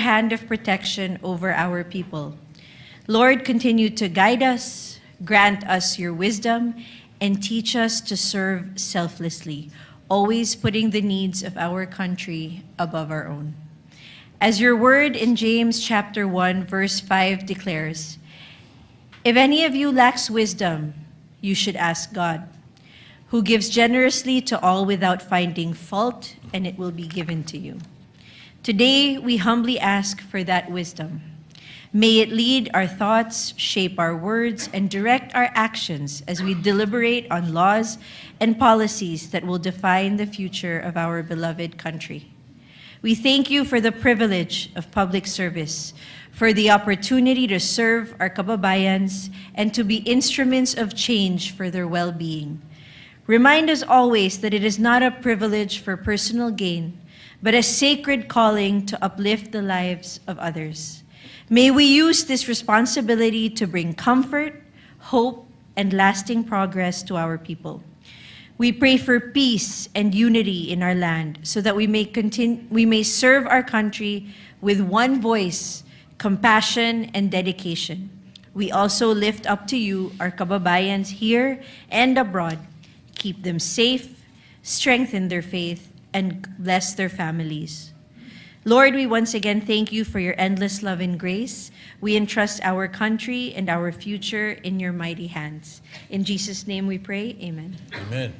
hand of protection over our people. Lord, continue to guide us, grant us your wisdom, and teach us to serve selflessly, always putting the needs of our country above our own. As your word in James chapter 1, verse 5 declares, if any of you lacks wisdom, you should ask God, who gives generously to all without finding fault, and it will be given to you. Today, we humbly ask for that wisdom. May it lead our thoughts, shape our words, and direct our actions as we deliberate on laws and policies that will define the future of our beloved country. We thank you for the privilege of public service, for the opportunity to serve our kababayans and to be instruments of change for their well-being. Remind us always that it is not a privilege for personal gain, but a sacred calling to uplift the lives of others. May we use this responsibility to bring comfort, hope, and lasting progress to our people. We pray for peace and unity in our land so that we may serve our country with one voice, compassion, and dedication. We also lift up to you our kababayans here and abroad. Keep them safe, strengthen their faith, and bless their families. Lord, we once again thank you for your endless love and grace. We entrust our country and our future in your mighty hands. In Jesus' name we pray, amen. Amen.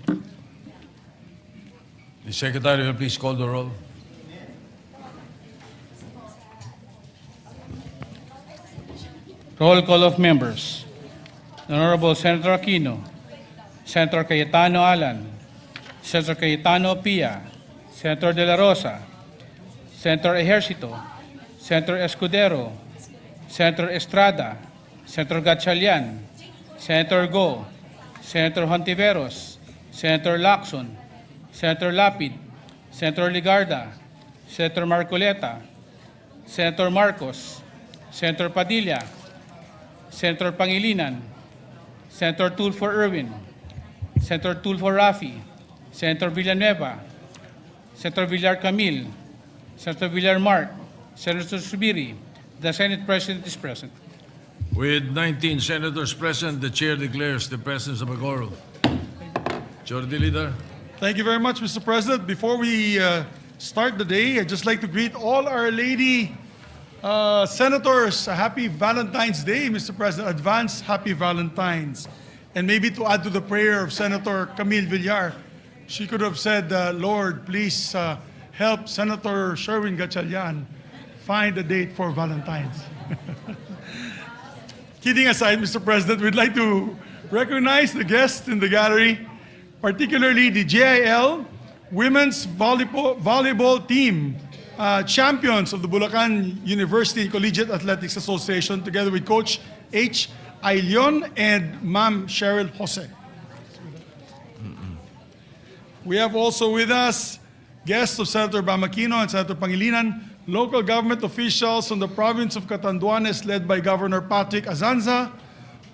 The Secretary will please call the roll. Roll call of members. Honorable Senator Aquino, Senator Cayetano Alan, Senator Cayetano Pia, Senator De La Rosa, Senator Ejercito, Senator Escudero, Senator Estrada, Senator Gatchalian, Senator Go, Senator Hontiveros, Senator Lacson, Senator Lapid, Senator Ligarda, Senator Marcoleta, Senator Marcos, Senator Padilla, Senator Pangilinan, Senator Tulfo Erwin, Senator Tulfo Rafi, Senator Villanueva, Senator Villar Camil, Senator Villar Mark, Senator Subiri. The Senate President is present. With 19 senators present, the chair declares the presence of a quorum. Majority Leader. Thank you very much, Mr. President. Before we start the day, I'd just like to greet all our lady senators a happy Valentine's Day, Mr. President. Advance happy Valentine's. And maybe to add to the prayer of Senator Camille Villar, she could have said, Lord, please help Senator Sherwin Gatchalian find a date for Valentine's. Kidding aside, Mr. President, we'd like to recognize the guests in the gallery, particularly the JIL Women's Volleyball Team, champions of the Bulacan University Collegiate Athletics Association, together with Coach H. Ailion and Ma'am Cheryl Jose. We have also with us guests of Senator Bamakino and Senator Pangilinan, local government officials from the province of Catanduanes led by Governor Patrick Azanza,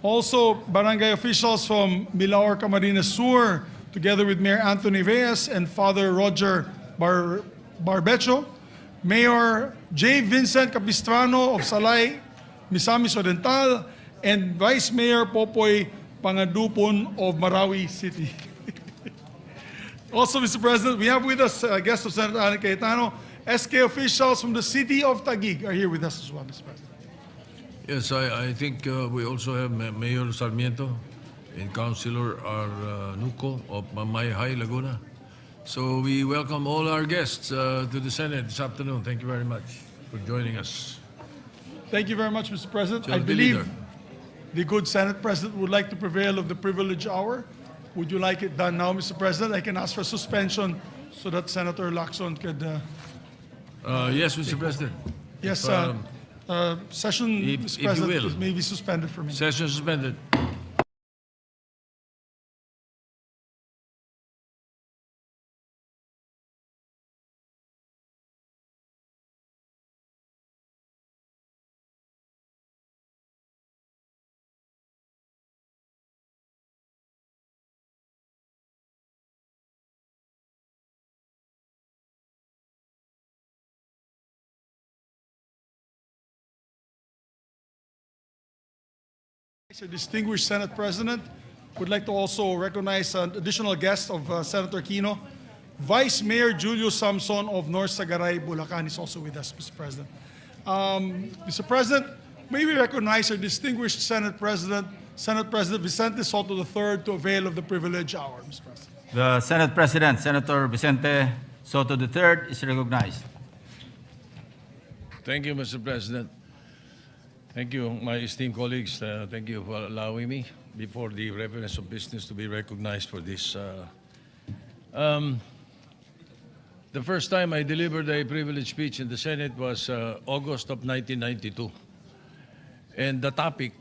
also barangay officials from Milaor, Camarines Sur, together with Mayor Anthony Reyes and Father Roger Barbecho, Mayor J. Vincent Capistrano of Salay, Misamis Oriental, and Vice Mayor Popoy Pangadupon of Marawi City. Also, Mr. President, we have with us guests of Senator Alan Cayetano. SK officials from the city of Taguig are here with us as well, Mr. President. Yes, I think we also have Mayor Sarmiento and Councilor Nuco of Mamay High, Laguna. So we welcome all our guests to the Senate this afternoon. Thank you very much for joining us. Thank you very much, Mr. President. I Majority believe Leader. the good Senate President would like to prevail of the privilege hour. Would you like it done now, Mr. President? I can ask for suspension so that Senator Lacson could... Yes, Mr. President. Yes, session, Mr. President, may be suspended for me. Session suspended. Our distinguished Senate President would like to also recognize an additional guest of Senator Aquino. Vice Mayor Julio Samson of North Sagaray, Bulacan is also with us, Mr. President. Mr. President, may we recognize our distinguished Senate President Vicente Soto III to avail of the privilege hour, Mr. President. The Senate President, Senator Vicente Soto III, is recognized. Thank you, Mr. President. Thank you, my esteemed colleagues. Thank you for allowing me, before the reference of business, to be recognized for this. The first time I delivered a privileged speech in the Senate was August of 1992. And the topic,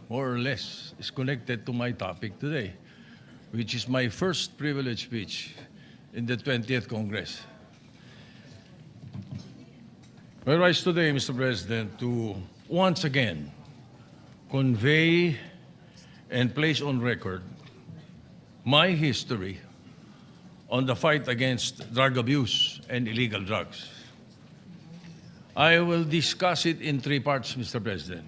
more or less, is connected to my topic today, which is my first privileged speech in the 20th Congress. I rise today, Mr. President, to once again convey and place on record my history on the fight against drug abuse and illegal drugs. I will discuss it in three parts, Mr. President.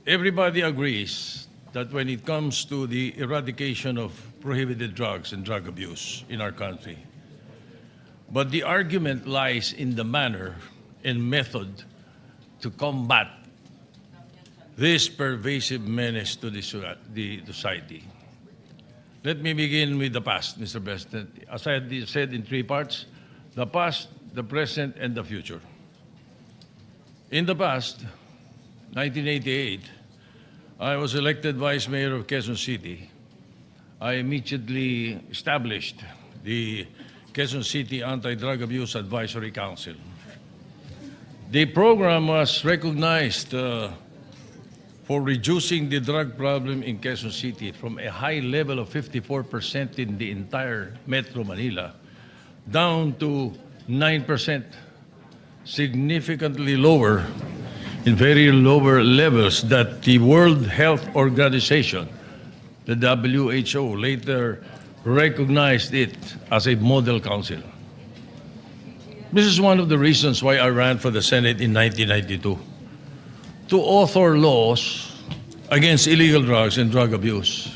Everybody agrees that when it comes to the eradication of prohibited drugs and drug abuse in our country, but the argument lies in the manner and method to combat this pervasive menace to the society. Let me begin with the past, Mr. President. As I had said in three parts, the past, the present, and the future. In the past, 1988, I was elected Vice Mayor of Quezon City. I immediately established the Quezon City Anti-Drug Abuse Advisory Council. The program was recognized for reducing the drug problem in Quezon City from a high level of 54% in the entire Metro Manila down to 9%, significantly lower, in very lower levels that the World Health Organization, the WHO, later recognized it as a model council. This is one of the reasons why I ran for the Senate in 1992, to author laws against illegal drugs and drug abuse.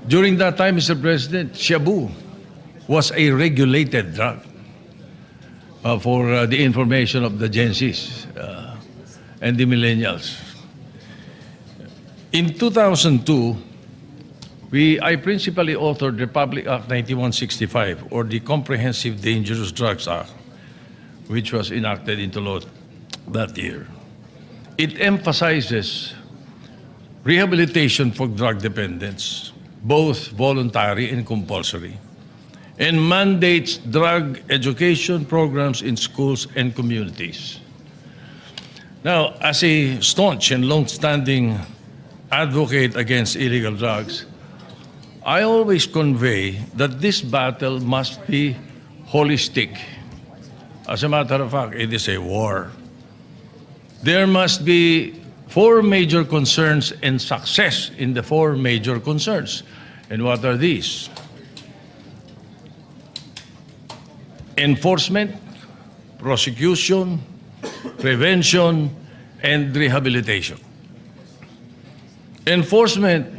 During that time, Mr. President, shabu was a regulated drug, for the information of the Gen Zs and the millennials. In 2002, I principally authored Republic Act 9165, or the Comprehensive Dangerous Drugs Act, which was enacted into law that year. It emphasizes rehabilitation for drug dependents, both voluntary and compulsory, and mandates drug education programs in schools and communities. Now, as a staunch and long-standing advocate against illegal drugs, I always convey that this battle must be holistic. As a matter of fact, it is a war. There must be four major concerns and success in the four major concerns. And what are these? Enforcement, prosecution, prevention, and rehabilitation. Enforcement,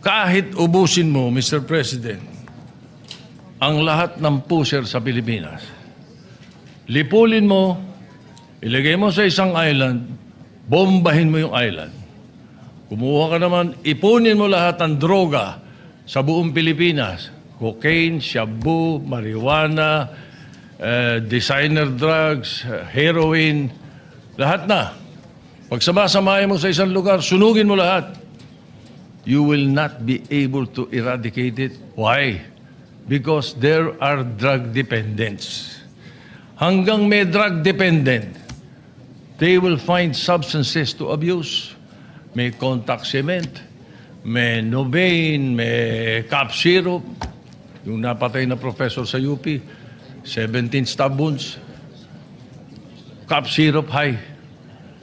kahit ubusin mo, Mr. President, ang lahat ng pusher sa Pilipinas, lipulin mo, ilagay mo sa isang island, bombahin mo yung island. Kumuha ka naman, ipunin mo lahat ng droga sa buong Pilipinas. Cocaine, shabu, marijuana, designer drugs, heroin, lahat na. Pag sama-samahin mo sa isang lugar, sunugin mo lahat. You will not be able to eradicate it. Why? Because there are drug dependents. Hanggang may drug dependent, they will find substances to abuse. May contact cement, may Novain, may cough syrup. Yung napatay na professor sa UP, 17 stab wounds. Cough syrup high.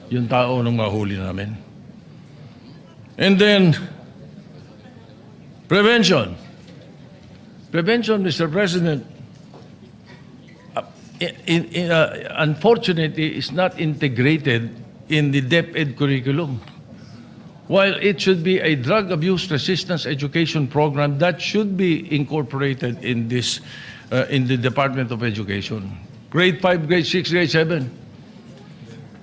Yung tao nung mahuli namin. And then, prevention. Prevention, Mr. President. unfortunately, is not integrated in the DepEd curriculum. While it should be a drug abuse resistance education program that should be incorporated in this, in the Department of Education. Grade 5, grade 6, grade 7.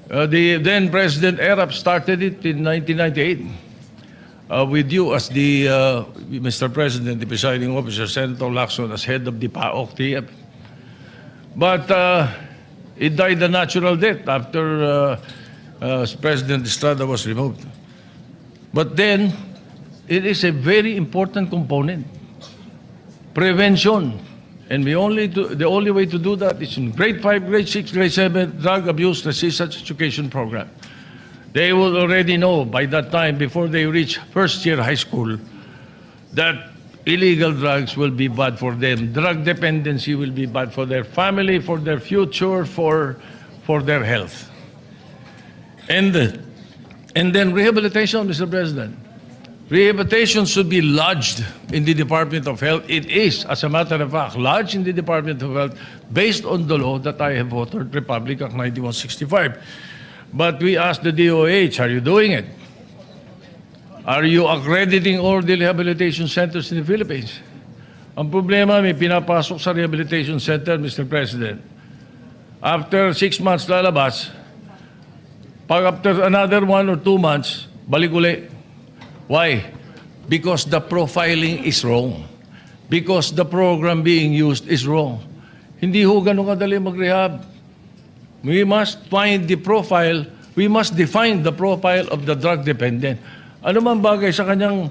The then President Erap started it in 1998. With you as the, Mr. President, the presiding officer, Senator Lacson as head of the PAOK TF. But it died a natural death after President Estrada was removed. But then, it is a very important component. Prevention. And the only way to do that is in grade 5, grade 6, grade 7, drug abuse resistance education program. They will already know by that time, before they reach first year high school, that illegal drugs will be bad for them. Drug dependency will be bad for their family, for their future, for their health. And then rehabilitation, Mr. President. Rehabilitation should be lodged in the Department of Health. It is, as a matter of fact, lodged in the Department of Health based on the law that I have authored, Republic Act 9165. But we asked the DOH, are you doing it? Are you accrediting all the rehabilitation centers in the Philippines? Ang problema, may pinapasok sa rehabilitation center, Mr. President. After 6 months lalabas, pag after another 1 or 2 months, balik uli. Why? Because the profiling is wrong. Because the program being used is wrong. Hindi ho ganun kadali mag-rehab. We must find the profile, we must define the profile of the drug dependent. Ano man bagay sa kanyang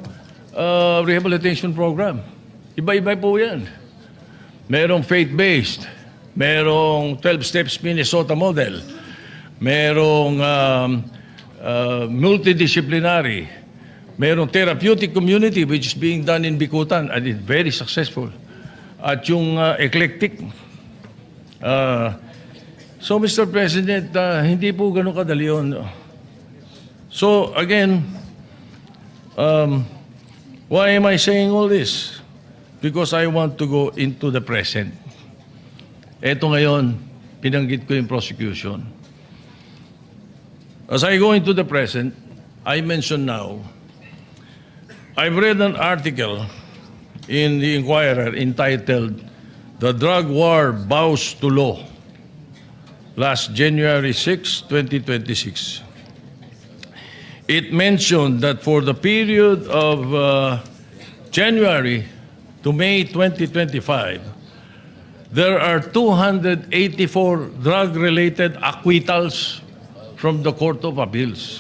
rehabilitation program? Iba-iba po yan. Merong faith-based, merong 12 steps Minnesota model, merong multidisciplinary, merong therapeutic community which is being done in Bikutan and is very successful. At yung eclectic. So, Mr. President, hindi po ganun kadali yun. So, again, why am I saying all this? Because I want to go into the present. Eto ngayon, pinanggit ko yung prosecution. As I go into the present, I mention now, I've read an article in the Inquirer entitled, "The Drug War Bows to Law," last January 6, 2026. It mentioned that for the period of January to May 2025, there are 284 drug-related acquittals from the Court of Appeals.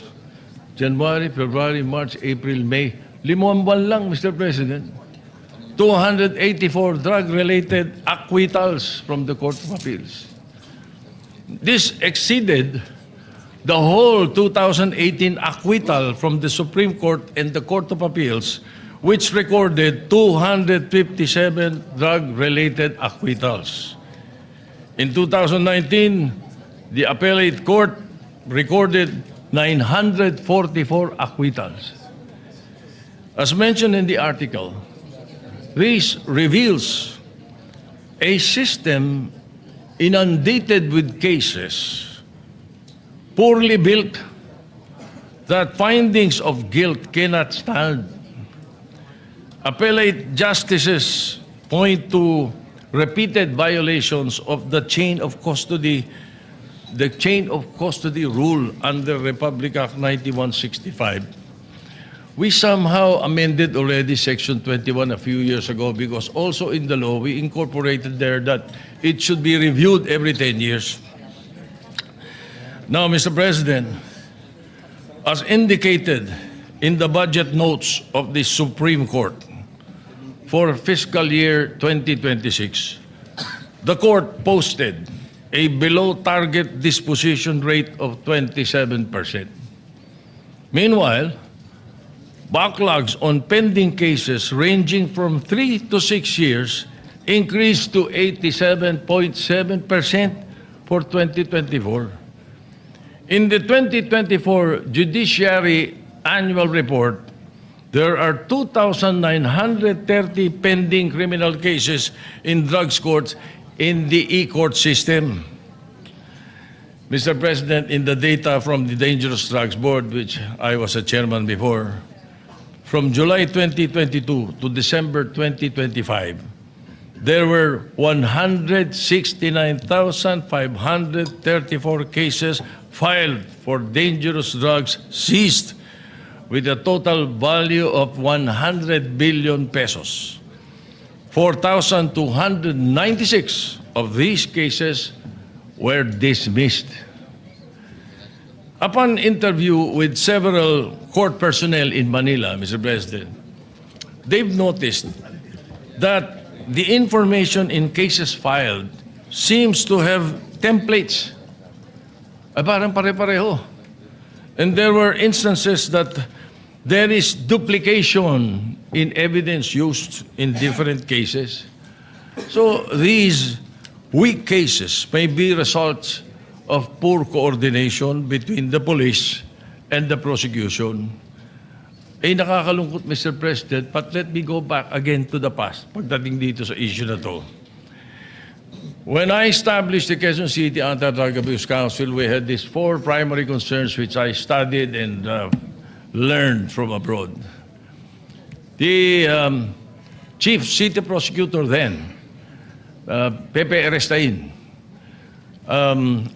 January, February, March, April, May. 5 buwan lang, Mr. President. 284 drug-related acquittals from the Court of Appeals. This exceeded the whole 2018 acquittal from the Supreme Court and the Court of Appeals, which recorded 257 drug-related acquittals. In 2019, the Appellate Court recorded 944 acquittals. As mentioned in the article, this reveals a system inundated with cases, poorly built, that findings of guilt cannot stand. Appellate justices point to repeated violations of the chain of custody rule under Republic Act 9165. We somehow amended already Section 21 a few years ago because also in the law we incorporated there that it should be reviewed every 10 years. Now, Mr. President, as indicated in the budget notes of the Supreme Court for fiscal year 2026, the court posted a below-target disposition rate of 27%. Meanwhile, backlogs on pending cases ranging from 3 to 6 years increased to 87.7% for 2024. In the 2024 Judiciary Annual Report, there are 2,930 pending criminal cases in drugs courts, in the e-court system. Mr. President, in the data from the Dangerous Drugs Board, which I was a chairman before, from July 2022 to December 2025, there were 169,534 cases filed for dangerous drugs seized with a total value of 100 billion pesos. 4,296 of these cases were dismissed. Upon interview with several court personnel in Manila, Mr. President, they've noticed that the information in cases filed seems to have templates. Parang pare-pareho. And there were instances that there is duplication in evidence used in different cases. So these weak cases may be results of poor coordination between the police and the prosecution. Nakakalungkot, Mr. President, but let me go back again to the past pagdating dito sa issue na to. When I established the Quezon City Anti-Drug Abuse Council, we had these 4 primary concerns which I studied and learned from abroad. The chief city prosecutor then, Pepe Erestain,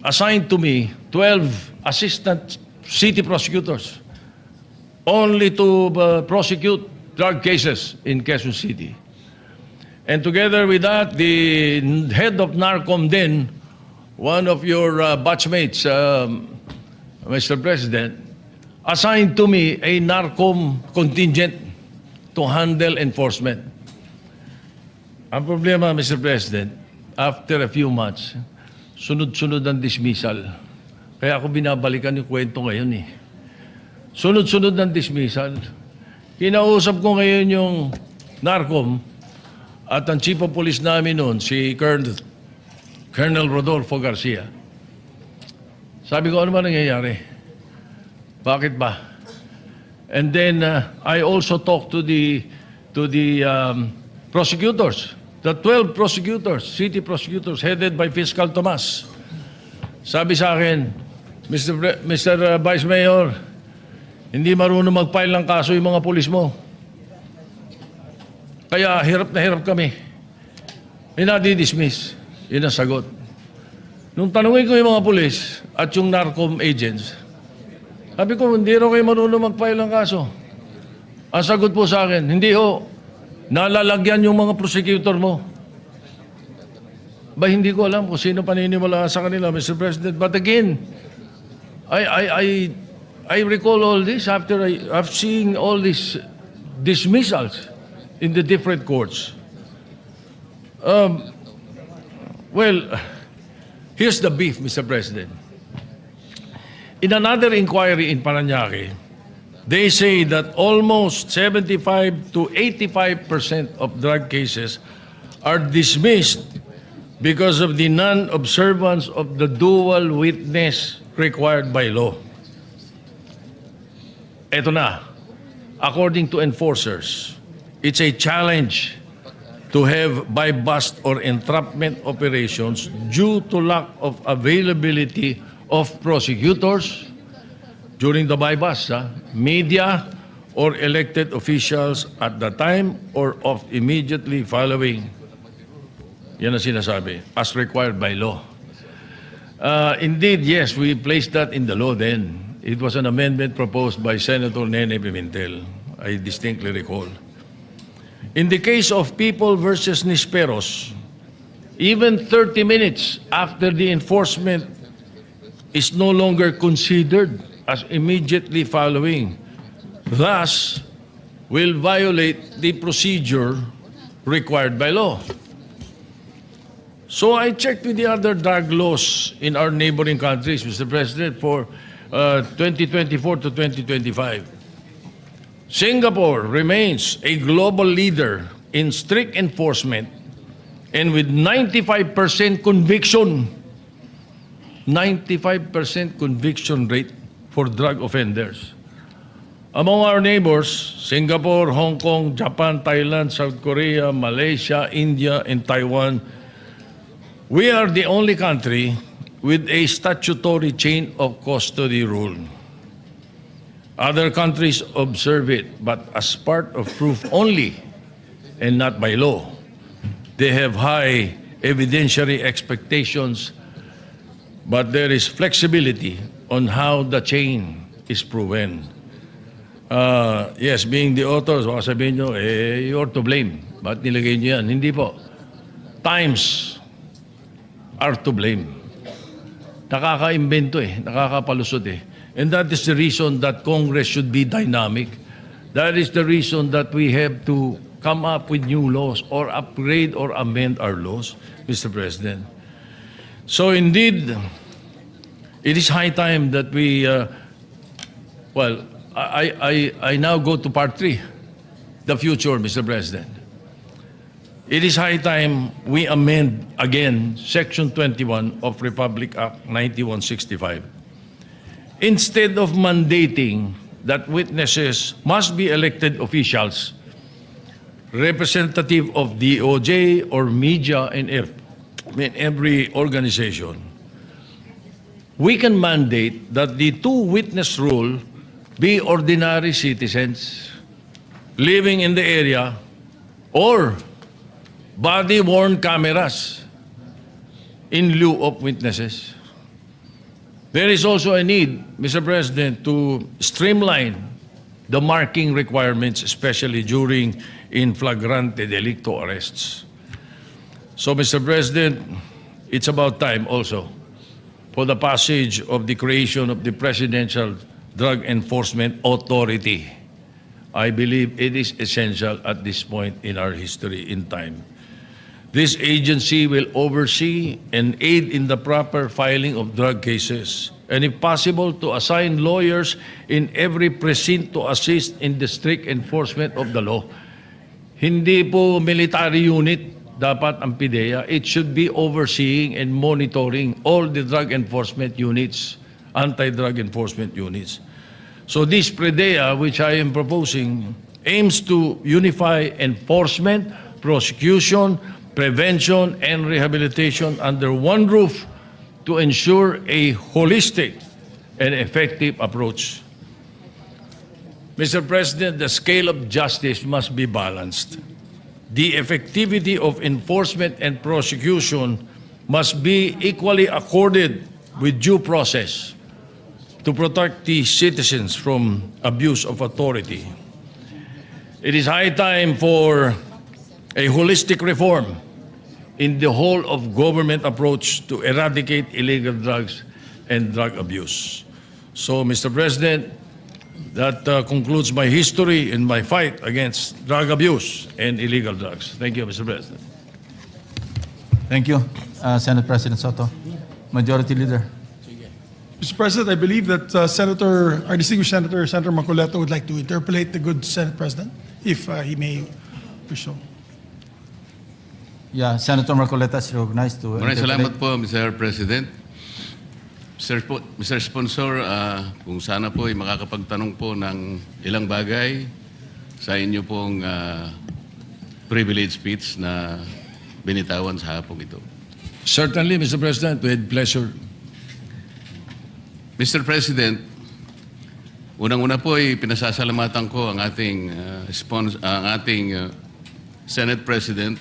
assigned to me 12 assistant city prosecutors only to prosecute drug cases in Quezon City. And together with that, the head of NARCOM then, one of your batchmates, Mr. President, assigned to me a NARCOM contingent to handle enforcement. Ang problema, Mr. President, after a few months, sunod-sunod ang dismissal. Kaya ako binabalikan yung kwento ngayon eh. Sunod-sunod ng dismissal. Kinausap ko ngayon yung NARCOM at ang chief of police namin noon, si Colonel Rodolfo Garcia. Sabi ko, ano ba nangyayari? Bakit ba? And then I also talked to the prosecutors, the 12 prosecutors, city prosecutors headed by Fiscal Tomas. Sabi sa akin, Mr. Vice Mayor, hindi marunong mag-file ng kaso yung mga pulis mo. Kaya hirap na hirap kami. Dinidismiss. Yun ang sagot. Nung tanungin ko yung mga pulis at yung NARCOM agents, sabi ko, hindi rin kayo marunong mag-file ng kaso. Ang sagot po sa akin, hindi ho, nalalagyan yung mga prosecutor mo. Ba, hindi ko alam kung sino paniniwala sa kanila, Mr. President. But again, I recall all this after I've seen all these dismissals in the different courts. Well, here's the beef, Mr. President. In another inquiry in Parañaque, they say that almost 75 to 85% of drug cases are dismissed because of the non-observance of the dual witness required by law. Ito na, according to enforcers, it's a challenge to have buy-bust or entrapment operations due to lack of availability of prosecutors during the buy-bust, media, or elected officials at the time or of immediately following. Yan ang sinasabi, as required by law. Indeed, yes, we placed that in the law then. It was an amendment proposed by Senator Nene Pimentel, I distinctly recall. In the case of People versus Nisperos, even 30 minutes after the enforcement is no longer considered as immediately following, thus will violate the procedure required by law. So I checked with the other drug laws in our neighboring countries, Mr. President, for 2024 to 2025. Singapore remains a global leader in strict enforcement and with 95% conviction, 95% conviction rate for drug offenders. Among our neighbors, Singapore, Hong Kong, Japan, Thailand, South Korea, Malaysia, India, and Taiwan, We are the only country with a statutory chain of custody rule. Other countries observe it, but as part of proof only and not by law. They have high evidentiary expectations, but there is flexibility on how the chain is proven. Yes, being the authors, baka sabihin nyo, you're to blame. Ba't nilagay nyo yan? Hindi po. Times are to blame. Nakaka-imbento nakakapalusot And that is the reason that Congress should be dynamic. That is the reason that we have to come up with new laws or upgrade or amend our laws, Mr. President. So indeed, it is high time that we, I now go to part 3, the future, Mr. President. It is high time we amend again Section 21 of Republic Act 9165. Instead of mandating that witnesses must be elected officials, representative of DOJ or media in every organization, we can mandate that the two-witness rule be ordinary citizens living in the area or body-worn cameras in lieu of witnesses. There is also a need, Mr. President, to streamline the marking requirements, especially during in flagrante delicto arrests. So, Mr. President, it's about time also for the passage of the creation of the Presidential Drug Enforcement Authority. I believe it is essential at this point in our history in time. This agency will oversee and aid in the proper filing of drug cases, and if possible, to assign lawyers in every precinct to assist in the strict enforcement of the law. Hindi po military unit dapat ang PIDEA. It should be overseeing and monitoring all the drug enforcement units, anti-drug enforcement units. So this PIDEA, which I am proposing, aims to unify enforcement, prosecution, prevention, and rehabilitation under one roof to ensure a holistic and effective approach. Mr. President, the scale of justice must be balanced. The effectivity of enforcement and prosecution must be equally accorded with due process to protect the citizens from abuse of authority. It is high time for a holistic reform in the whole of government approach to eradicate illegal drugs and drug abuse. So, Mr. President, that concludes my history in my fight against drug abuse and illegal drugs. Thank you, Mr. President. Thank you, Senate President Soto. Majority Leader. Mr. President, I believe that our distinguished Senator, Senator Macoleta, would like to interpolate the good Senate President, if he may wish so. Yeah, Senator Marcoleta is recognized to Maraming interpolate. salamat po, Mr. President. Mr. Sponsor, kung sana po ay makakapagtanong po ng ilang bagay sa inyo pong privilege speech na binitawan sa hapong ito. Certainly, Mr. President, with pleasure. Mr. President, unang-una po ay pinasasalamatan ko ang ating, Senate President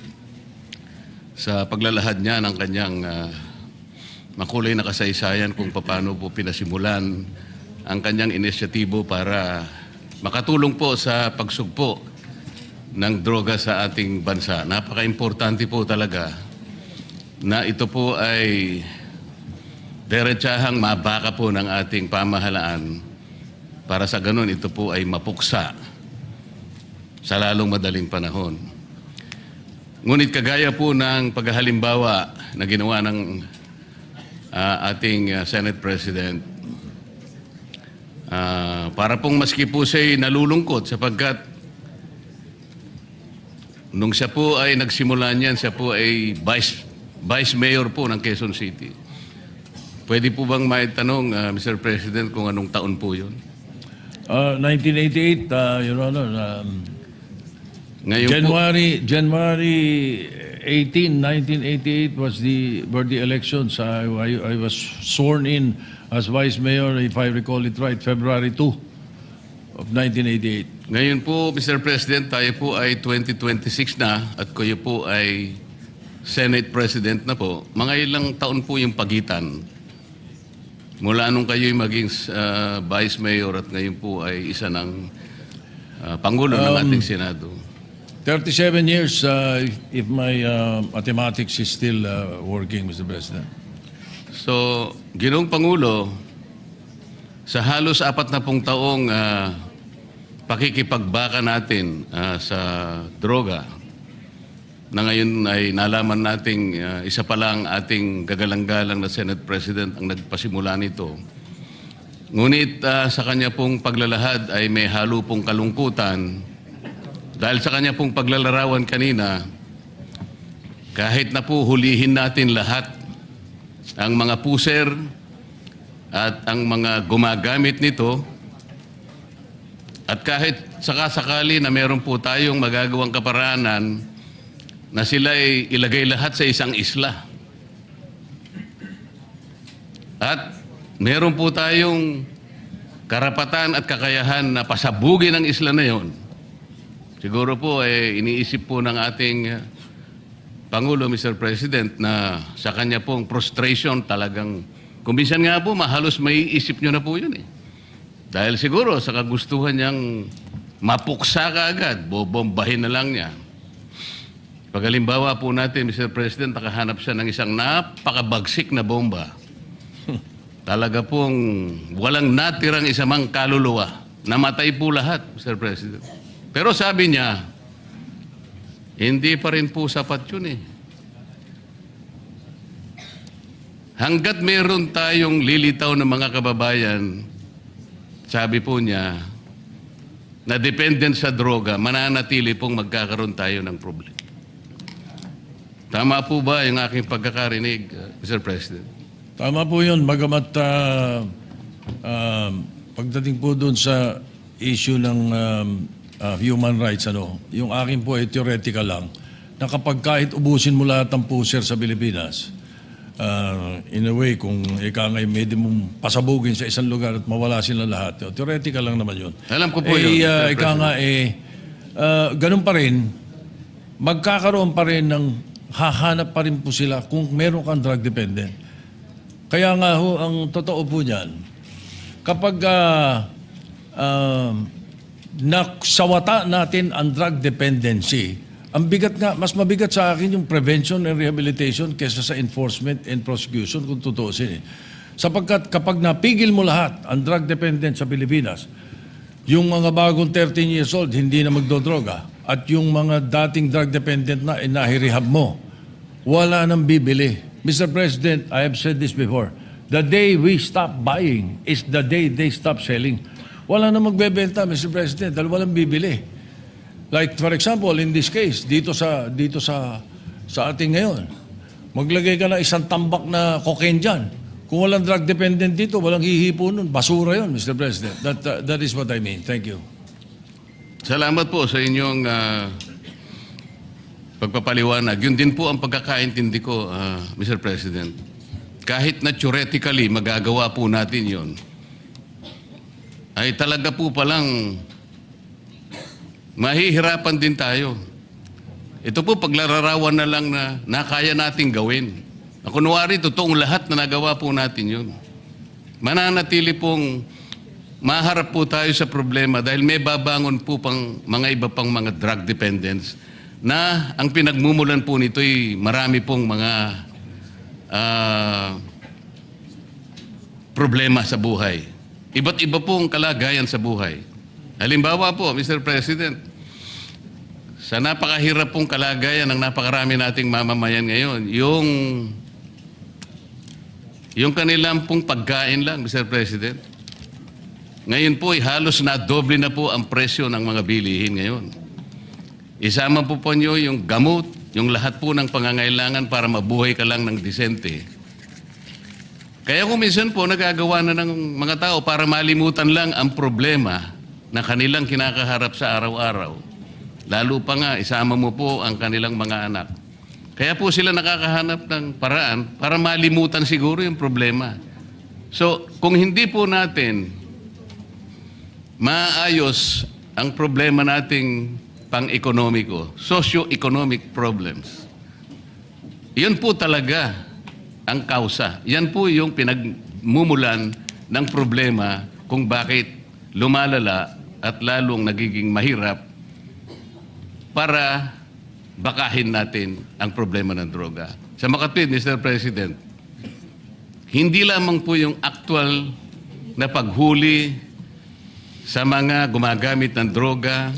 sa paglalahad niya ng kanyang makulay na kasaysayan kung paano po pinasimulan ang kanyang inisyatibo para makatulong po sa pagsugpo ng droga sa ating bansa. Napaka-importante po talaga na ito po ay diretsahang mabaka po ng ating pamahalaan para sa ganun ito po ay mapuksa sa lalong madaling panahon. Ngunit kagaya po ng paghahalimbawa na ginawa ng ating Senate President, para pong maski po siya'y nalulungkot sapagkat nung siya po ay nagsimula niyan, siya po ay Vice Mayor po ng Quezon City. Pwede po bang maitanong, Mr. President, kung anong taon po yun? 1988, Your Honor, Ngayon January 1988 were the elections. I was sworn in as vice mayor, if I recall it right, February 2 of 1988. Ngayon po, Mr. President, tayo po ay 2026 na at kayo po ay Senate President na po. Mga ilang taon po yung pagitan mula nung kayo'y maging Vice Mayor at ngayon po ay isa ng Pangulo ng ating Senado. 37 years, if my mathematics is still working, Mr. President. So, Ginoong Pangulo, sa halos 40 taong pakikipagbaka natin sa droga, na ngayon ay nalaman nating isa pa lang ating gagalang-galang na Senate President ang nagpasimula nito. Ngunit sa kanya pong paglalahad ay may halo pong kalungkutan dahil sa kanya pong paglalarawan kanina, kahit na po hulihin natin lahat ang mga puser at ang mga gumagamit nito, at kahit sakasakali na meron po tayong magagawang kaparaanan na sila ay ilagay lahat sa isang isla. At meron po tayong karapatan at kakayahan na pasabugin ang isla na yon. Siguro po iniisip po ng ating Pangulo, Mr. President, na sa kanya pong frustration talagang, kung minsan nga po, mahalos maiisip nyo na po yun eh. Dahil siguro sa kagustuhan niyang mapuksa ka agad, bobombahin na lang niya. Pag halimbawa po natin, Mr. President, nakahanap siya ng isang napakabagsik na bomba. Talaga pong walang natirang isa mang kaluluwa. Namatay po lahat, Mr. President. Pero sabi niya, hindi pa rin po sapat yun eh. Hanggat meron tayong lilitaw ng mga kababayan, sabi po niya, na dependent sa droga, mananatili pong magkakaroon tayo ng problema. Tama po ba yung aking pagkakarinig, Mr. President? Tama po yun, bagamat pagdating po doon sa issue ng human rights, yung akin po ay theoretical lang, na kapag kahit ubusin mo lahat ng puser sa Pilipinas, in a way, kung ika ngay may mong pasabugin sa isang lugar at mawala sila lahat, theoretical lang naman yun. Alam ko po yun. Ika nga ganun pa rin, magkakaroon pa rin ng hahanap pa rin po sila kung meron kang drug dependent. Kaya nga ho, ang totoo po niyan, kapag nasawata natin ang drug dependency, ang bigat nga, mas mabigat sa akin yung prevention and rehabilitation kaysa sa enforcement and prosecution kung tutuusin. Sapagkat kapag napigil mo lahat ang drug dependent sa Pilipinas, yung mga bagong 13 years old hindi na magdodroga at yung mga dating drug dependent na inahirehab mo, wala nang bibili. Mr. President, I have said this before, the day we stop buying is the day they stop selling. Wala na magbebenta, Mr. President, dahil walang bibili. Like, for example, in this case, dito sa ating ngayon, maglagay ka na isang tambak na cocaine dyan. Kung walang drug dependent dito, walang hihipo nun. Basura yun, Mr. President. That is what I mean. Thank you. Salamat po sa inyong pagpapaliwanag. Yun din po ang pagkakaintindi ko, Mr. President. Kahit na theoretically magagawa po natin yun, ay talaga po palang mahihirapan din tayo. Ito po paglararawan na lang na kaya nating gawin. Na kunwari, totoong lahat na nagawa po natin yun. Mananatili pong maharap po tayo sa problema dahil may babangon po pang mga iba pang mga drug dependents na ang pinagmumulan po nito ay marami pong mga problema sa buhay. Iba't iba pong kalagayan sa buhay. Halimbawa po, Mr. President, sa napakahirap pong kalagayan ng napakarami nating mamamayan ngayon, yung kanilang pong pagkain lang, Mr. President. Ngayon po, halos na doble na po ang presyo ng mga bilihin ngayon. Isama po nyo yung gamot, yung lahat po ng pangangailangan para mabuhay ka lang ng disente. Kaya kung minsan po nagagawa na ng mga tao para malimutan lang ang problema na kanilang kinakaharap sa araw-araw. Lalo pa nga, isama mo po ang kanilang mga anak. Kaya po sila nakakahanap ng paraan para malimutan siguro yung problema. So, kung hindi po natin maayos ang problema nating pang-ekonomiko, socio-economic problems, yun po talaga ang kausa. Yan po yung pinagmumulan ng problema kung bakit lumalala at lalong nagiging mahirap para bakahin natin ang problema ng droga. Sa makatwid, Mr. President, hindi lamang po yung actual na paghuli sa mga gumagamit ng droga,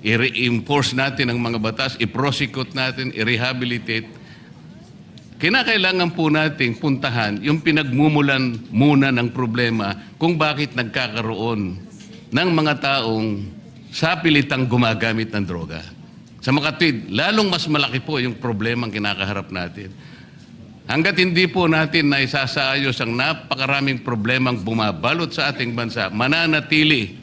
i-reinforce natin ang mga batas, i-prosecute natin, i-rehabilitate. Kinakailangan po nating puntahan yung pinagmumulan muna ng problema kung bakit nagkakaroon ng mga taong sapilitang gumagamit ng droga. Sa makatwid, lalong mas malaki po yung problema ang kinakaharap natin. Hanggat hindi po natin na isasaayos ang napakaraming problemang bumabalot sa ating bansa, mananatili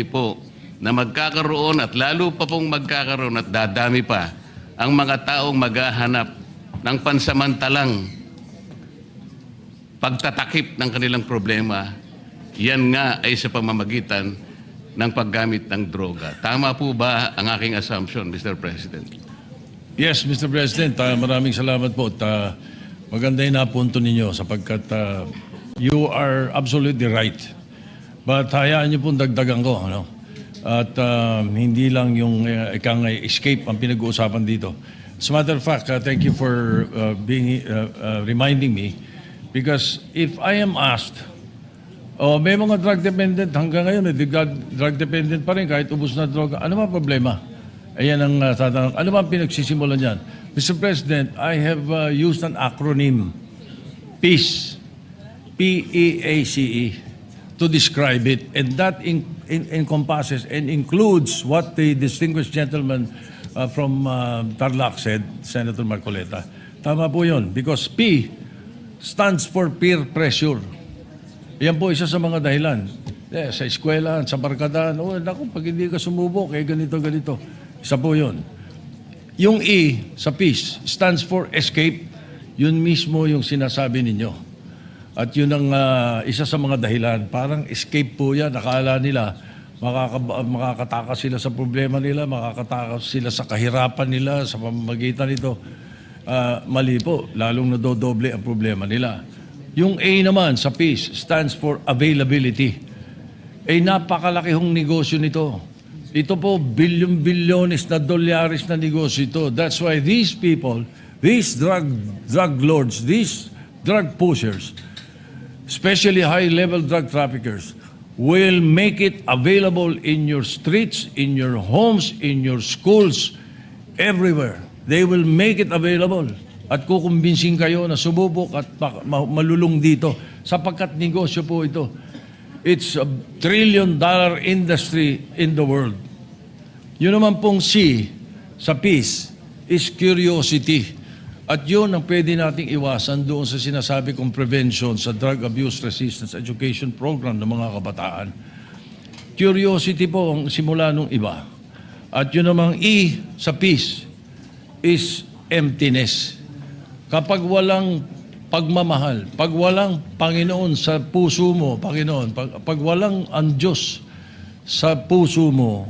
po na magkakaroon at lalo pa pong magkakaroon at dadami pa ang mga taong maghahanap ng pansamantalang pagtatakip ng kanilang problema. Yan nga ay sa pamamagitan ng paggamit ng droga. Tama po ba ang aking assumption, Mr. President? Yes, Mr. President, maraming salamat po. At, maganda yung napunto ninyo sapagkat you are absolutely right. But hayaan niyo pong dagdagan ko. Ano? At hindi lang yung escape ang pinag-uusapan dito. As a matter of fact, thank you for reminding me, because if I am asked, may mga drug dependent hanggang ngayon, drug dependent pa rin kahit ubos na droga. Ano ba problema? Ayan ang tatanong. Ano ba ang pinagsisimulan niyan? Mr. President, I have used an acronym, PEACE, P-E-A-C-E, to describe it. And that encompasses and includes what the distinguished gentleman from Tarlac said, Senator Marcoleta. Tama po yun, because P stands for peer pressure. Yan po isa sa mga dahilan. Sa eskwela, sa barkadahan, naku, pag hindi ka sumubok, ganito. Isa po yun. Yung E sa peace stands for escape. Yun mismo yung sinasabi ninyo. At yun ang isa sa mga dahilan. Parang escape po yan. Akala nila, makakatakas sila sa problema nila, makakatakas sila sa kahirapan nila, sa pamamagitan nito. Mali po. Lalong nadodoble ang problema nila. Yung A naman sa peace stands for availability. Napakalaki hong negosyo nito. Ito po, bilyon-bilyones na dolyares na negosyo ito. That's why these people, these drug lords, these drug pushers, especially high-level drug traffickers, will make it available in your streets, in your homes, in your schools, everywhere. They will make it available. At kukumbinsin kayo na sububok at malulong dito sapagkat negosyo po ito. It's a $1 trillion industry in the world. Yun naman pong C sa peace is curiosity. At yun ang pwede nating iwasan doon sa sinasabi kong prevention sa Drug Abuse Resistance Education Program ng mga kabataan. Curiosity po ang simula nung iba. At yun namang E sa peace is emptiness. Kapag walang pagmamahal, pag walang Panginoon sa puso mo, Panginoon, pag walang ang Diyos sa puso mo,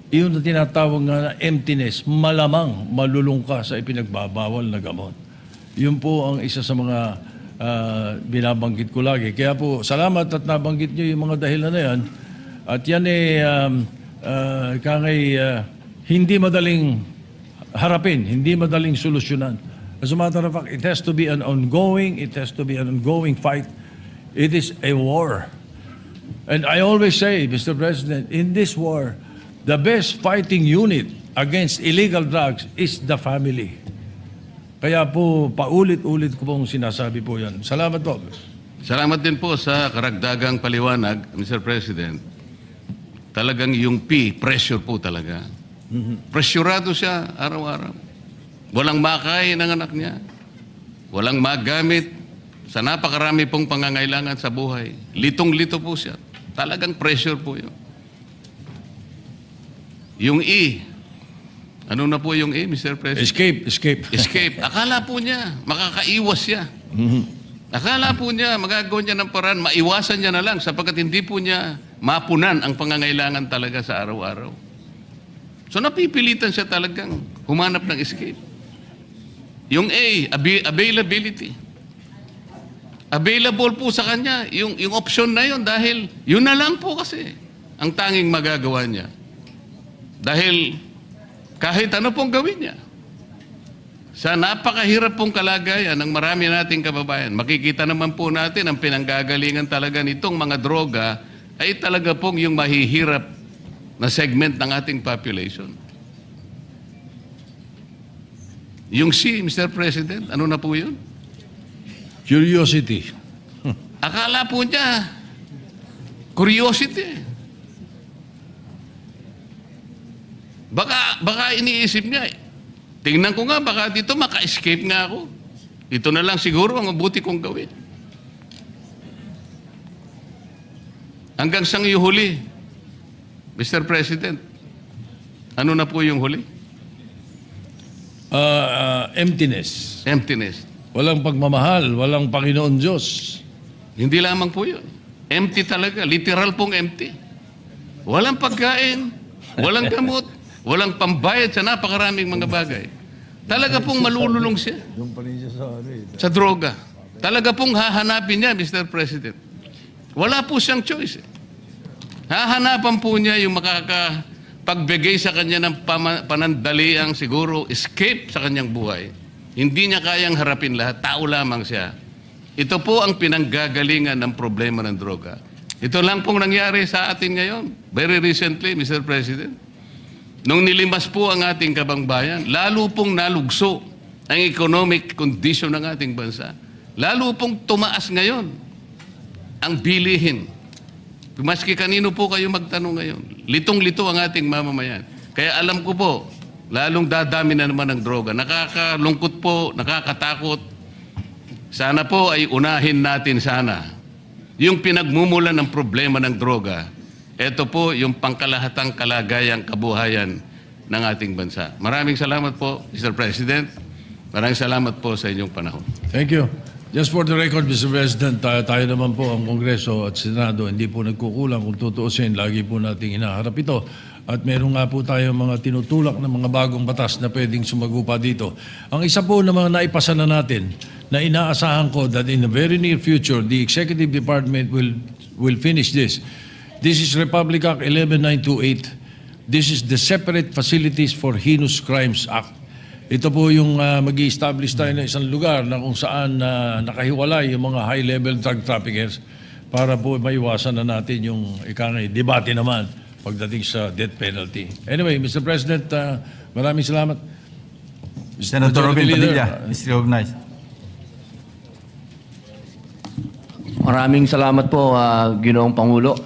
yun na tinatawag nga na emptiness, malamang malulung ka sa ipinagbabawal na gamot. Yun po ang isa sa mga binabanggit ko lagi. Kaya po, salamat at nabanggit nyo yung mga dahilan na yan. At yan hindi madaling harapin, hindi madaling solusyonan. As a matter of fact, it has to be an ongoing fight. It is a war. And I always say, Mr. President, in this war, the best fighting unit against illegal drugs is the family. Kaya po, paulit-ulit ko pong sinasabi po yan. Salamat po. Salamat din po sa karagdagang paliwanag, Mr. President. Talagang yung P, pressure po talaga. Pressurado siya araw-araw. Walang makain ng anak niya. Walang magamit sa napakarami pong pangangailangan sa buhay. Litong-lito po siya. Talagang pressure po yun. Yung E, Ano na po yung A, Mr. President? Escape. Escape. Akala po niya, makakaiwas siya. Akala po niya, magagawa niya ng paraan, maiwasan niya na lang sapagkat hindi po niya mapunan ang pangangailangan talaga sa araw-araw. So napipilitan siya talagang humanap ng escape. Yung A, availability. Available po sa kanya yung option na yun dahil yun na lang po kasi ang tanging magagawa niya. Dahil kahit ano pong gawin niya. Sa napakahirap pong kalagayan ng marami nating kababayan, makikita naman po natin ang pinanggagalingan talaga nitong mga droga ay talaga pong yung mahihirap na segment ng ating population. Yung C, Mr. President, ano na po yun? Curiosity. Akala po niya, curiosity. Baka iniisip niya, tingnan ko nga, baka dito maka-escape nga ako. Ito na lang siguro ang mabuti kong gawin. Hanggang sang yung huli, Mr. President, ano na po yung huli? Emptiness. Emptiness. Walang pagmamahal, walang Panginoon Diyos. Hindi lamang po yun. Empty talaga. Literal pong empty. Walang pagkain, walang gamot, walang pambayad sa napakaraming mga bagay. Talaga pong malululong siya. Sa droga. Talaga pong hahanapin niya, Mr. President. Wala po siyang choice. Hahanapan po niya yung makakapagbigay sa kanya ng panandaliang siguro escape sa kanyang buhay. Hindi niya kayang harapin lahat. Tao lamang siya. Ito po ang pinanggagalingan ng problema ng droga. Ito lang pong nangyari sa atin ngayon. Very recently, Mr. President. Nung nilimas po ang ating kabangbayan, lalo pong nalugso ang economic condition ng ating bansa. Lalo pong tumaas ngayon ang bilihin. Maski kanino po kayo magtanong ngayon, litong-lito ang ating mamamayan. Kaya alam ko po, lalong dadami na naman ang droga. Nakakalungkot po, nakakatakot. Sana po ay unahin natin sana yung pinagmumulan ng problema ng droga. Ito po yung pangkalahatang kalagayang kabuhayan ng ating bansa. Maraming salamat po, Mr. President. Maraming salamat po sa inyong panahon. Thank you. Just for the record, Mr. President, tayo naman po ang Kongreso at Senado, hindi po nagkukulang kung tutuusin. Lagi po nating hinaharap ito. At meron nga po tayo mga tinutulak na mga bagong batas na pwedeng sumagupa dito. Ang isa po na mga naipasa na natin, na inaasahan ko that in the very near future, the Executive Department will finish this. This is Republic Act 11928. This is the Separate Facilities for Heinous Crimes Act. Ito po yung mag-i-establish tayo ng isang lugar na kung saan nakahiwalay yung mga high-level drug traffickers para po maiwasan na natin yung debate naman pagdating sa death penalty. Anyway, Mr. President, maraming salamat. Senator Robin Padilla is recognized. Maraming salamat po, Ginoong Pangulo.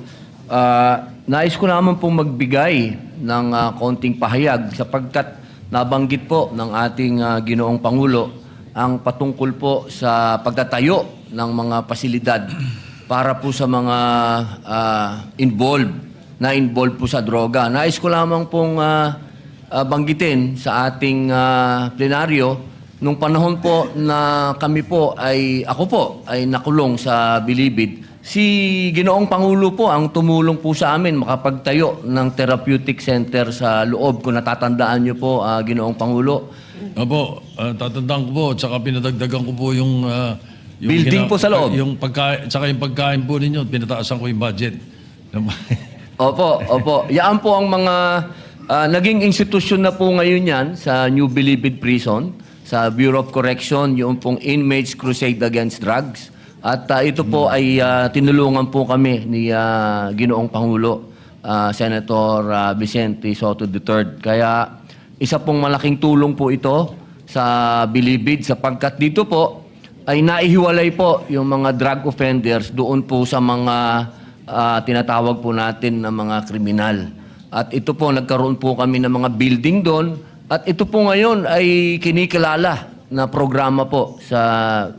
Nais ko naman pong magbigay ng konting pahayag sapagkat nabanggit po ng ating Ginoong Pangulo ang patungkol po sa pagtatayo ng mga pasilidad para po sa mga involved po sa droga. Nais ko lamang pong banggitin sa ating plenaryo nung panahon po na ako po ay nakulong sa Bilibid, si Ginoong Pangulo po ang tumulong po sa amin makapagtayo ng therapeutic center sa loob. Kung natatandaan niyo po, Ginoong Pangulo. Opo, tatandaan ko po at saka pinadagdagan ko po yung Building po sa loob. Yung pagkain po ninyo, pinataasan ko yung budget. Opo. Yan po ang mga naging institusyon na po ngayon yan sa New Bilibid Prison, sa Bureau of Correction, yung pong Inmates Crusade Against Drugs. At ito po ay tinulungan po kami ni Ginoong Pangulo, Senator Vicente Soto III. Kaya isa pong malaking tulong po ito sa Bilibid sapagkat dito po ay naihiwalay po yung mga drug offenders doon po sa mga tinatawag po natin na mga kriminal. At ito po, nagkaroon po kami ng mga building doon. At ito po ngayon ay kinikilala na programa po sa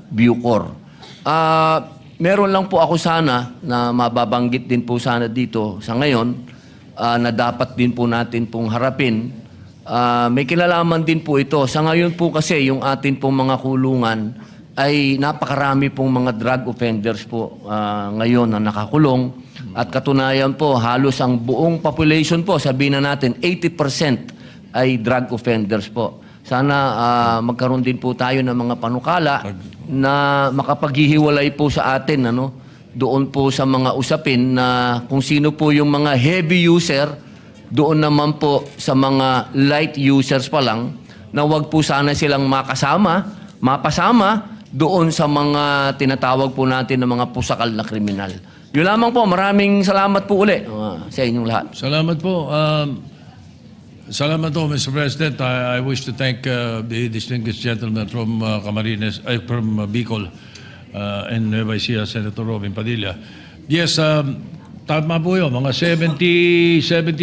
Bucor. Meron lang po ako sana na mababanggit din po sana dito sa ngayon na dapat din po natin pong harapin. may kinalaman din po ito. Sa ngayon po kasi, yung atin pong mga kulungan ay napakarami pong mga drug offenders po ngayon na nakakulong. At katunayan po, halos ang buong population po, sabihin na natin, 80% ay drug offenders po. Sana magkaroon din po tayo ng mga panukala na makapaghihiwalay po sa atin, doon po sa mga usapin na kung sino po yung mga heavy user, doon naman po sa mga light users pa lang, na wag po sana silang mapasama doon sa mga tinatawag po natin na mga pusakal na kriminal. Yun lamang po, maraming salamat po uli sa inyong lahat. Salamat po. Salamat po, Mr. President. I wish to thank the distinguished gentleman from Camarines, from Bicol, and Nueva Ecija, Senator Robin Padilla. Yes, tama po yun. Mga 70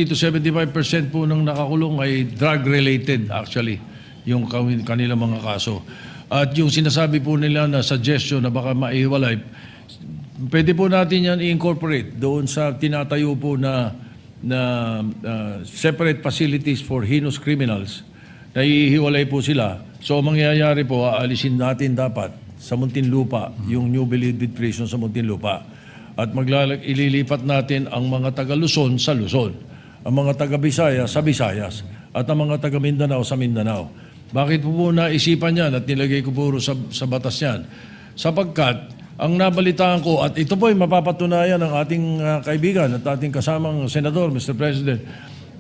to 75% po ng nakakulong ay drug-related actually, yung kanilang mga kaso. At yung sinasabi po nila na suggestion na baka maihiwalay, pwede po natin yan i-incorporate doon sa tinatayo po na separate facilities for heinous criminals. Nahihiwalay po sila. So mangyayari po, aalisin natin dapat sa Muntinlupa, yung New Bilibid Prison sa Muntinlupa. At ililipat natin ang mga taga-Luzon sa Luzon, ang mga taga-Visayas sa Visayas, at ang mga taga-Mindanao sa Mindanao. Bakit po naisipan yan at nilagay ko puro sa batas yan? Sapagkat ang nabalitaan ko, at ito po ay mapapatunayan ng ating kaibigan at ating kasamang senador, Mr. President,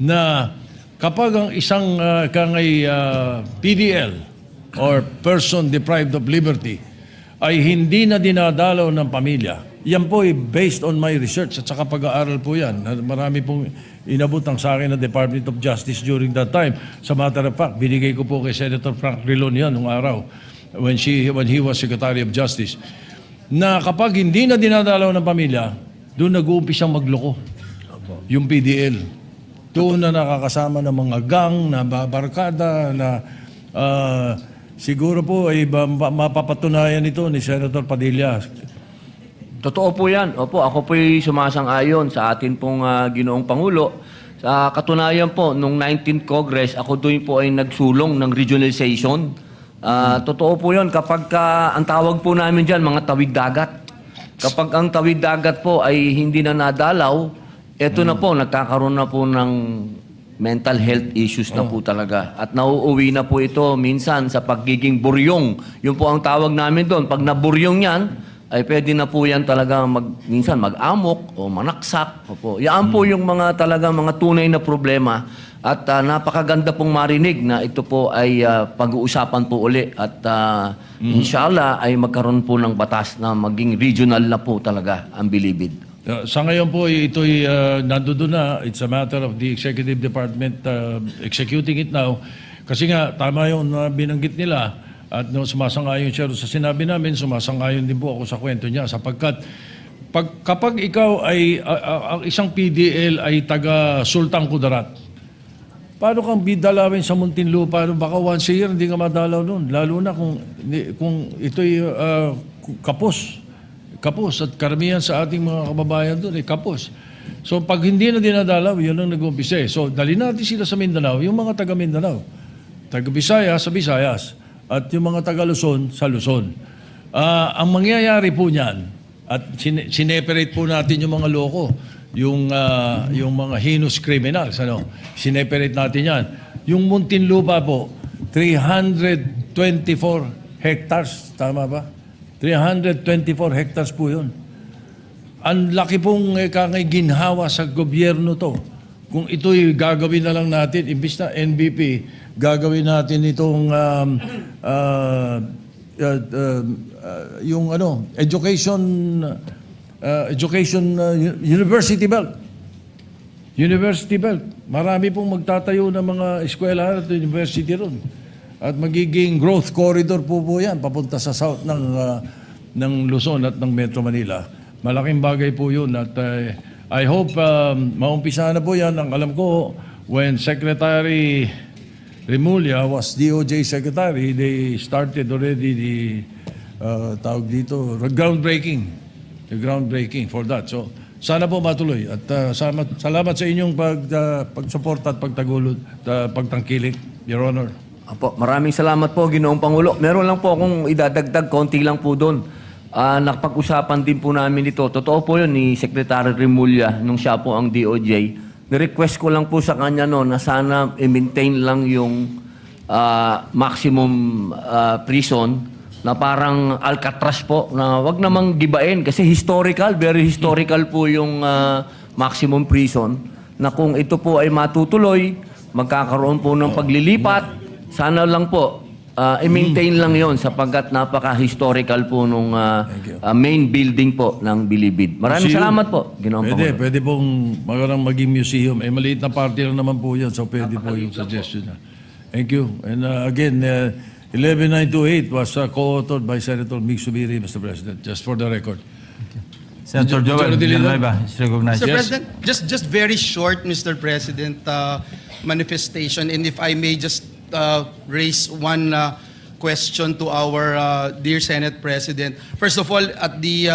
na kapag ang isang PDL or person deprived of liberty ay hindi na dinadalaw ng pamilya, yan po ay based on my research at saka pag-aaral po yan. Marami pong inabot ang sa akin ng Department of Justice during that time. Sa matter of fact, binigay ko po kay Senator Frank Rilon yan nung araw when he was Secretary of Justice, na kapag hindi na dinadalaw ng pamilya, doon nag-uumpisang magloko yung PDL. Doon na nakakasama ng mga gang, na barkada, na siguro po ay mapapatunayan ito ni Senator Padilla. Totoo po yan. Opo, ako po'y sumasang-ayon sa atin pong Ginoong Pangulo. Sa katunayan po, nung 19th Congress, ako doon po ay nagsulong ng regionalization. Totoo po yun. Kapag ang tawag po namin dyan, mga tawid dagat. Kapag ang tawid dagat po ay hindi na nadalaw, eto na po, nagkakaroon na po ng mental health issues na po talaga. At nauuwi na po ito minsan sa pagiging buryong. Yun po ang tawag namin doon. Pag naburyong yan, ay pwede na po yan talaga minsan mag-amok o manaksak. Opo. Yan po yung mga talaga mga tunay na problema. At napakaganda pong marinig na ito po ay pag-uusapan po uli. At inshallah ay magkaroon po ng batas na maging regional na po talaga ang Bilibid. Sa ngayon po, ito'y nandoon na. It's a matter of the Executive Department executing it now. Kasi nga, tama yung binanggit nila. At sumasang-ayon siya sa sinabi namin, sumasang-ayon din po ako sa kwento niya. Sapagkat kapag ikaw ay, ang isang PDL ay taga Sultan Kudarat, paano kang bidalawin sa Muntinlupa? Baka once a year hindi ka madalaw noon. Lalo na kung ito'y kapos. Kapos. At karamihan sa ating mga kababayan doon ay kapos. So pag hindi na dinadalaw, yun ang nag-umpisa. So dali natin sila sa Mindanao, yung mga taga Mindanao. Taga Visayas sa Visayas. At yung mga taga Luzon sa Luzon. Ang mangyayari po niyan, at sineperate po natin yung mga loko, yung mga heinous criminals, sineperate natin yan. Yung Muntinlupa po, 324 hectares, tama ba? 324 hectares po yun. Ang laki pong ginhawa sa gobyerno to. Kung ito'y gagawin na lang natin, imbis na NBP, gagawin natin itong yung university belt. University belt. Marami pong magtatayo ng mga eskwela at university ron. At magiging growth corridor po yan papunta sa south ng Luzon at ng Metro Manila. Malaking bagay po yun at I hope maumpisa na po yan. Ang alam ko, when Secretary Remulla was DOJ Secretary, they started already the groundbreaking for that. So Sana po matuloy at salamat sa inyong pagsuporta at pagtangkilik, Your Honor. Apo, maraming salamat po, Ginoong Pangulo. Meron lang po akong idadagdag, konti lang po doon. Nakapag-usapan din po namin ito. Totoo po yun ni Secretary Remulla nung siya po ang DOJ. Ni-request ko lang po sa kanya na sana i-maintain lang yung maximum prison na parang Alcatraz po, na wag namang gibain kasi very historical po yung maximum prison, na kung ito po ay matutuloy, magkakaroon po ng paglilipat, sana lang po i-maintain lang yon sapagkat napaka-historical po nung main building po ng Bilibid. Maraming Museum. salamat po, Ginoong Pangulo. Pwede pong maging museum. Maliit na party lang naman po yan, so pwede po yung suggestion niya. Thank you. And again, 11928 was co-authored by Senator Mig Subiri, Mr. President, just for the record. Senator Joel Villanueva is recognized. Mr. President, just very short, Mr. President, manifestation, and if I may just raise one question to our dear Senate President. First of all, at the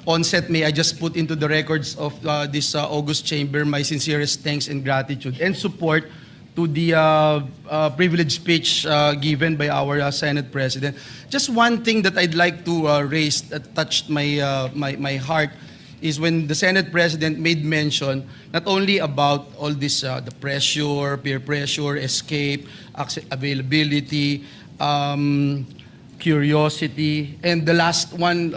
onset, may I just put into the records of this August Chamber my sincerest thanks and gratitude and support to the privileged speech given by our Senate President. Just one thing that I'd like to raise that touched my heart is when the Senate President made mention not only about all this, the pressure, peer pressure, escape, availability, curiosity, and the last one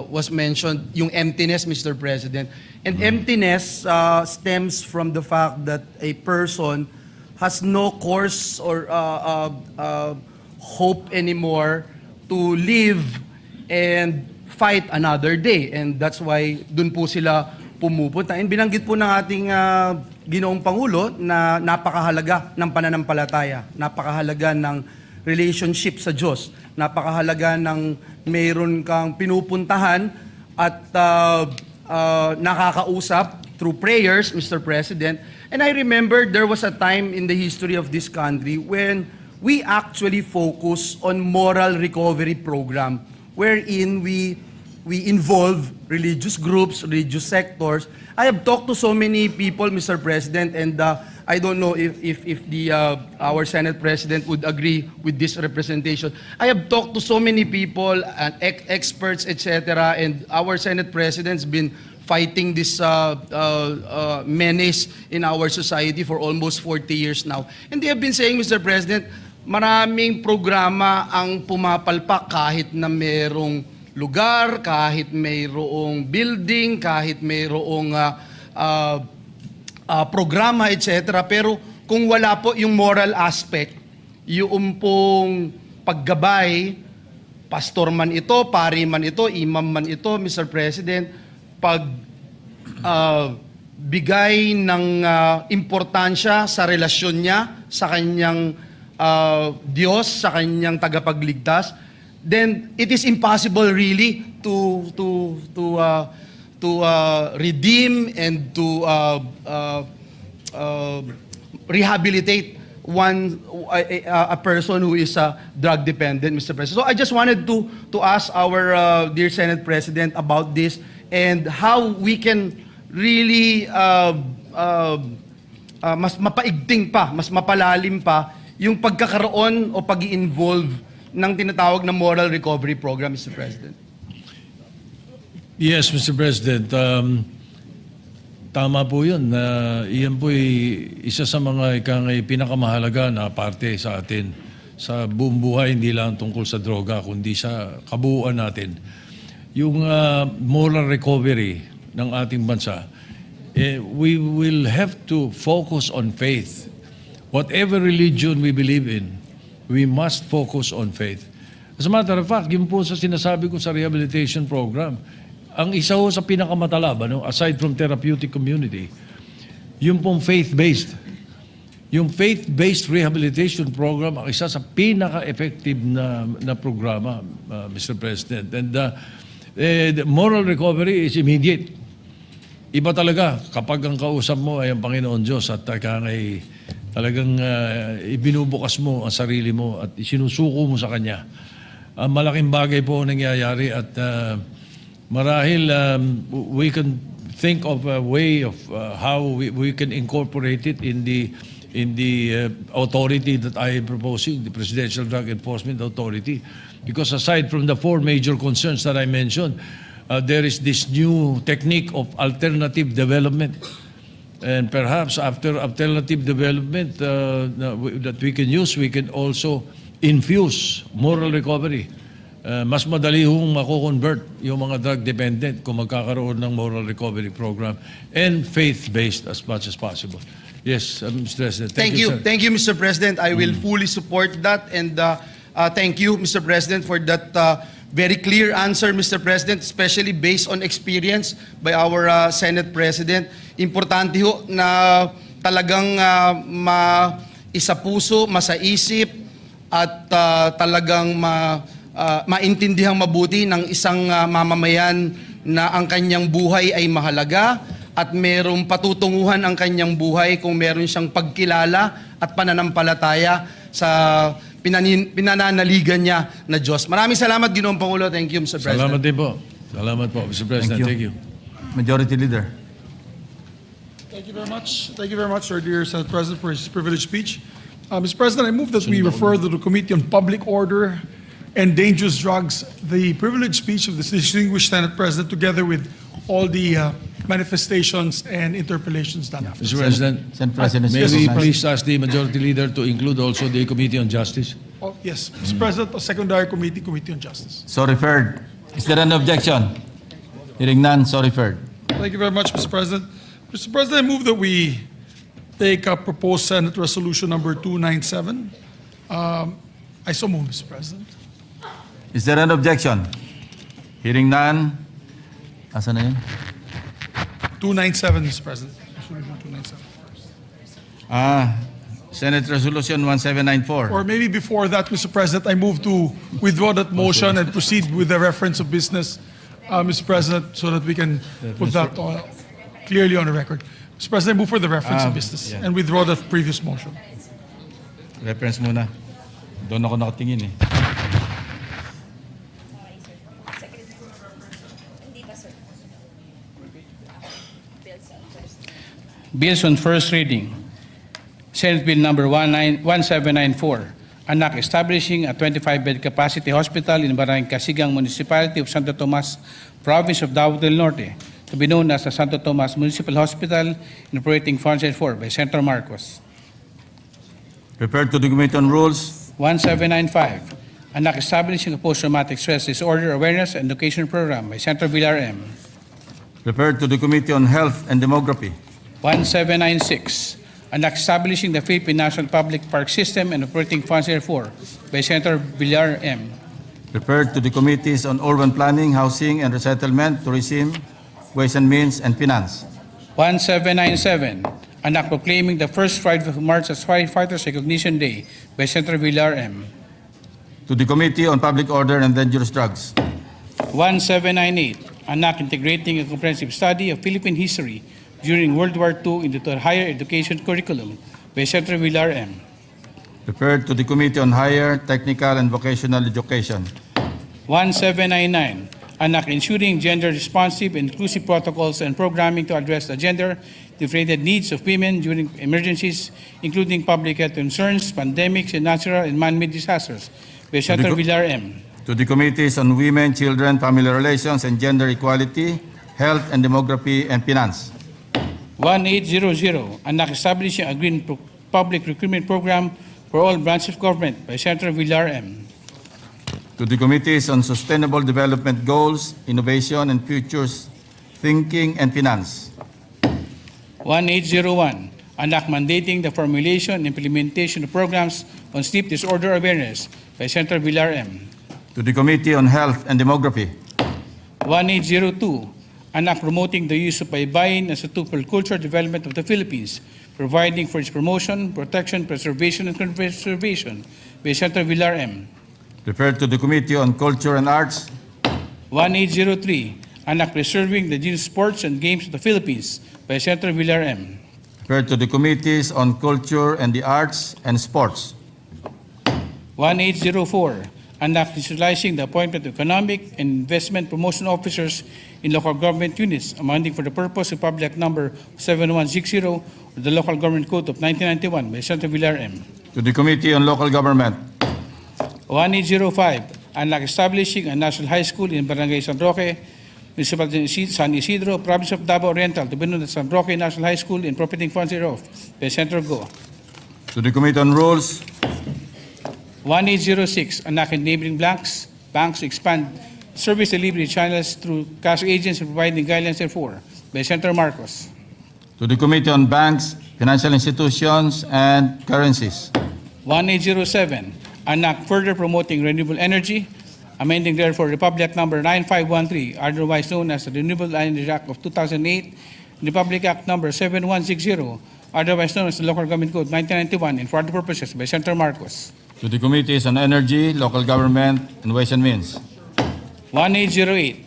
was mentioned, yung emptiness, Mr. President. And emptiness stems from the fact that a person has no course or hope anymore to live and fight another day. And that's why dun po sila pumupunta. And binanggit po ng ating Ginoong Pangulo na napakahalaga ng pananampalataya, napakahalaga ng relationship sa Diyos, napakahalaga ng mayroon kang pinupuntahan at nakakausap through prayers, Mr. President. And I remember there was a time in the history of this country when we actually focus on moral recovery program wherein we involve religious groups, religious sectors. I have talked to so many people, Mr. President, and I don't know if our Senate President would agree with this representation. I have talked to so many people, experts, etc., and our Senate President's been fighting this menace in our society for almost 40 years now. And they have been saying, Mr. President, maraming programa ang pumapalpak kahit na merong lugar, kahit mayroong building, kahit mayroong programa, etc. Pero kung wala po yung moral aspect, yung pong paggabay, pastor man ito, pari man ito, imam man ito, Mr. President, bigay ng importansya sa relasyon niya, sa kanyang Diyos, sa kanyang tagapagligtas, then it is impossible really to redeem and to rehabilitate a person who is drug dependent, Mr. President. So I just wanted to ask our dear Senate President about this and how we can really mas mapaigting pa, mas mapalalim pa yung pagkakaroon o pag-i-involve ng tinatawag na moral recovery program, Mr. President. Yes, Mr. President. Tama po yun. Iyan po isa sa mga pinakamahalaga na parte sa atin sa buong buhay, hindi lang tungkol sa droga, kundi sa kabuuan natin. Yung moral recovery ng ating bansa, we will have to focus on faith. Whatever religion we believe in, we must focus on faith. As a matter of fact, yun po sa sinasabi ko sa rehabilitation program, ang isa ho sa pinakamatalab, aside from therapeutic community, yung pong faith-based. Yung faith-based rehabilitation program, ang isa sa pinaka-effective na programa, Mr. President. And the moral recovery is immediate. Iba talaga kapag ang kausap mo ay ang Panginoon Diyos at talagang ibinubukas mo ang sarili mo at sinusuko mo sa Kanya. Malaking bagay po ang nangyayari at marahil we can think of a way of how we can incorporate it in the authority that I am proposing, the Presidential Drug Enforcement Authority. Because aside from the four major concerns that I mentioned, there is this new technique of alternative development. And perhaps after alternative development that we can use, we can also infuse moral recovery. Mas madali hong mako-convert yung mga drug dependent kung magkakaroon ng moral recovery program and faith-based as much as possible. Yes, Mr. President. Thank you. sir. Thank you, Mr. President. I will fully support that. And thank you, Mr. President, for that very clear answer, Mr. President, especially based on experience by our Senate President. Importante ho na talagang maisapuso, masaisip, at talagang maintindihan mabuti ng isang mamamayan na ang kanyang buhay ay mahalaga at merong patutunguhan ang kanyang buhay kung meron siyang pagkilala at pananampalataya sa pinananaligan niya na Diyos. Maraming salamat, Ginoong Pangulo. Thank you, Mr. President. Salamat din po. Salamat po, Mr. President. Thank you. Majority Leader. Thank you very much. Thank you very much, our dear Senate President, for his privileged speech. Mr. President, I move that we refer to the Committee on Public Order and Dangerous Drugs the privileged speech of this distinguished Senate President together with all the manifestations and interpellations done after. Mr. President, Senate President, may we please ask the Majority Leader to include also the Committee on Justice? Oh, yes, Mr. President, a secondary committee, Committee on Justice. So referred. Is there an objection? Hearing none, so referred. Thank you very much, Mr. President. Mr. President, I move that we take up proposed Senate Resolution number 297. I so move, Mr. President. Is there an objection? Hearing none. Asa na yun? 297, Mr. President. Resolution 297. Senate Resolution 1794. Or maybe before that, Mr. President, I move to withdraw that motion and proceed with the reference of business, Mr. President, so that we can put that clearly on the record. Mr. President, I move for the reference of business and withdraw the previous motion. Reference muna. Doon ako nakatingin eh. Bills on first reading. Senate Bill number 1794, anak establishing a 25-bed capacity hospital in Barangay Kasigang, Municipality of Santo Tomas, Province of Davao del Norte, to be known as the Santo Tomas Municipal Hospital, in operating funds and for by Senator Marcos. Referred to the Committee on Rules. 1795, anak establishing a post-traumatic stress disorder awareness and education program by Senator Villar M. Referred to the Committee on Health and Demography. 1796, anak establishing the Philippine National Public Park System and operating funds therefore by Senator Villar M. Referred to the Committees on Urban Planning, Housing and Resettlement, Tourism, Ways and Means, and Finance. 1797, anak proclaiming the first Friday of March as Firefighters Recognition Day by Senator Villar M. To the Committee on Public Order and Dangerous Drugs. 1798, anak integrating a comprehensive study of Philippine history during World War II into the higher education curriculum by Senator Villar M. Referred to the Committee on Higher, Technical, and Vocational Education. 1799, anak ensuring gender-responsive and inclusive protocols and programming to address the gender-differentiated needs of women during emergencies, including public health concerns, pandemics, and natural and man-made disasters by Senator Villar M. To the Committees on Women, Children, Family Relations, and Gender Equality, Health and Demography, and Finance. 1800, anak establishing a green public recruitment program for all branches of government by Senator Villar M. To the Committees on Sustainable Development Goals, Innovation, and Futures Thinking, and Finance. 1801, anak mandating the formulation and implementation of programs on sleep disorder awareness by Senator Villar M. To the Committee on Health and Demography. 1802, anak promoting the use of baybayin as a tool for cultural development of the Philippines, providing for its promotion, protection, preservation, and conservation by Senator Villar M. Referred to the Committee on Culture and Arts. 1803, anak preserving the indigenous sports and games of the Philippines by Senator Villar M. Referred to the Committees on Culture and the Arts and Sports. 1804, and institutionalizing the appointment of economic and investment promotion officers in local government units, amending for the purpose of Public Act Number 7160 of the Local Government Code of 1991 by Senator Villar M. to the Committee on Local Government, 1805, and establishing a national high school in Barangay San Roque, Municipality of San Isidro, Province of Davao Oriental, to be known as San Roque National High School in appropriating funds thereof by Senator Go. to the Committee on Rules, 1806, enabling banks to expand service delivery channels through cash agents and providing guidelines therefore by Senator Marcos. to the Committee on Banks, Financial Institutions, and Currencies, 1807, an act further promoting renewable energy, amending therefore Republic Act Number 9513, otherwise known as the Renewable Energy Act of 2008, Republic Act Number 7160, otherwise known as the Local Government Code 1991, and for other purposes by Senator Marcos. to the Committees on Energy, Local Government, and Ways and Means, 1808,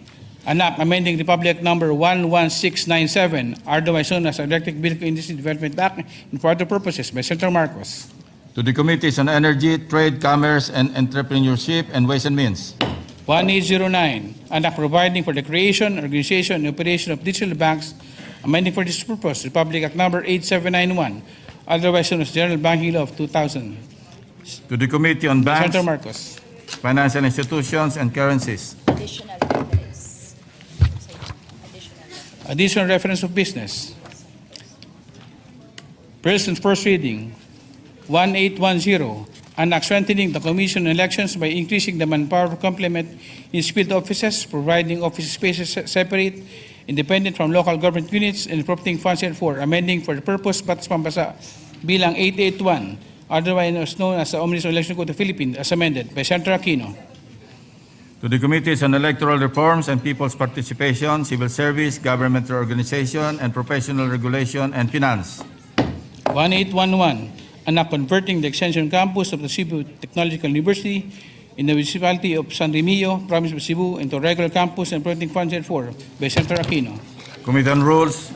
an act amending Republic Act Number 11697, otherwise known as the Electric Vehicle Industry Development Act, and for other purposes by Senator Marcos. to the Committees on Energy, Trade, Commerce, and Entrepreneurship, and Ways and Means, 1809, an act providing for the creation, organization, and operation of digital banks, amending for this purpose Republic Act Number 8791, otherwise known as General Banking Law of 2000. to the Committee on Banks, Senator Marcos. Financial Institutions, and Currencies, Additional reference. Additional reference of business. Present first reading. 1810, an act strengthening the Commission on Elections by increasing the manpower complement in field offices, providing office spaces separate, independent from local government units, and appropriating funds for amending for the purpose Batas Pampasa bilang 881, otherwise known as the Omnibus Election Code of the Philippines, as amended by Senator Aquino. to the Committees on Electoral Reforms and People's Participation, Civil Service, Government Organization, and Professional Regulation, and Finance, 1811, an act converting the extension campus of the Cebu Technological University in the municipality of San Remillo, province of Cebu, into a regular campus and appropriating funds therefor by Senator Aquino. Committee on Rules,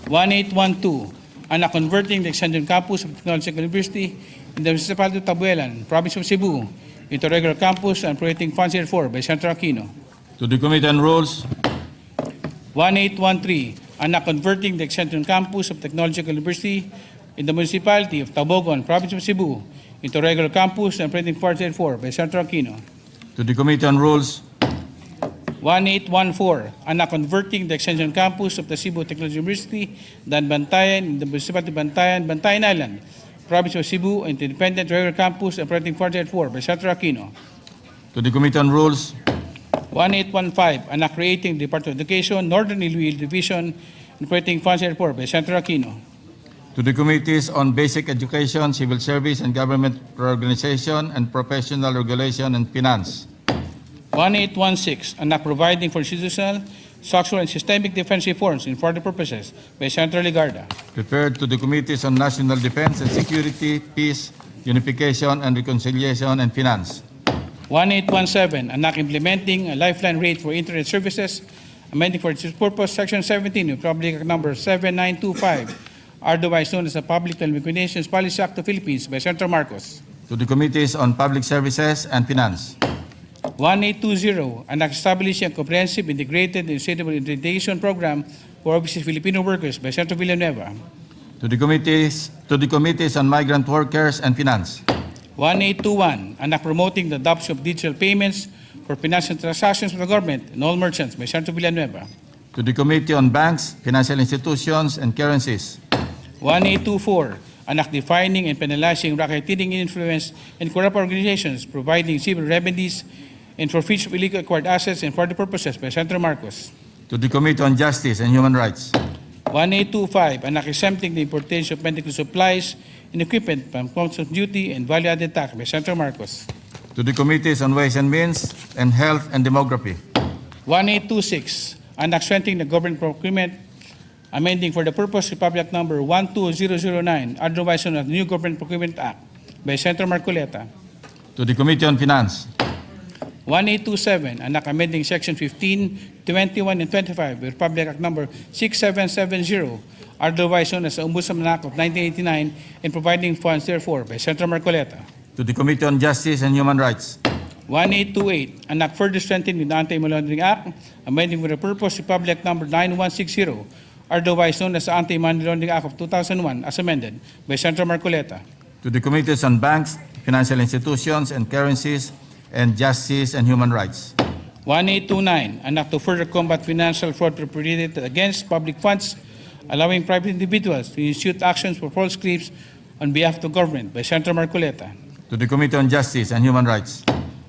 1812, an act converting the extension campus of the Technological University in the municipality of Tabuelan, province of Cebu, into a regular campus and appropriating funds therefor by Senator Aquino. to the Committee on Rules, 1813, an act converting the extension campus of Technological University in the municipality of Tabogon, province of Cebu, into a regular campus and operating funds therefor by Senator Aquino. to the Committee on Rules, 1814, an act converting the extension campus of the Cebu Technological University, Dan Bantayan, in the municipality of Bantayan, Bantayan Island, province of Cebu, into independent regular campus and operating funds therefor by Senator Aquino. to the Committee on Rules, 1815, an act creating the Department of Education, Northern Iloilo Division, and operating funds therefor by Senator Aquino. to the Committees on Basic Education, Civil Service, and Government Organization, and Professional Regulation, and Finance, 1816, an act providing for institutional, structural, and systemic defense reforms in further purposes by Senator Ligarda. referred to the Committees on National Defense and Security, Peace, Unification, and Reconciliation, and Finance, 1817, an act implementing a lifeline rate for internet services, amending for this purpose Section 17 of Public Act Number 7925, otherwise known as the Public Telecommunications Policy Act of the Philippines by Senator Marcos. to the Committees on Public Services and Finance, 1820, an act establishing a comprehensive integrated and sustainable integration program for overseas Filipino workers by Senator Villanueva. to the Committees on Migrant Workers and Finance, 1821, an act promoting the adoption of digital payments for financial transactions with the government and all merchants by Senator Villanueva. to the Committee on Banks, Financial Institutions, and Currencies, 1824, an act defining and penalizing racketeering influence and corrupt organizations, providing civil remedies and forfeiture of illegally acquired assets and for other purposes by Senator Marcos. to the Committee on Justice and Human Rights, 1825, an act exempting the importation of medical supplies and equipment from customs duty and value-added tax by Senator Marcos. to the Committees on Ways and Means, and Health and Demography, 1826, an act strengthening the government procurement, amending for the purpose Republic Act Number 12009, otherwise known as the New Government Procurement Act by Senator Marcoleta. to the Committee on Finance, 1827, an act amending Section 15, 21, and 25 of Republic Act Number 6770, otherwise known as the Ombudsman Act of 1989, and providing funds therefore by Senator Marcoleta. to the Committee on Justice and Human Rights, 1828, anak further strengthened with the Anti-Money Laundering Act, amending with the purpose Republic Act Number 9160, otherwise known as the Anti-Money Laundering Act of 2001, as amended by Senator Marcoleta. To the Committees on Banks, Financial Institutions and Currencies, and Justice and Human Rights. 1829, an act to further combat financial fraud perpetrated against public funds, allowing private individuals to institute actions for false claims on behalf of the government by Senator Marcoleta. To the Committee on Justice and Human Rights.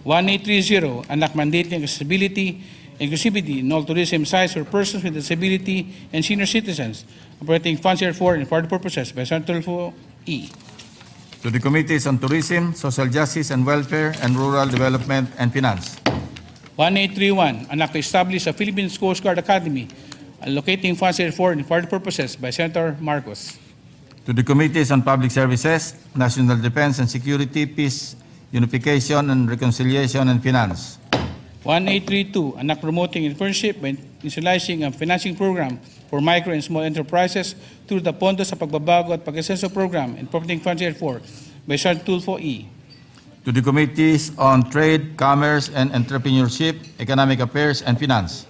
1830, an act mandating accessibility, inclusivity, and all tourism sites for persons with disability and senior citizens, operating funds therefore and for the purposes by Senator Tulfo E. To the Committees on Tourism, Social Justice and Welfare, and Rural Development and Finance. 1831, an act to establish a Philippine Coast Guard Academy, allocating funds therefore and for the purposes by Senator Marcos. To the Committees on Public Services, National Defense and Security, Peace, Unification and Reconciliation, and Finance. 1832, an act promoting internship by initializing a financing program for micro and small enterprises through the Pondo sa Pagbabago at Pag-asenso program and profiting funds therefore by Senator Tulfo E. To the Committees on Trade, Commerce and Entrepreneurship, Economic Affairs, and Finance.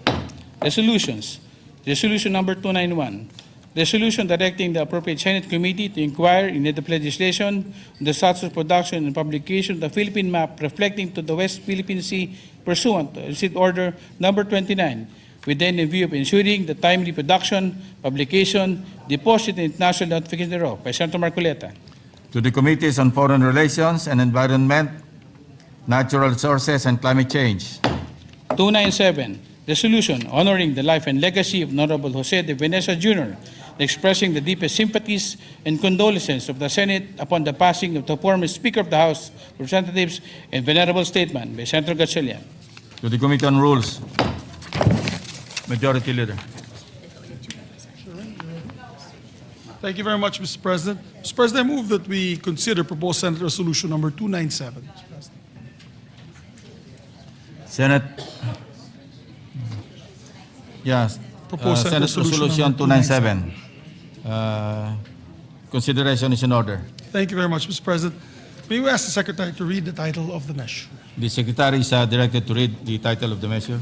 Resolutions. Resolution number 291. Resolution directing the appropriate Senate committee to inquire in need of legislation on the status of production and publication of the Philippine map reflecting to the West Philippine Sea pursuant to Receipt Order number 29, within the view of ensuring the timely production, publication, deposit, and international notification thereof by Senator Marcoleta. To the Committees on Foreign Relations and Environment, Natural Resources, and Climate Change. 297, resolution honoring the life and legacy of Honorable Jose de Venecia Jr., expressing the deepest sympathies and condolences of the Senate upon the passing of the former Speaker of the House of Representatives and venerable statement by Senator Gatchalian. To the Committee on Rules, Majority Leader. Thank you very much, Mr. President. Mr. President, I move that we consider proposed Senate Resolution number 297. Mr. President. Senate. Yes. Proposed Senate Resolution 297. Consideration is in order. Thank you very much, Mr. President. May we ask the Secretary to read the title of the measure? The Secretary is directed to read the title of the measure.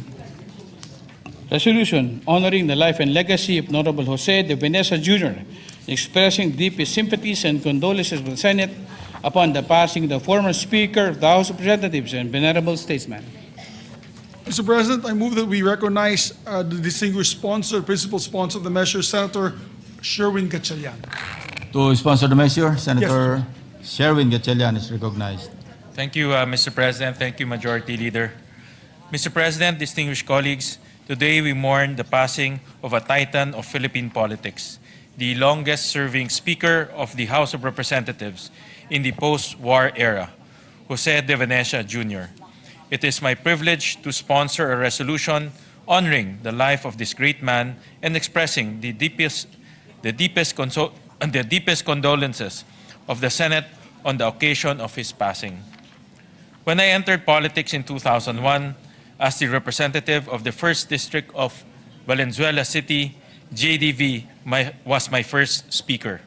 Resolution honoring the life and legacy of Honorable Jose de Venecia Jr., expressing deepest sympathies and condolences of the Senate upon the passing of the former Speaker of the House of Representatives and venerable statesman. Mr. President, I move that we recognize the distinguished sponsor, principal sponsor of the measure, Senator Sherwin Gatchalian. To sponsor the measure, Senator Sherwin Gatchalian is recognized. Thank you, Mr. President. Thank you, Majority Leader. Mr. President, distinguished colleagues, today we mourn the passing of a titan of Philippine politics, the longest-serving Speaker of the House of Representatives in the post-war era, Jose de Venecia Jr. It is my privilege to sponsor a resolution honoring the life of this great man and expressing the deepest condolences of the Senate on the occasion of his passing. When I entered politics in 2001 as the representative of the 1st District of Valenzuela City, JDV was my first speaker.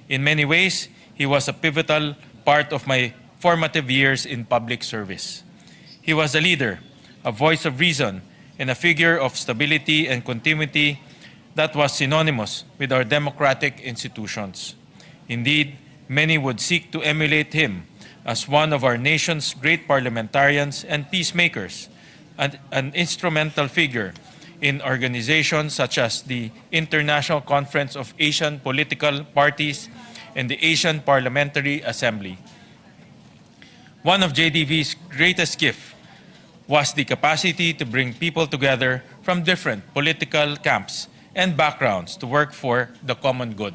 In many ways, he was a pivotal part of my formative years in public service. He was a leader, a voice of reason, and a figure of stability and continuity that was synonymous with our democratic institutions. Indeed, many would seek to emulate him as one of our nation's great parliamentarians and peacemakers, and an instrumental figure in organizations such as the International Conference of Asian Political Parties and the Asian Parliamentary Assembly. One of JDV's greatest gifts was the capacity to bring people together from different political camps and backgrounds to work for the common good.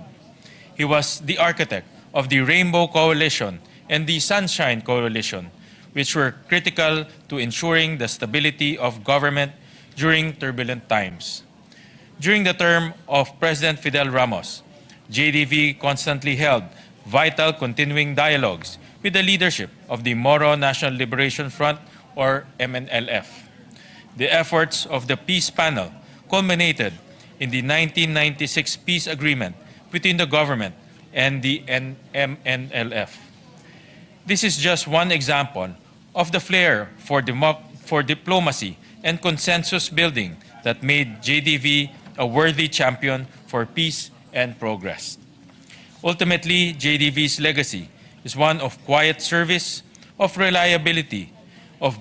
He was the architect of the Rainbow Coalition and the Sunshine Coalition, which were critical to ensuring the stability of government during turbulent times. During the term of President Fidel Ramos, JDV constantly held vital continuing dialogues with the leadership of the Moro National Liberation Front, or MNLF. The efforts of the Peace Panel culminated in the 1996 peace agreement between the government and the MNLF. This is just one example of the flair for diplomacy and consensus building that made JDV a worthy champion for peace and progress. Ultimately, JDV's legacy is one of quiet service, of reliability, of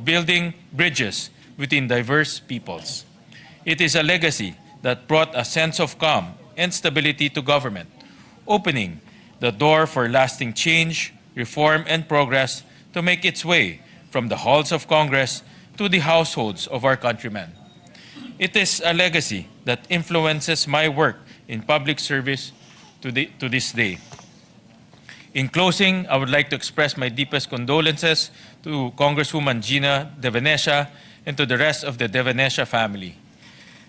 building bridges between diverse peoples. It is a legacy that brought a sense of calm and stability to government, opening the door for lasting change, reform, and progress to make its way from the halls of Congress to the households of our countrymen. It is a legacy that influences my work in public service to this day. In closing, I would like to express my deepest condolences to Congresswoman Gina De Venecia and to the rest of the De Venecia family.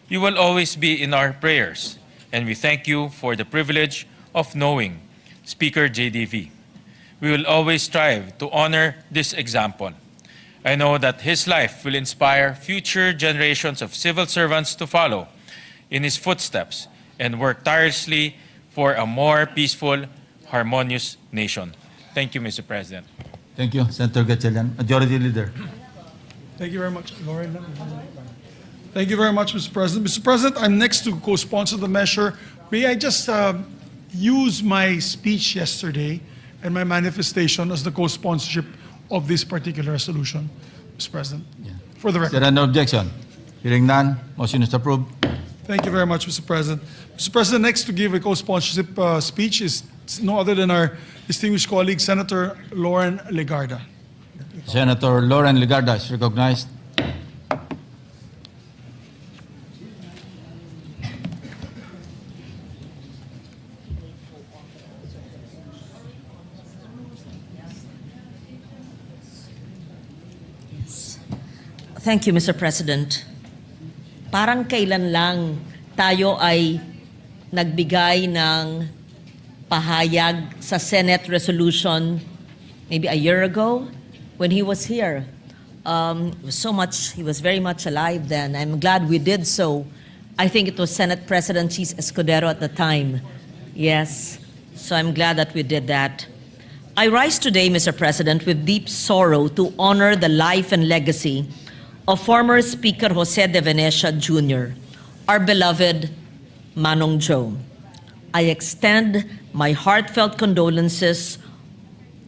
You will always be in our prayers, and we thank you for the privilege of knowing Speaker JDV. We will always strive to honor this example. I know that his life will inspire future generations of civil servants to follow in his footsteps and work tirelessly for a more peaceful, harmonious nation. Thank you, Mr. President. Thank you, Senator Gatchalian. Majority Leader. Thank you very much. Lauren. Thank you very much, Mr. President. Mr. President, I'm next to co-sponsor the measure. May I just use my speech yesterday and my manifestation as the co-sponsorship of this particular resolution, Mr. President? For the Is record. there no objection? Hearing none, motion is approved. Thank you very much, Mr. President. Mr. President, next to give a co-sponsorship speech is no other than our distinguished colleague, Senator Lauren Legarda. Senator Lauren Legarda is recognized. Thank you, Mr. President. Parang kailan lang tayo ay nagbigay ng pahayag sa Senate resolution, maybe a year ago, when he was here. He was very much alive then. I'm glad we did so. I think it was Senate President Chis Escudero at the time. Yes, so I'm glad that we did that. I rise today, Mr. President, with deep sorrow to honor the life and legacy of former Speaker Jose De Venecia Jr., our beloved Manong Joe. I extend my heartfelt condolences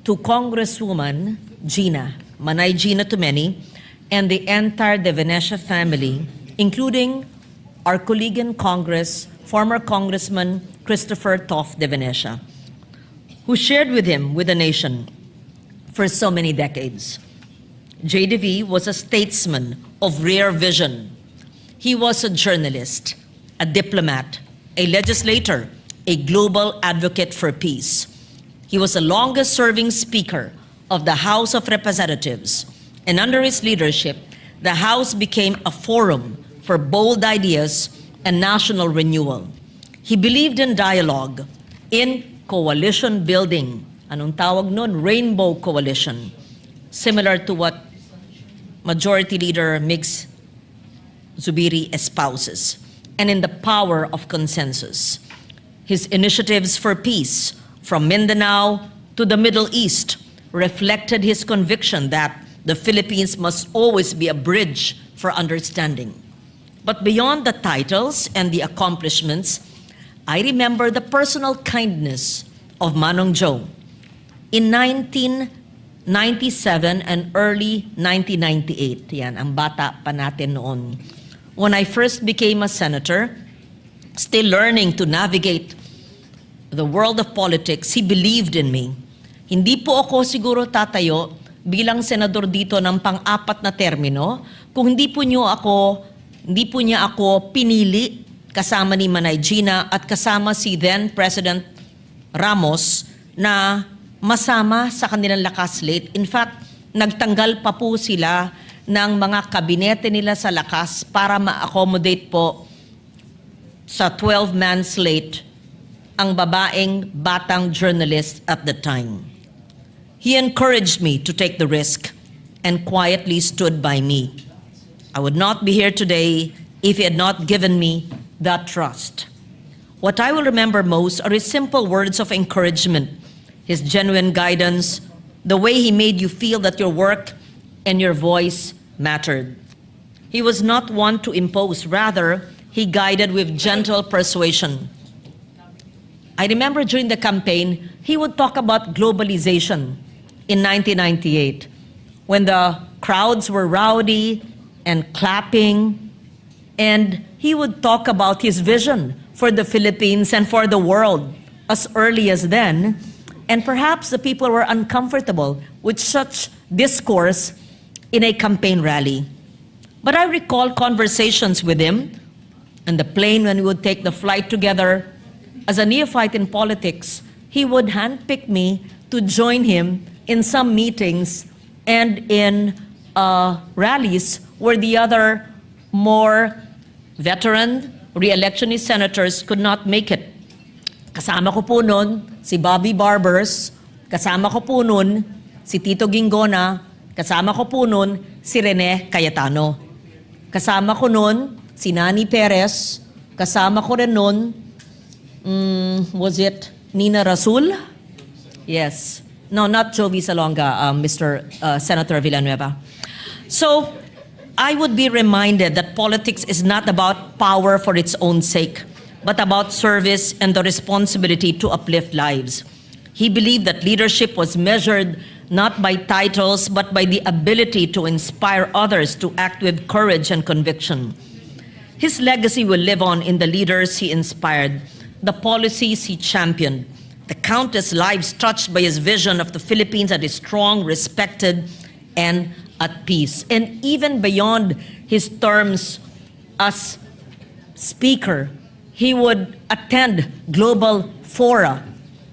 to Congresswoman Gina, Manay Gina to many, and the entire De Venecia family, including our colleague in Congress, former Congressman Christopher Toff De Venecia, who shared with him, with the nation, for so many decades. JDV was a statesman of rare vision. He was a journalist, a diplomat, a legislator, a global advocate for peace. He was the longest-serving Speaker of the House of Representatives, and under his leadership, the House became a forum for bold ideas and national renewal. He believed in dialogue, in coalition building, anong tawag nun? Rainbow coalition, similar to what Majority Leader Migs Zubiri espouses, and in the power of consensus. His initiatives for peace, from Mindanao to the Middle East, reflected his conviction that the Philippines must always be a bridge for understanding. But beyond the titles and the accomplishments, I remember the personal kindness of Manong Joe. In 1997 and early 1998, yan, ang bata pa natin noon. When I first became a senator, still learning to navigate the world of politics, he believed in me. Hindi po ako siguro tatayo bilang senador dito ng pang-apat na termino kung hindi po niya ako pinili kasama ni Manay Gina at kasama si then President Ramos na masama sa kanilang lakas slate. In fact, nagtanggal pa po sila ng mga kabinete nila sa lakas para ma-accommodate po sa 12-man slate ang babaeng batang journalist at the time. He encouraged me to take the risk and quietly stood by me. I would not be here today if he had not given me that trust. What I will remember most are his simple words of encouragement, his genuine guidance, the way he made you feel that your work and your voice mattered. He was not one to impose, rather, he guided with gentle persuasion. I remember during the campaign, he would talk about globalization in 1998, when the crowds were rowdy and clapping, and he would talk about his vision for the Philippines and for the world as early as then, and perhaps the people were uncomfortable with such discourse in a campaign rally. But I recall conversations with him on the plane when we would take the flight together. As a neophyte in politics, he would handpick me to join him in some meetings and in rallies where the other more veteran re-electionist senators could not make it. Kasama ko po nun si Bobby Barbers, kasama ko po nun si Tito Gingona, kasama ko po nun si Rene Cayetano. Kasama ko nun si Nani Perez, kasama ko rin nun, was it Nina Rasul? Yes. No, not Jovi Salonga, Mr. Senator Villanueva. So, I would be reminded that politics is not about power for its own sake, but about service and the responsibility to uplift lives. He believed that leadership was measured not by titles, but by the ability to inspire others to act with courage and conviction. His legacy will live on in the leaders he inspired, the policies he championed, the countless lives touched by his vision of the Philippines that is strong, respected, and at peace. And even beyond his terms as speaker, he would attend global fora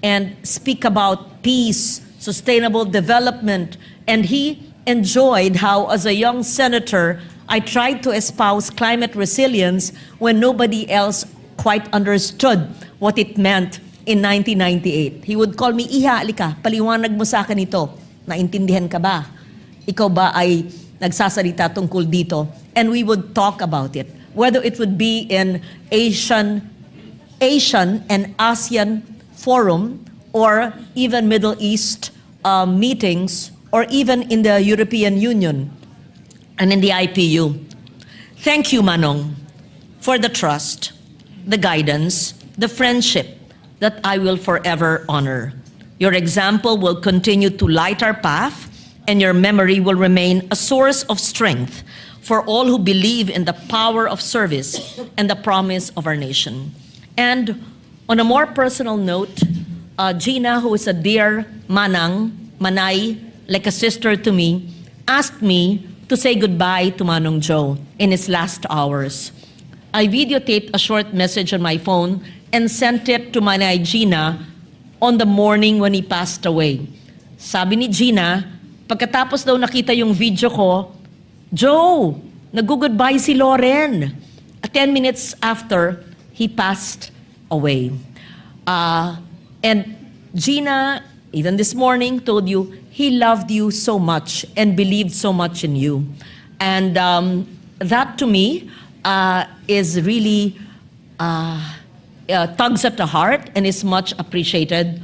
and speak about peace, sustainable development, and he enjoyed how, as a young senator, I tried to espouse climate resilience when nobody else quite understood what it meant in 1998. He would call me, Iha, alika, paliwanag mo sa akin ito. Naintindihan ka ba? Ikaw ba ay nagsasalita tungkol dito? And we would talk about it. Whether it would be in Asian and ASEAN forum, or even Middle East meetings, or even in the European Union and in the IPU. Thank you, Manong, for the trust, the guidance, the friendship that I will forever honor. Your example will continue to light our path, and your memory will remain a source of strength for all who believe in the power of service and the promise of our nation. And on a more personal note, Gina, who is a dear Manay, like a sister to me, asked me to say goodbye to Manong Joe in his last hours. I videotaped a short message on my phone and sent it to Manay Gina on the morning when he passed away. Sabi ni Gina, pagkatapos daw nakita yung video ko, Joe, nag-goodbye si Loren. 10 minutes after, he passed away. And Gina, even this morning, told you he loved you so much and believed so much in you. And that to me is really tugs at the heart and is much appreciated.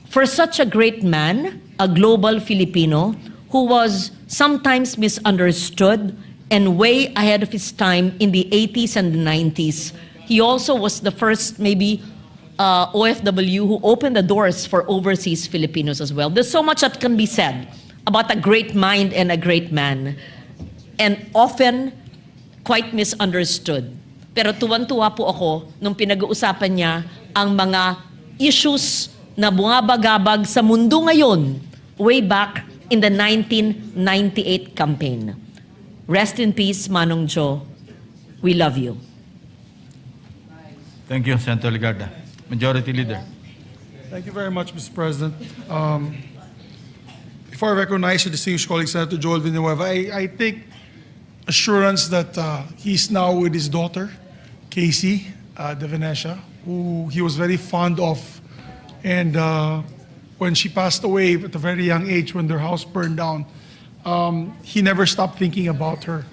For such a great man, a global Filipino, who was sometimes misunderstood and way ahead of his time in the 80s and the 90s. He also was the first, maybe, OFW who opened the doors for overseas Filipinos as well. There's so much that can be said about a great mind and a great man, and often quite misunderstood. Pero tuwan-tuwa po ako nung pinag-uusapan niya ang mga issues na bumabagabag sa mundo ngayon way back in the 1998 campaign. Rest in peace, Manong Joe. We love you. Thank you, Senator Ligarda. Majority Leader. Thank you very much, Mr. President. Before I recognize your distinguished colleague, Senator Joel Villanueva, I take assurance that he's now with his daughter, Casey de Venecia, who he was very fond of. And when she passed away at a very young age, when their house burned down, he never stopped thinking about her.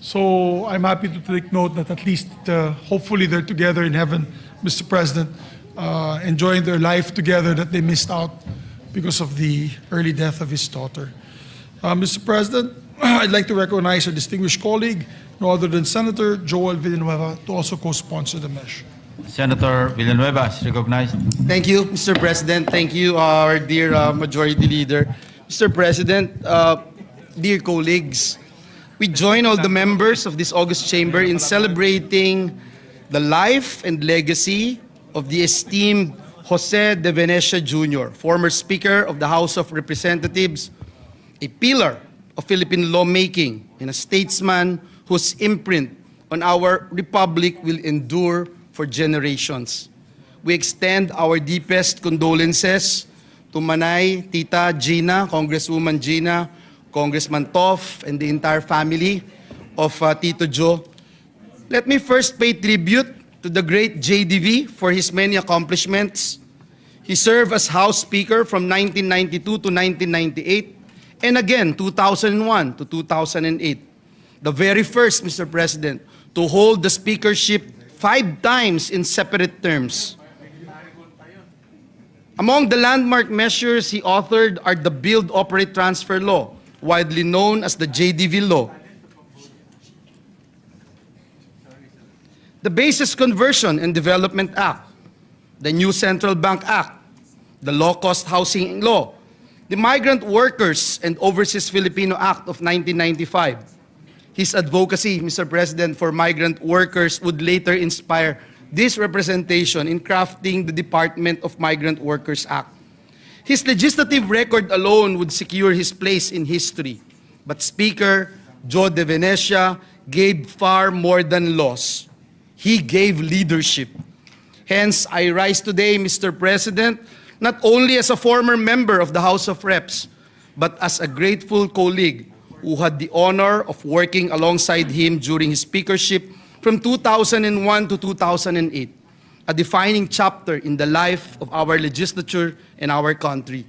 So I'm happy to take note that at least, hopefully, they're together in heaven, Mr. President, enjoying their life together that they missed out because of the early death of his daughter. Mr. President, I'd like to recognize our distinguished colleague, no other than Senator Joel Villanueva, to also co-sponsor the measure. Senator Villanueva is recognized. Thank you, Mr. President. Thank you, our dear Majority Leader. Mr. President, dear colleagues, we join all the members of this august chamber in celebrating the life and legacy of the esteemed Jose de Venecia Jr., former Speaker of the House of Representatives, a pillar of Philippine lawmaking and a statesman whose imprint on our republic will endure for generations. We extend our deepest condolences to Manay, Tita Gina, Congresswoman Gina, Congressman Toff, and the entire family of Tito Joe. Let me first pay tribute to the great JDV for his many accomplishments. He served as House Speaker from 1992 to 1998, and again 2001 to 2008. The very first, Mr. President, to hold the speakership 5 times in separate terms. Among the landmark measures he authored are the Build, Operate, Transfer Law, widely known as the JDV Law, the Basis Conversion and Development Act, the New Central Bank Act, the Low-Cost Housing Law, the Migrant Workers and Overseas Filipino Act of 1995. His advocacy, Mr. President, for migrant workers would later inspire this representation in crafting the Department of Migrant Workers Act. His legislative record alone would secure his place in history. But Speaker Joe de Venecia gave far more than laws. He gave leadership. Hence, I rise today, Mr. President, not only as a former member of the House of Reps, but as a grateful colleague who had the honor of working alongside him during his speakership from 2001 to 2008, a defining chapter in the life of our legislature and our country.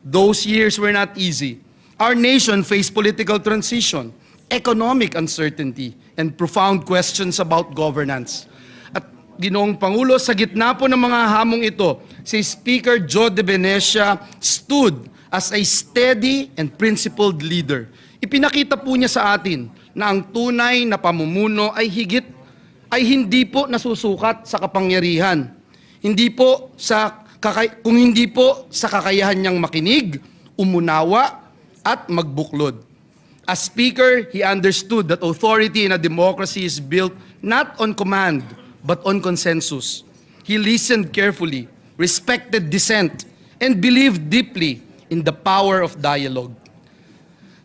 Those years were not easy. Our nation faced political transition, economic uncertainty, and profound questions about governance. At Ginoong Pangulo, sa gitna po ng mga hamong ito, si Speaker Joe de Venecia stood as a steady and principled leader. Ipinakita po niya sa atin na ang tunay na pamumuno ay hindi po nasusukat sa kapangyarihan. Kung hindi po sa kakayahan niyang makinig, umunawa, at magbuklod. As Speaker, he understood that authority in a democracy is built not on command, but on consensus. He listened carefully, respected dissent, and believed deeply in the power of dialogue.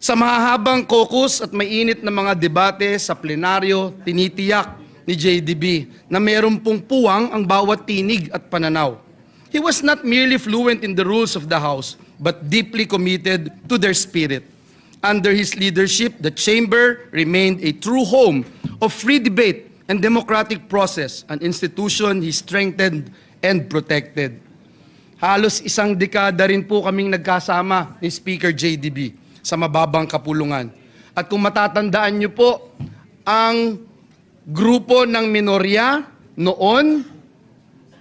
Sa mahahabang caucus at mainit na mga debate sa plenaryo, tinitiyak ni JDB na mayroon pong puwang ang bawat tinig at pananaw. He was not merely fluent in the rules of the House, but deeply committed to their spirit. Under his leadership, the chamber remained a true home of free debate and democratic process, an institution he strengthened and protected. Halos isang dekada rin po kaming nagkasama ni Speaker JDB sa mababang kapulungan. At kung matatandaan niyo po, ang grupo ng minorya noon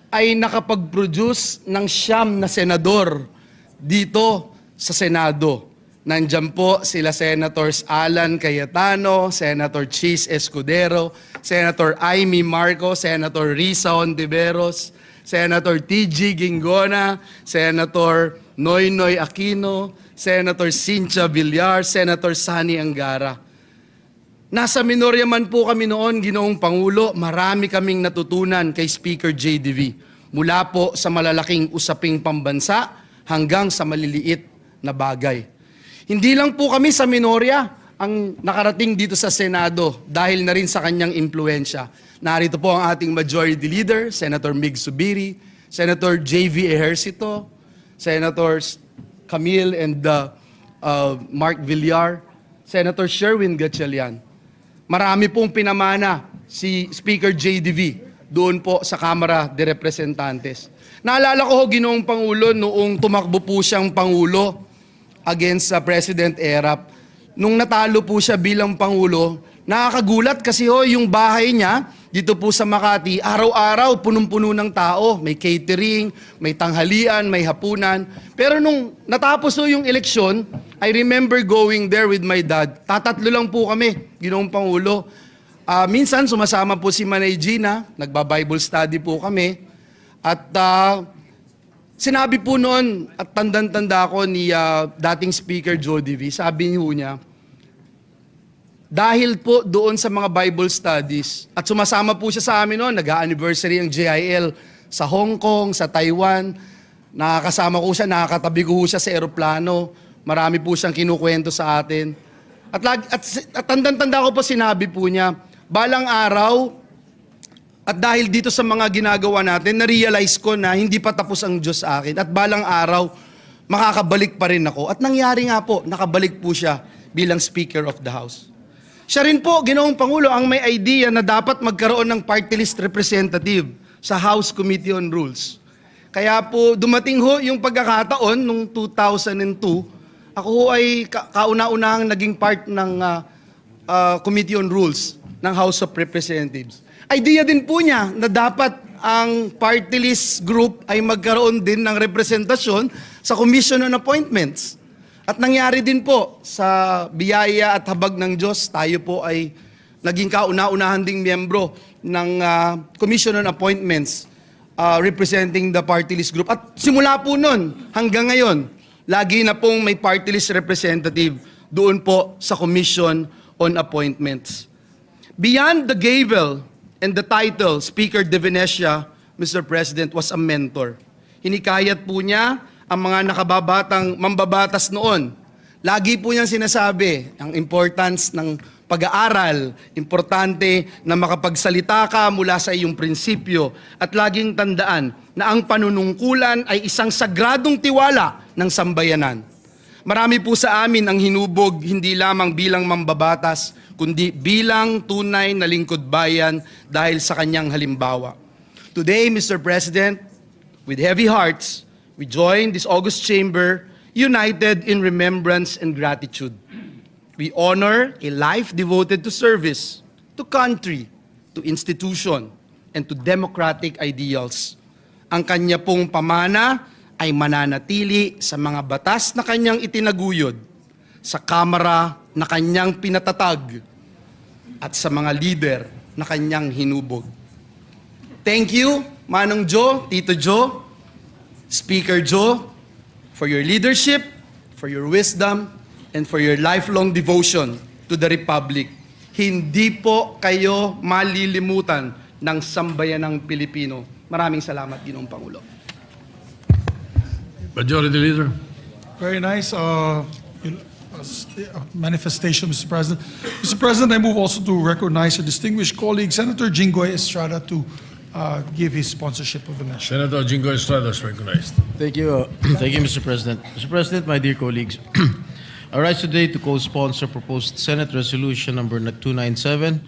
ay nakapag-produce ng 9 na senador dito sa Senado. Nandiyan po sila Senators Alan Cayetano, Senator Chis Escudero, Senator Amy Marcos, Senator Risa Ontiveros, Senator TG Gingona, Senator Noynoy Aquino, Senator Cynthia Villar, Senator Sani Angara. Nasa minorya man po kami noon, Ginoong Pangulo, marami kaming natutunan kay Speaker JDV. Mula po sa malalaking usaping pambansa hanggang sa maliliit na bagay. Hindi lang po kami sa minorya ang nakarating dito sa Senado dahil na rin sa kanyang impluensya. Narito po ang ating Majority Leader, Senator Mig Subiri, Senator JV Ejercito, Senators Camille and Mark Villar, Senator Sherwin Gatchalian. Marami pong pinamana si Speaker JDV doon po sa Kamara de Representantes. Naalala ko, Ginoong Pangulo, noong tumakbo po siyang Pangulo against President Erap, nung natalo po siya bilang Pangulo, nakakagulat kasi yung bahay niya dito po sa Makati, araw-araw punong-puno ng tao. May catering, may tanghalian, may hapunan. Pero nung natapos yung eleksyon, I remember going there with my dad. Tatatlo lang po kami, Ginoong Pangulo. Minsan sumasama po si Manay Gina, nagba-Bible study po kami. At sinabi po noon, at tandang-tanda ko ni dating Speaker Jody V, sabi niya, dahil po doon sa mga Bible studies, at sumasama po siya sa amin noon, nag-anniversary ang JIL sa Hong Kong, sa Taiwan, nakakasama ko siya, nakakatabi ko siya sa eroplano, marami po siyang kinukwento sa atin. At tandang-tanda ko po sinabi po niya, balang araw, at dahil dito sa mga ginagawa natin, na-realize ko na hindi pa tapos ang Diyos sa akin. At balang araw, makakabalik pa rin ako. At nangyari nga po, nakabalik po siya bilang Speaker of the House. Siya rin po, Ginoong Pangulo, ang may idea na dapat magkaroon ng party list representative sa House Committee on Rules. Kaya po, dumating yung pagkakataon noong 2002, ako ay kauna-unahang naging part ng Committee on Rules ng House of Representatives. Idea din po niya na dapat ang party list group ay magkaroon din ng representasyon sa Commission on Appointments. At nangyari din po sa biyaya at habag ng Diyos, tayo po ay naging kauna-unahan ding miyembro ng Commission on Appointments representing the party list group. At simula po nun hanggang ngayon, lagi na pong may party list representative doon po sa Commission on Appointments. Beyond the gavel and the title, Speaker De Venecia, Mr. President, was a mentor. Hinikayat po niya ang mga nakababatang mambabatas noon. Lagi po niyang sinasabi ang importance ng pag-aaral, importante na makapagsalita ka mula sa iyong prinsipyo at laging tandaan na ang panunungkulan ay isang sagradong tiwala ng sambayanan. Marami po sa amin ang hinubog hindi lamang bilang mambabatas, kundi bilang tunay na lingkod bayan dahil sa kanyang halimbawa. Today, Mr. President, with heavy hearts, we join this august chamber united in remembrance and gratitude. We honor a life devoted to service, to country, to institution, and to democratic ideals. Ang kanya pong pamana ay mananatili sa mga batas na kanyang itinaguyod, sa kamara na kanyang pinatatag, at sa mga leader na kanyang hinubog. Thank you, Manong Joe, Tito Joe, Speaker Joe, for your leadership, for your wisdom, and for your lifelong devotion to the Republic. Hindi po kayo malilimutan ng sambayanang Pilipino. Maraming salamat, Ginoong Pangulo. Majority Leader. Very nice manifestation, Mr. President. Mr. President, I move also to recognize a distinguished colleague, Senator Jinggoy Estrada, to give his sponsorship of the measure. Senator Jingo Estrada is recognized. Thank you. Thank you, Mr. President. Mr. President, my dear colleagues, I rise today to co-sponsor proposed Senate Resolution number 297,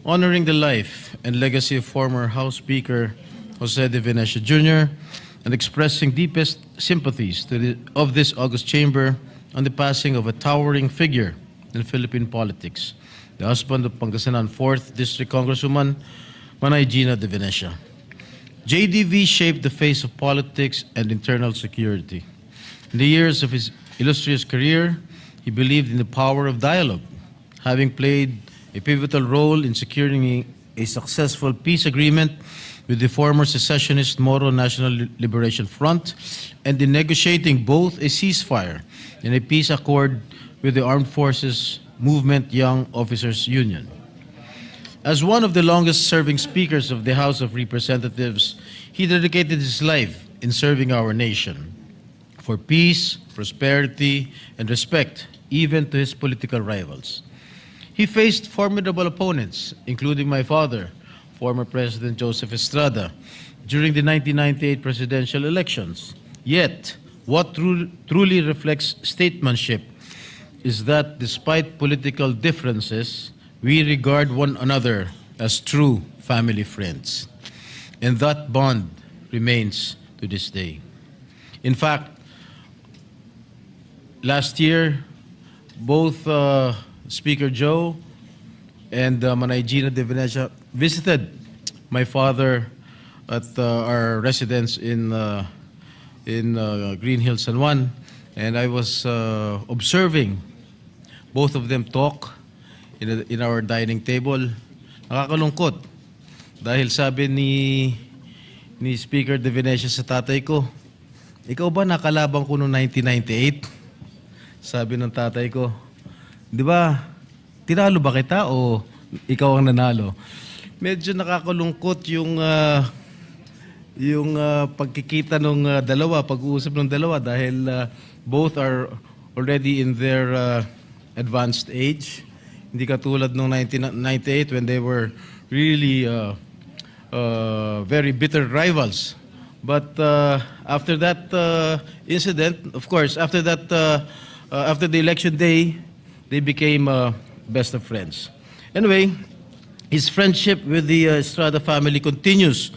honoring the life and legacy of former House Speaker Jose De Venecia Jr. and expressing deepest sympathies of this august chamber on the passing of a towering figure in Philippine politics, the husband of Pangasinan 4th District Congresswoman Manay Gina De Venecia. JDV shaped the face of politics and internal security. In the years of his illustrious career, he believed in the power of dialogue, having played a pivotal role in securing a successful peace agreement with the former secessionist Moro National Liberation Front and in negotiating both a ceasefire and a peace accord with the Armed Forces Movement Young Officers Union. As one of the longest-serving speakers of the House of Representatives, he dedicated his life in serving our nation for peace, prosperity, and respect, even to his political rivals. He faced formidable opponents, including my father, former President Joseph Estrada, during the 1998 presidential elections. Yet, what truly reflects statesmanship is that despite political differences, we regard one another as true family friends. And that bond remains to this day. In fact, last year, both Speaker Joe and Manay Gina de Venecia visited my father at our residence in Green Hills, San Juan, and I was observing both of them talk in our dining table. Nakakalungkot dahil sabi ni Speaker de Venecia sa tatay ko, ikaw ba nakalabang ko noong 1998? Sabi ng tatay ko, di ba, tinalo ba kita o ikaw ang nanalo? Medyo nakakalungkot yung pagkikita ng dalawa, pag-uusap ng dalawa dahil both are already in their advanced age. Hindi katulad noong 1998 when they were really very bitter rivals. But after that incident, of course, after the election day, they became best of friends. Anyway, his friendship with the Estrada family continues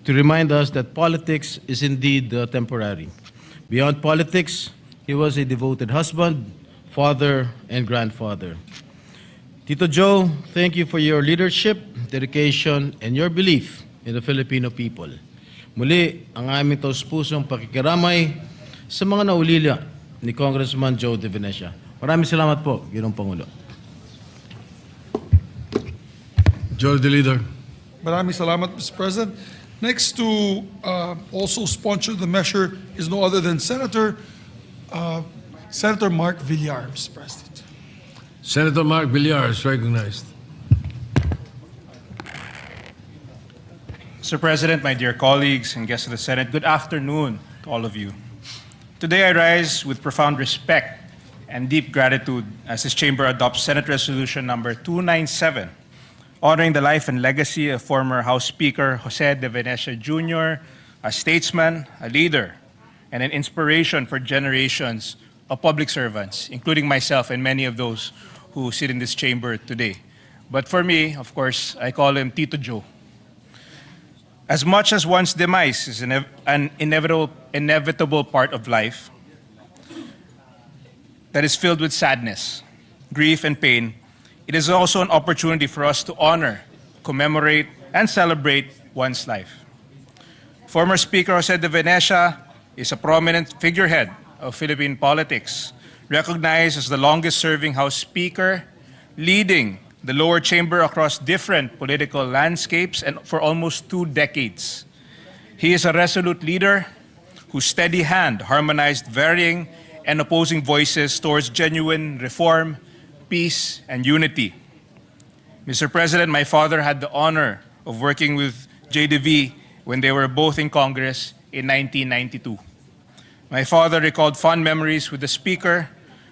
to remind us that politics is indeed temporary. Beyond politics, he was a devoted husband, father, and grandfather. Tito Joe, thank you for your leadership, dedication, and your belief in the Filipino people. Muli, ang aming taus-pusong pakikiramay sa mga naulila ni Congressman Joe de Venecia. Maraming salamat po, Ginoong Pangulo. Majority Leader. Maraming salamat, Mr. President. Next to also sponsor the measure is no other than Senator Mark Villar, Mr. President. Senator Mark Villar is recognized. Mr. President, my dear colleagues and guests of the Senate, good afternoon to all of you. Today I rise with profound respect and deep gratitude as this chamber adopts Senate Resolution number 297, honoring the life and legacy of former House Speaker Jose de Venecia Jr., a statesman, a leader, and an inspiration for generations of public servants, including myself and many of those who sit in this chamber today. But for me, of course, I call him Tito Joe. As much as one's demise is an inevitable part of life that is filled with sadness, grief, and pain, it is also an opportunity for us to honor, commemorate, and celebrate one's life. Former Speaker Jose de Venecia is a prominent figurehead of Philippine politics, recognized as the longest-serving House Speaker, leading the lower chamber across different political landscapes and for almost 2 decades. He is a resolute leader whose steady hand harmonized varying and opposing voices towards genuine reform, peace, and unity. Mr. President, my father had the honor of working with JDV when they were both in Congress in 1992. My father recalled fond memories with the Speaker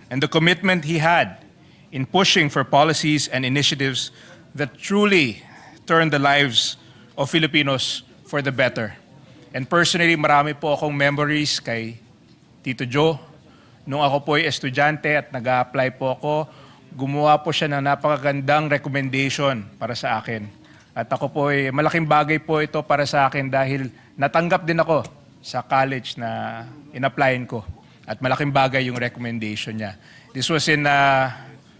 and the commitment he had in pushing for policies and initiatives that truly turned the lives of Filipinos for the better. And personally, marami po akong memories kay Tito Joe. Nung ako po ay estudyante at nag-a-apply po ako, gumawa po siya ng napakagandang recommendation para sa akin. At ako po ay malaking bagay po ito para sa akin dahil natanggap din ako sa college na in-applyin ko. At malaking bagay yung recommendation niya. This was in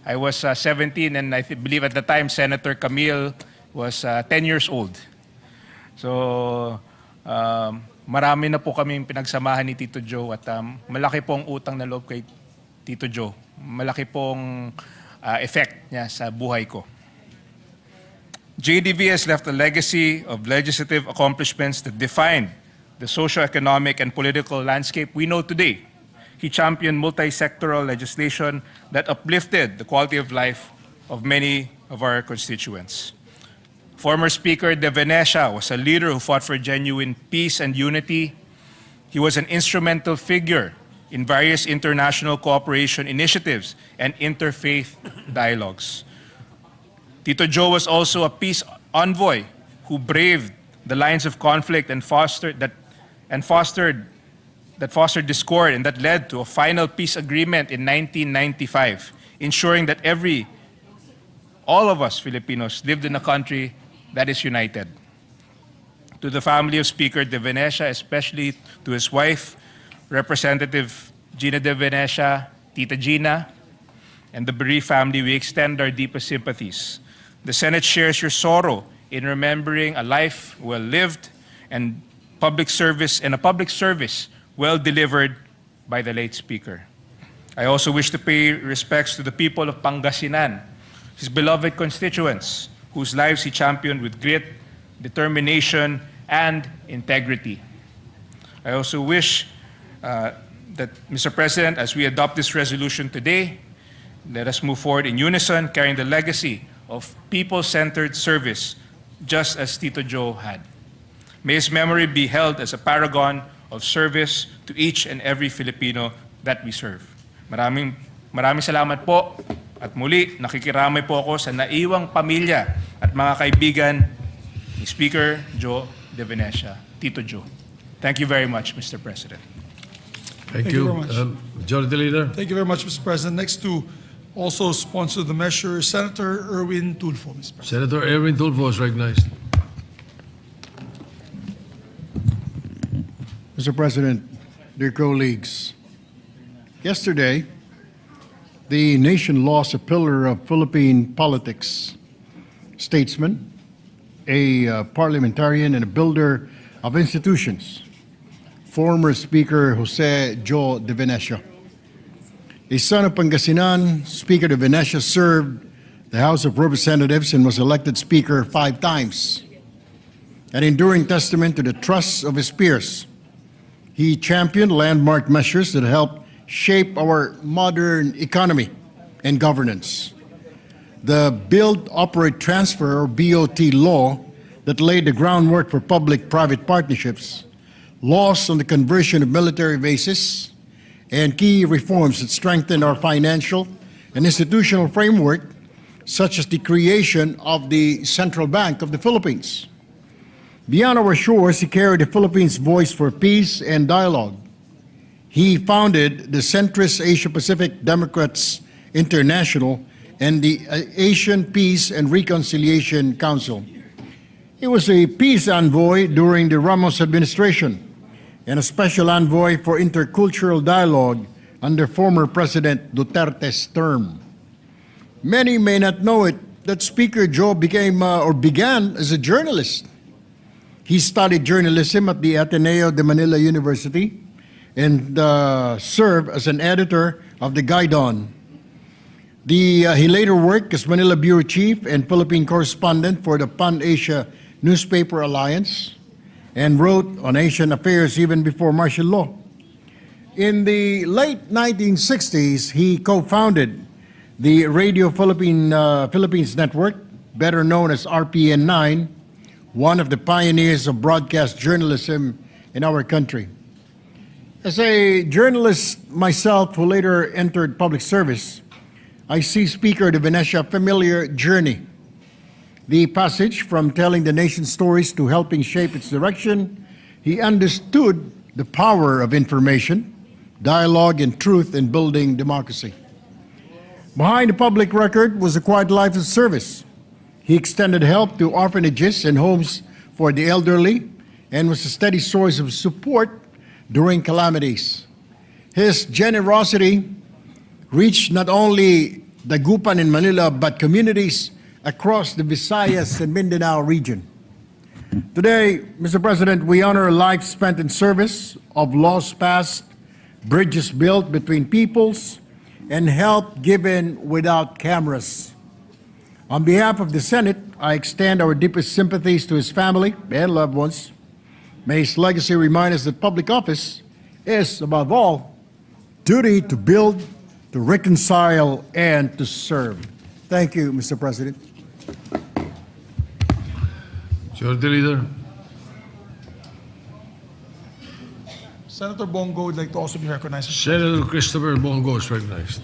I was 17 and I believe at the time Senator Camille was 10 years old. So marami na po kaming pinagsamahan ni Tito Joe at malaki pong utang na loob kay Tito Joe. Malaki pong effect niya sa buhay ko. JDV has left a legacy of legislative accomplishments that define the socio-economic and political landscape we know today. He championed multi-sectoral legislation that uplifted the quality of life of many of our constituents. Former Speaker de Venecia was a leader who fought for genuine peace and unity. He was an instrumental figure in various international cooperation initiatives and interfaith dialogues. Tito Joe was also a peace envoy who braved the lines of conflict and fostered discord, and that led to a final peace agreement in 1995, ensuring that all of us Filipinos lived in a country that is united. To the family of Speaker de Venecia, especially to his wife, Representative Gina de Venecia, Tita Gina, and the bereaved family, we extend our deepest sympathies. The Senate shares your sorrow in remembering a life well lived and a public service well delivered by the late Speaker. I also wish to pay respects to the people of Pangasinan, his beloved constituents, whose lives he championed with grit, determination, and integrity. I also wish that, Mr. President, as we adopt this resolution today, let us move forward in unison, carrying the legacy of people-centered service, just as Tito Joe had. May his memory be held as a paragon of service to each and every Filipino that we serve. Maraming salamat po, at muli nakikiramay po ako sa naiwang pamilya at mga kaibigan ni Speaker Joe De Venecia, Tito Joe. Thank you very much, Mr. President. Thank you you. very much. Majority Leader. Thank you very much, Mr. President. Next to also sponsor the measure, Senator Erwin Tulfo, Mr. President. Senator Erwin Tulfo is recognized. Mr. President, dear colleagues, yesterday, the nation lost a pillar of Philippine politics, statesman, a parliamentarian, and a builder of institutions, former Speaker Jose Joe De Venecia. A son of Pangasinan, Speaker De Venecia served the House of Representatives and was elected Speaker 5 times. An enduring testament to the trust of his peers, he championed landmark measures that helped shape our modern economy and governance. The Build, Operate, Transfer, or BOT law that laid the groundwork for public-private partnerships, laws on the conversion of military bases, and key reforms that strengthen our financial and institutional framework, such as the creation of the Central Bank of the Philippines. Beyond our shores, he carried the Philippines' voice for peace and dialogue. He founded the centrist Asia-Pacific Democrats International and the Asian Peace and Reconciliation Council. He was a peace envoy during the Ramos administration and a special envoy for intercultural dialogue under former President Duterte's term. Many may not know it that Speaker Joe began as a journalist. He studied journalism at the Ateneo de Manila University and served as an editor of the Gaidon. He later worked as Manila Bureau Chief and Philippine correspondent for the Pan-Asia Newspaper Alliance and wrote on Asian affairs even before martial law. In the late 1960s, he co-founded the Radio Philippines Network, better known as RPN9, one of the pioneers of broadcast journalism in our country. As a journalist myself who later entered public service, I see Speaker De Venecia a familiar journey. The passage from telling the nation's stories to helping shape its direction, he understood the power of information, dialogue, and truth in building democracy. Behind the public record was a quiet life of service. He extended help to orphanages and homes for the elderly and was a steady source of support during calamities. His generosity reached not only Dagupan in Manila, but communities across the Visayas and Mindanao region. Today, Mr. President, we honor a life spent in service, of laws passed, bridges built between peoples, and help given without cameras. On behalf of the Senate, I extend our deepest sympathies to his family and loved ones. May his legacy remind us that public office is, above all, duty to build, to reconcile, and to serve. Thank you, Mr. President. Majority Leader. Senator Bongo would like to also be recognized. Senator Christopher Bongo is recognized.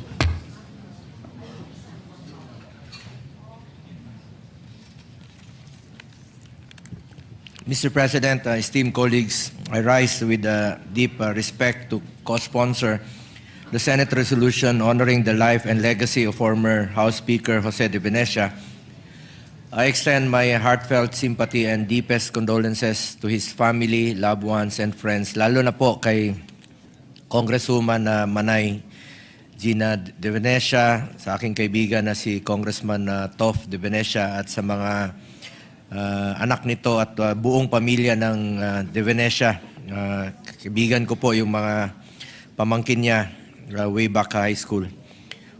Mr. President, esteemed colleagues, I rise with deep respect to co-sponsor the Senate resolution honoring the life and legacy of former House Speaker Jose De Venecia. I extend my heartfelt sympathy and deepest condolences to his family, loved ones, and friends, lalo na po kay Congresswoman Manay Gina De Venecia, sa aking kaibigan na si Congressman Toff De Venecia at sa mga anak nito at buong pamilya ng De Venecia. Kaibigan ko po yung mga pamangkin niya way back high school.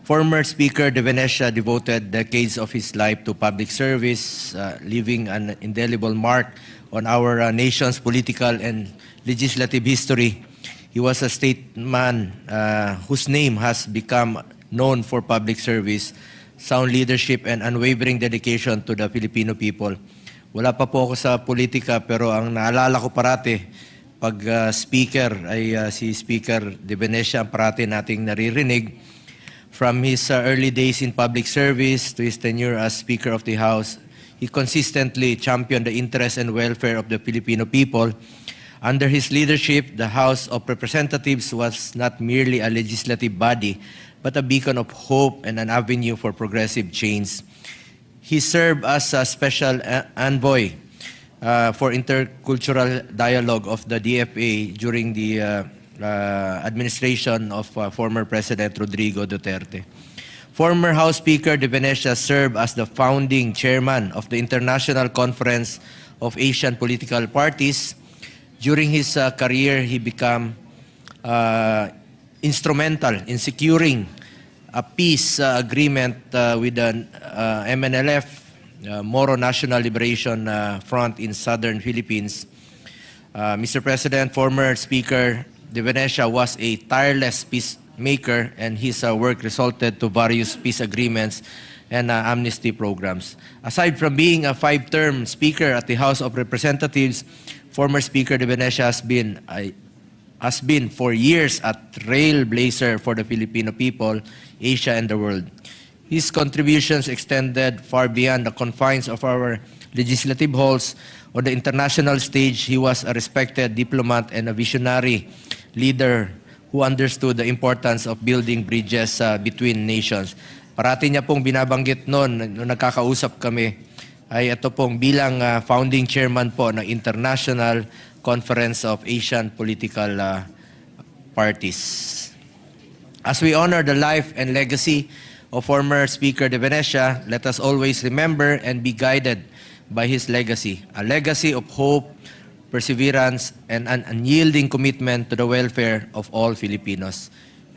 Former Speaker De Venecia devoted decades of his life to public service, leaving an indelible mark on our nation's political and legislative history. He was a statesman whose name has become known for public service, sound leadership, and unwavering dedication to the Filipino people. Wala pa po ako sa politika pero ang naalala ko parati pag speaker ay si Speaker De Venecia ang parati nating naririnig. From his early days in public service to his tenure as Speaker of the House, he consistently championed the interests and welfare of the Filipino people. Under his leadership, the House of Representatives was not merely a legislative body, but a beacon of hope and an avenue for progressive change. He served as a special envoy for intercultural dialogue of the DFA during the administration of former President Rodrigo Duterte. Former House Speaker De Venecia served as the founding chairman of the International Conference of Asian Political Parties. During his career, he became instrumental in securing a peace agreement with the MNLF, Moro National Liberation Front in southern Philippines. Mr. President, former Speaker De Venecia was a tireless peacemaker, and his work resulted to various peace agreements and amnesty programs. Aside from being a 5-term Speaker at the House of Representatives, former Speaker De Venecia has been for years a trailblazer for the Filipino people, Asia, and the world. His contributions extended far beyond the confines of our legislative halls. On the international stage, he was a respected diplomat and a visionary leader who understood the importance of building bridges between nations. Parati niya pong binabanggit noon, nung nagkakausap kami, ay ito pong bilang founding chairman po ng International Conference of Asian Political Parties. As we honor the life and legacy of former Speaker De Venecia, let us always remember and be guided by his legacy, a legacy of hope, perseverance, and an unyielding commitment to the welfare of all Filipinos.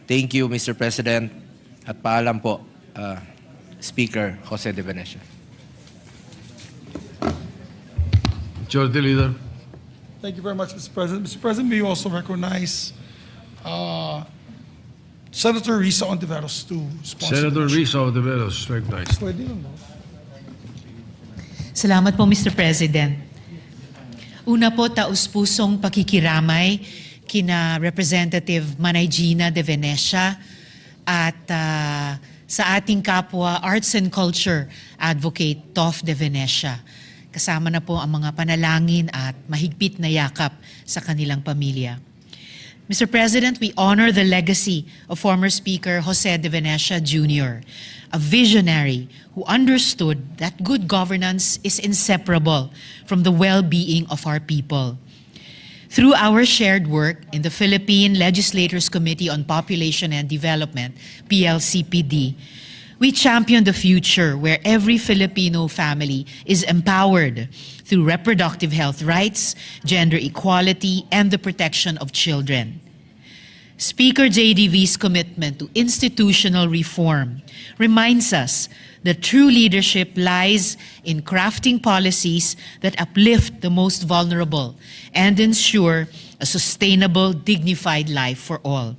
Thank you, Mr. President, at paalam po, Speaker Jose De Venecia. Majority Leader. Thank you very much, Mr. President. Mr. President, may you also recognize Senator Risa Ontiveros to sponsor Senator the motion. Risa Ontiveros, recognized. Pwede lang ba? Salamat po, Mr. President. Una po, taus-pusong pakikiramay kina Representative Manay Gina De Venecia at sa ating kapwa Arts and Culture Advocate Toff De Venecia. Kasama na po ang mga panalangin at mahigpit na yakap sa kanilang pamilya. Mr. President, we honor the legacy of former Speaker Jose De Venecia Jr., a visionary who understood that good governance is inseparable from the well-being of our people. Through our shared work in the Philippine Legislators Committee on Population and Development, PLCPD, we champion the future where every Filipino family is empowered through reproductive health rights, gender equality, and the protection of children. Speaker JDV's commitment to institutional reform reminds us that true leadership lies in crafting policies that uplift the most vulnerable and ensure a sustainable, dignified life for all.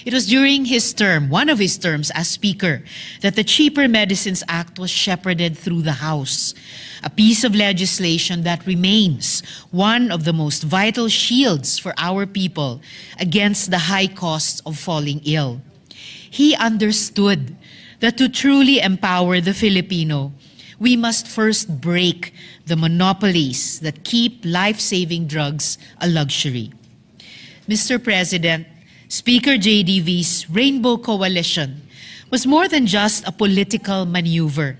It was during his term, one of his terms as Speaker, that the Cheaper Medicines Act was shepherded through the House, a piece of legislation that remains one of the most vital shields for our people against the high costs of falling ill. He understood that to truly empower the Filipino, we must first break the monopolies that keep life-saving drugs a luxury. Mr. President, Speaker JDV's Rainbow Coalition was more than just a political maneuver.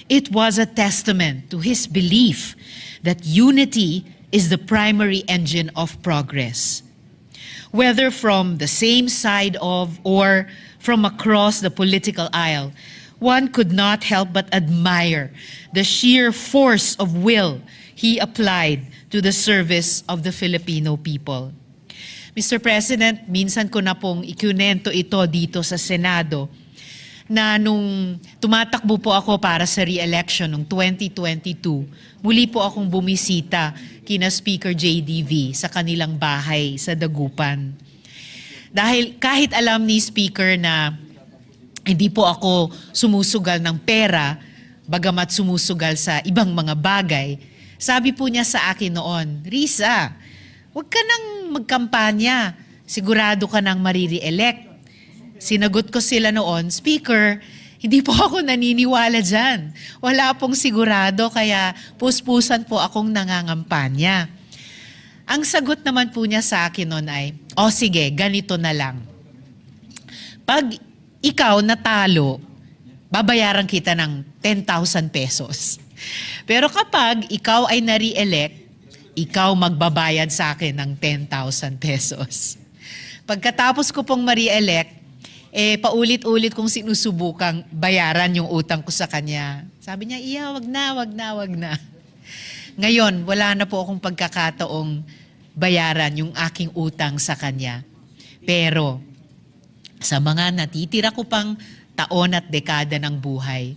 It was a testament to his belief that unity is the primary engine of progress. whether from the same side of or from across the political aisle, one could not help but admire the sheer force of will he applied to the service of the Filipino people. Mr. President, minsan ko na pong ikunento ito dito sa Senado na nung tumatakbo po ako para sa re-election noong 2022, muli po akong bumisita kina Speaker JDV sa kanilang bahay sa Dagupan. Dahil kahit alam ni Speaker na hindi po ako sumusugal ng pera, bagamat sumusugal sa ibang mga bagay, sabi po niya sa akin noon, Risa, huwag ka nang magkampanya, sigurado ka nang mariri-elect. Sinagot ko sila noon, Speaker, hindi po ako naniniwala dyan. Wala pong sigurado, kaya puspusan po akong nangangampanya. Ang sagot naman po niya sa akin noon ay, o sige, ganito na lang. Pag ikaw natalo, babayaran kita ng 10,000 pesos. Pero kapag ikaw ay nare-elect, ikaw magbabayad sa akin ng 10,000 pesos. Pagkatapos ko pong ma-re-elect, paulit-ulit kong sinusubukang bayaran yung utang ko sa kanya. Sabi niya, iya, wag na. Ngayon, wala na po akong pagkakataong bayaran yung aking utang sa kanya. Pero sa mga natitira ko pang taon at dekada ng buhay,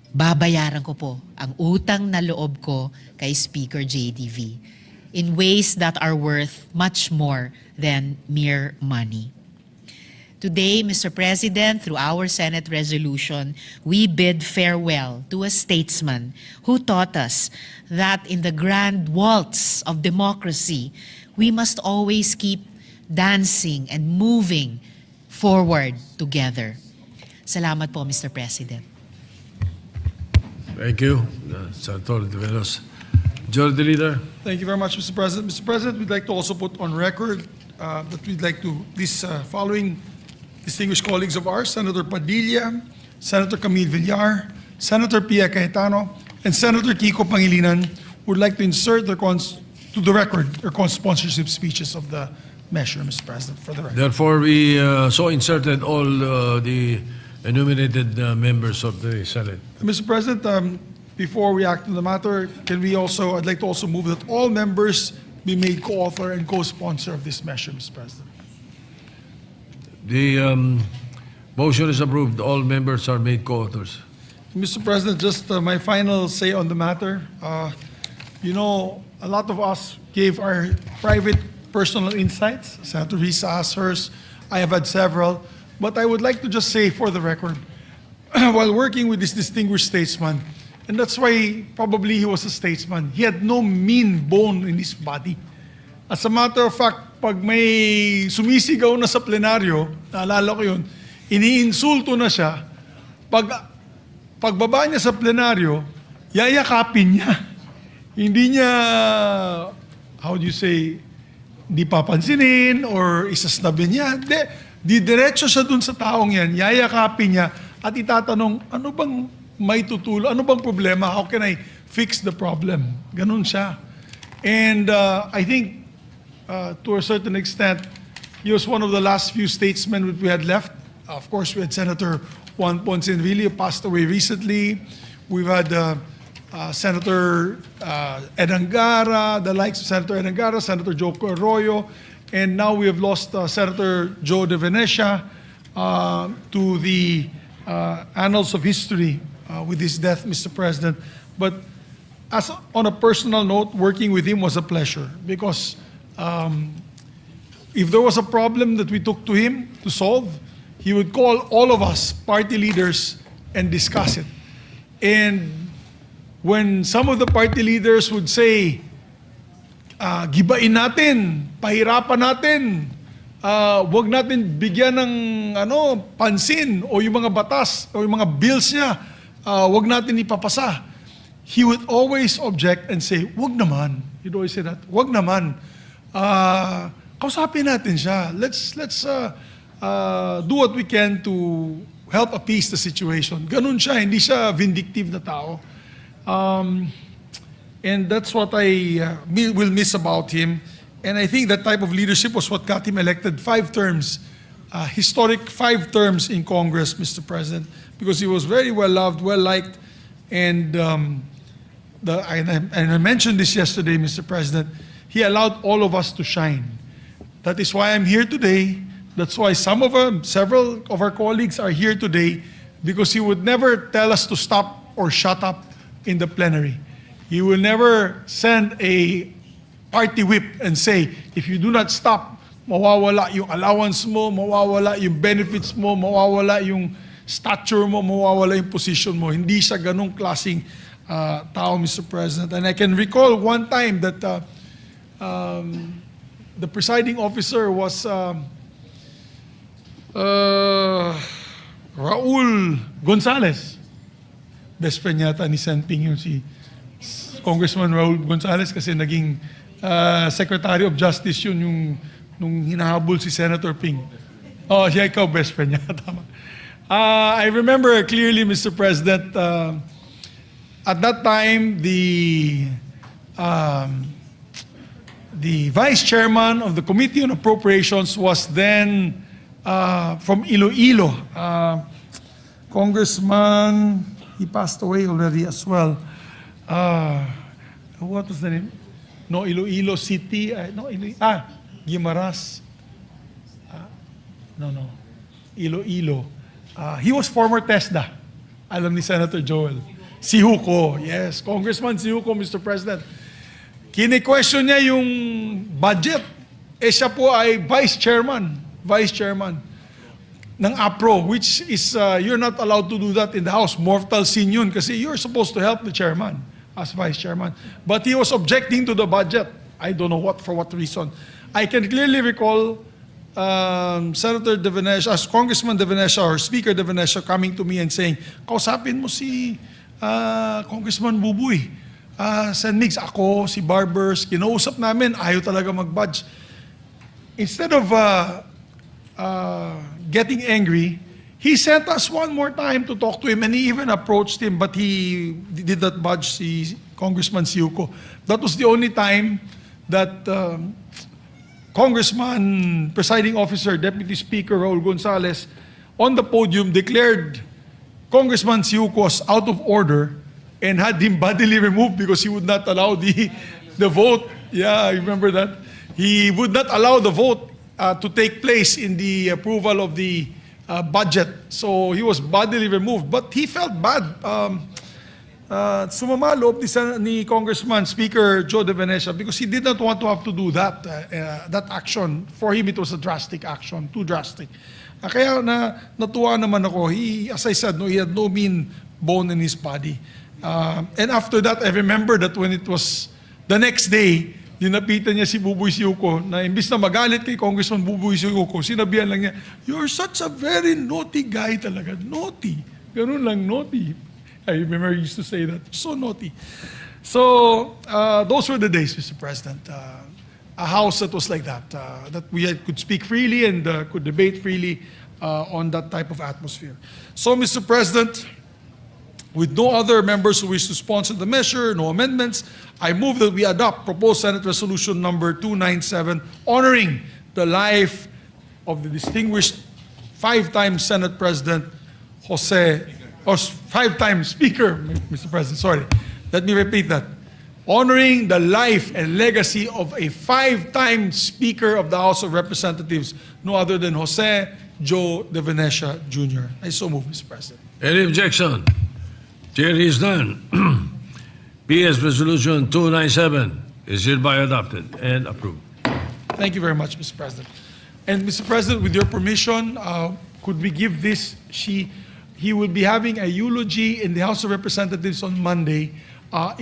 babayaran ko po ang utang na loob ko kay Speaker JDV in ways that are worth much more than mere money. Today, Mr. President, through our Senate resolution, we bid farewell to a statesman who taught us that in the grand waltz of democracy, we must always keep dancing and moving forward together. Salamat po, Mr. President. Thank you, Senator De Veros. Majority Leader. Thank you very much, Mr. President. Mr. President, we'd like to also put on record that we'd like to, these following distinguished colleagues of ours, Senator Padilla, Senator Camille Villar, Senator Pia Cayetano, and Senator Kiko Pangilinan would like to insert to the record their co-sponsorship speeches of the measure, Mr. President, for the record. Therefore, we so inserted all the enumerated members of the Senate. Mr. President, before we act on the matter, I'd like to also move that all members be made co-author and co-sponsor of this measure, Mr. President. The motion is approved. All members are made co-authors. Mr. President, just my final say on the matter. You know, a lot of us gave our private personal insights. Senator Risa has hers. I have had several. But I would like to just say for the record, while working with this distinguished statesman, and that's why probably he was a statesman, he had no mean bone in his body. As a matter of fact, pag may sumisigaw na sa plenaryo, naalala ko yun, iniinsulto na siya, pagbaba niya sa plenaryo, yayakapin niya. Hindi niya, how do you say, di papansinin or isasnabin niya. Diretso siya dun sa taong yan, yayakapin niya at itatanong, ano bang may tutulo, ano bang problema, how can I fix the problem? Ganun siya. And I think to a certain extent, he was one of the last few statesmen that we had left. Of course, we had Senator Juan Ponce Enrile, who passed away recently. We've had Senator Ed Angara, the likes of Senator Ed Angara, Senator Joko Arroyo, and now we have lost Senator Joe De Venecia to the annals of history with his death, Mr. President. But on a personal note, working with him was a pleasure because if there was a problem that we took to him to solve, he would call all of us party leaders and discuss it. And when some of the party leaders would say, gibain natin, pahirapan natin, wag natin bigyan ng pansin o yung mga batas o yung mga bills niya, wag natin ipapasa. He would always object and say, wag naman. He'd always say that, wag naman. Kausapin natin siya. Let's do what we can to help appease the situation. Ganun siya, hindi siya vindictive na tao. And that's what I will miss about him. And I think that type of leadership was what got him elected 5 terms, historic 5 terms in Congress, Mr. President, because he was very well loved, well liked, and I mentioned this yesterday, Mr. President, he allowed all of us to shine. That is why I'm here today. That's why several of our colleagues are here today, because he would never tell us to stop or shut up in the plenary. He will never send a party whip and say, if you do not stop, mawawala yung allowance mo, mawawala yung benefits mo, mawawala yung stature mo, mawawala yung position mo. Hindi siya ganong klaseng tao, Mr. President. And I can recall one time that the presiding officer was Raul Gonzalez. Best friend yata ni Sen Ping yung si Congressman Raul Gonzalez kasi naging Secretary of Justice yun yung nung hinahabol si Senator Ping. Oh, siya ikaw best friend niya. Tama. I remember clearly, Mr. President, at that time, the vice chairman of the Committee on Appropriations was then from Iloilo, Congressman, he passed away already as well. What was the name? No, Iloilo City. Guimaras. No. Iloilo. He was former TESDA. Alam ni Senator Joel. Si Huco. Yes, Congressman si Huco, Mr. President. Kine-question niya yung budget. Siya po ay vice chairman ng APRO, which is, you're not allowed to do that in the House. Mortal sin yun kasi you're supposed to help the chairman as vice chairman. But he was objecting to the budget. I don't know for what reason. I can clearly recall Senator De Venecia, as Congressman De Venecia or Speaker De Venecia coming to me and saying, kausapin mo si Congressman Bubuy. Sen Mix, ako, si Barbers, kinausap namin, ayaw talaga mag-budge. Instead of getting angry, he sent us one more time to talk to him, and he even approached him, but he did not budge si Congressman Siuko. That was the only time that Congressman, Presiding Officer, Deputy Speaker Raul Gonzalez, on the podium declared Congressman Siuko was out of order and had him bodily removed because he would not allow the vote. Yeah, I remember that. He would not allow the vote to take place in the approval of the budget. So he was bodily removed. But he felt bad. Sumama loob ni Congressman Speaker Joe De Venecia because he did not want to have to do that action. For him, it was a drastic action, too drastic. Kaya natuwa naman ako. As I said, he had no mean bone in his body. And after that, I remember that when it was the next day, dinapitan niya si Buboy Siuko na imbis na magalit kay Congressman Buboy Siuko, sinabihan lang niya, "You're such a very naughty guy talaga. Naughty." Ganun lang, naughty. I remember he used to say that. So naughty. So, those were the days, Mr. President. A house that was like that. That we could speak freely and could debate freely on that type of atmosphere. So, Mr. President, with no other members who wish to sponsor the measure, no amendments, I move that we adopt proposed Senate Resolution number 297, honoring the life of the distinguished 5-time Senate President or 5-time Speaker, Mr. President, sorry. Let me repeat that. Honoring the life and legacy of a 5-time Speaker of the House of Representatives, no other than Jose Joe De Venecia Jr. I so move, Mr. President. Any objection? Chair is none. PS Resolution 297 is hereby adopted and approved. Thank you very much, Mr. President. And Mr. President, with your permission, could we give this? He will be having a eulogy in the House of Representatives on Monday. I'm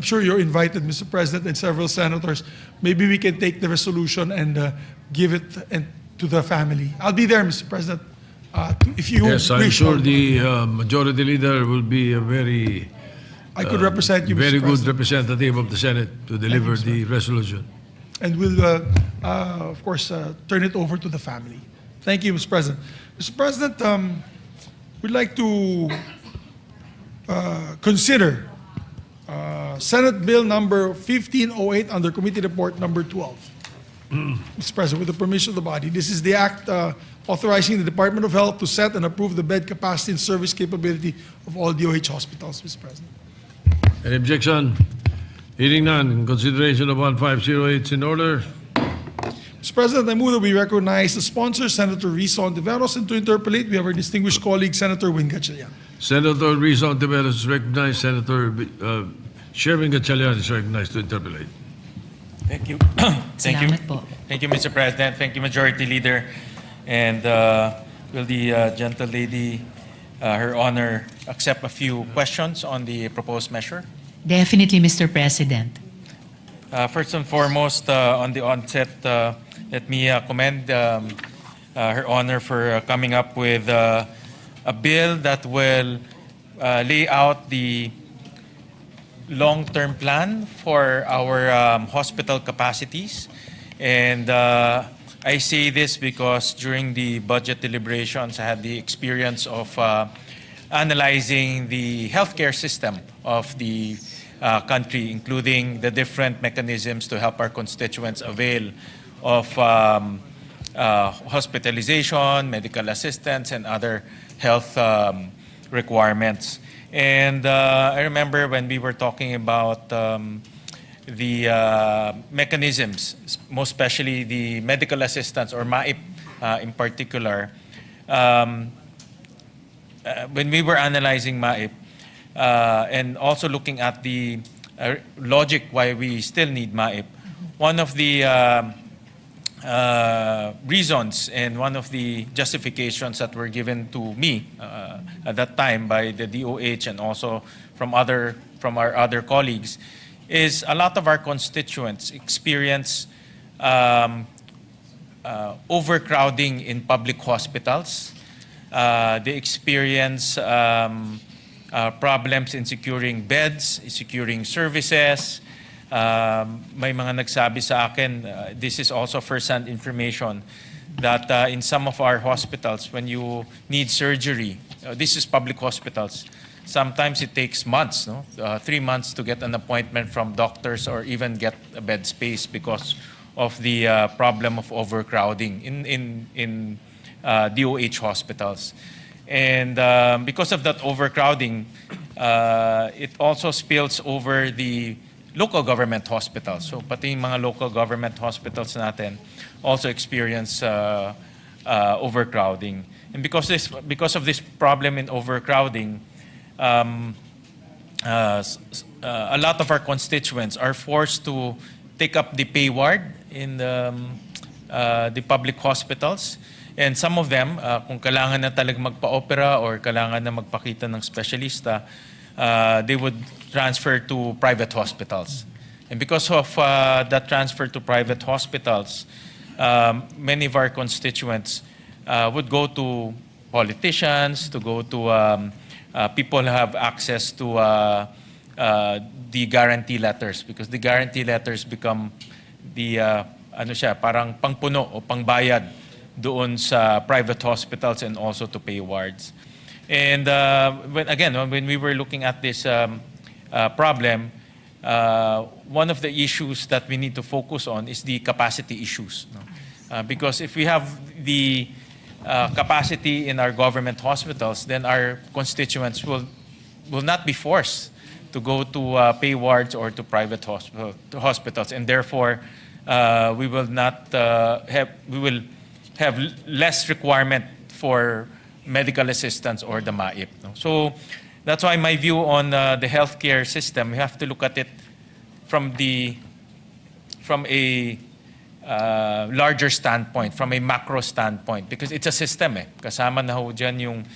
sure you're invited, Mr. President, and several senators. Maybe we can take the resolution and give it to the family. I'll be there, Mr. President. If you Yes, I'm wish, sure the Majority Leader will be a very I could represent you, very Mr. good President. representative of the Senate to deliver the resolution. And we'll, of course, turn it over to the family. Thank you, Mr. President. Mr. President, we'd like to consider Senate Bill number 1508 under Committee Report number 12. Mr. President, with the permission of the body, this is the act authorizing the Department of Health to set and approve the bed capacity and service capability of all DOH hospitals, Mr. President. Any objection? Hearing none, in consideration of 1508 is in order. Mr. President, I move that we recognize the sponsor, Senator Risa Ontiveros, and to interpolate, we have our distinguished colleague, Senator Win Gatchalian. Senator Risa Ontiveros is recognized. Senator Sherwin Gatchalian is recognized to interpolate. Thank you. Thank you. Salamat po. Thank you, Mr. President. Thank you, Majority Leader. And will the gentle lady, Her Honor, accept a few questions on the proposed measure? Definitely, Mr. President. First and foremost, on the onset, let me commend Her Honor for coming up with a bill that will lay out the long-term plan for our hospital capacities. And I say this because during the budget deliberations, I had the experience of analyzing the healthcare system of the country, including the different mechanisms to help our constituents avail of hospitalization, medical assistance, and other health requirements. And I remember when we were talking about the mechanisms, most especially the medical assistance or MAIP in particular, when we were analyzing MAIP and also looking at the logic why we still need MAIP, one of the reasons and one of the justifications that were given to me at that time by the DOH and also from our other colleagues is a lot of our constituents experience overcrowding in public hospitals. They experience problems in securing beds, securing services. May mga nagsabi sa akin, this is also first-hand information, that in some of our hospitals, when you need surgery, this is public hospitals, sometimes it takes months, 3 months to get an appointment from doctors or even get a bed space because of the problem of overcrowding in DOH hospitals. And because of that overcrowding, it also spills over the local government hospitals. So pati yung mga local government hospitals natin also experience overcrowding. And because of this problem in overcrowding, a lot of our constituents are forced to take up the pay ward in the public hospitals. And some of them, kung kailangan na talagang magpa-opera or kailangan na magpakita ng specialista, they would transfer to private hospitals. And because of that transfer to private hospitals, many of our constituents would go to politicians, to go to people who have access to the guarantee letters, because the guarantee letters become the parang pangpuno o pangbayad doon sa private hospitals and also to pay wards. And when we were looking at this problem, one of the issues that we need to focus on is the capacity issues. Because if we have the capacity in our government hospitals, then our constituents will not be forced to go to pay wards or to private hospitals, and therefore we will have less requirement for medical assistance or the MAIP. So that's why my view on the healthcare system, we have to look at it from a larger standpoint, from a macro standpoint, because it's a system. Kasama na ho dyan yung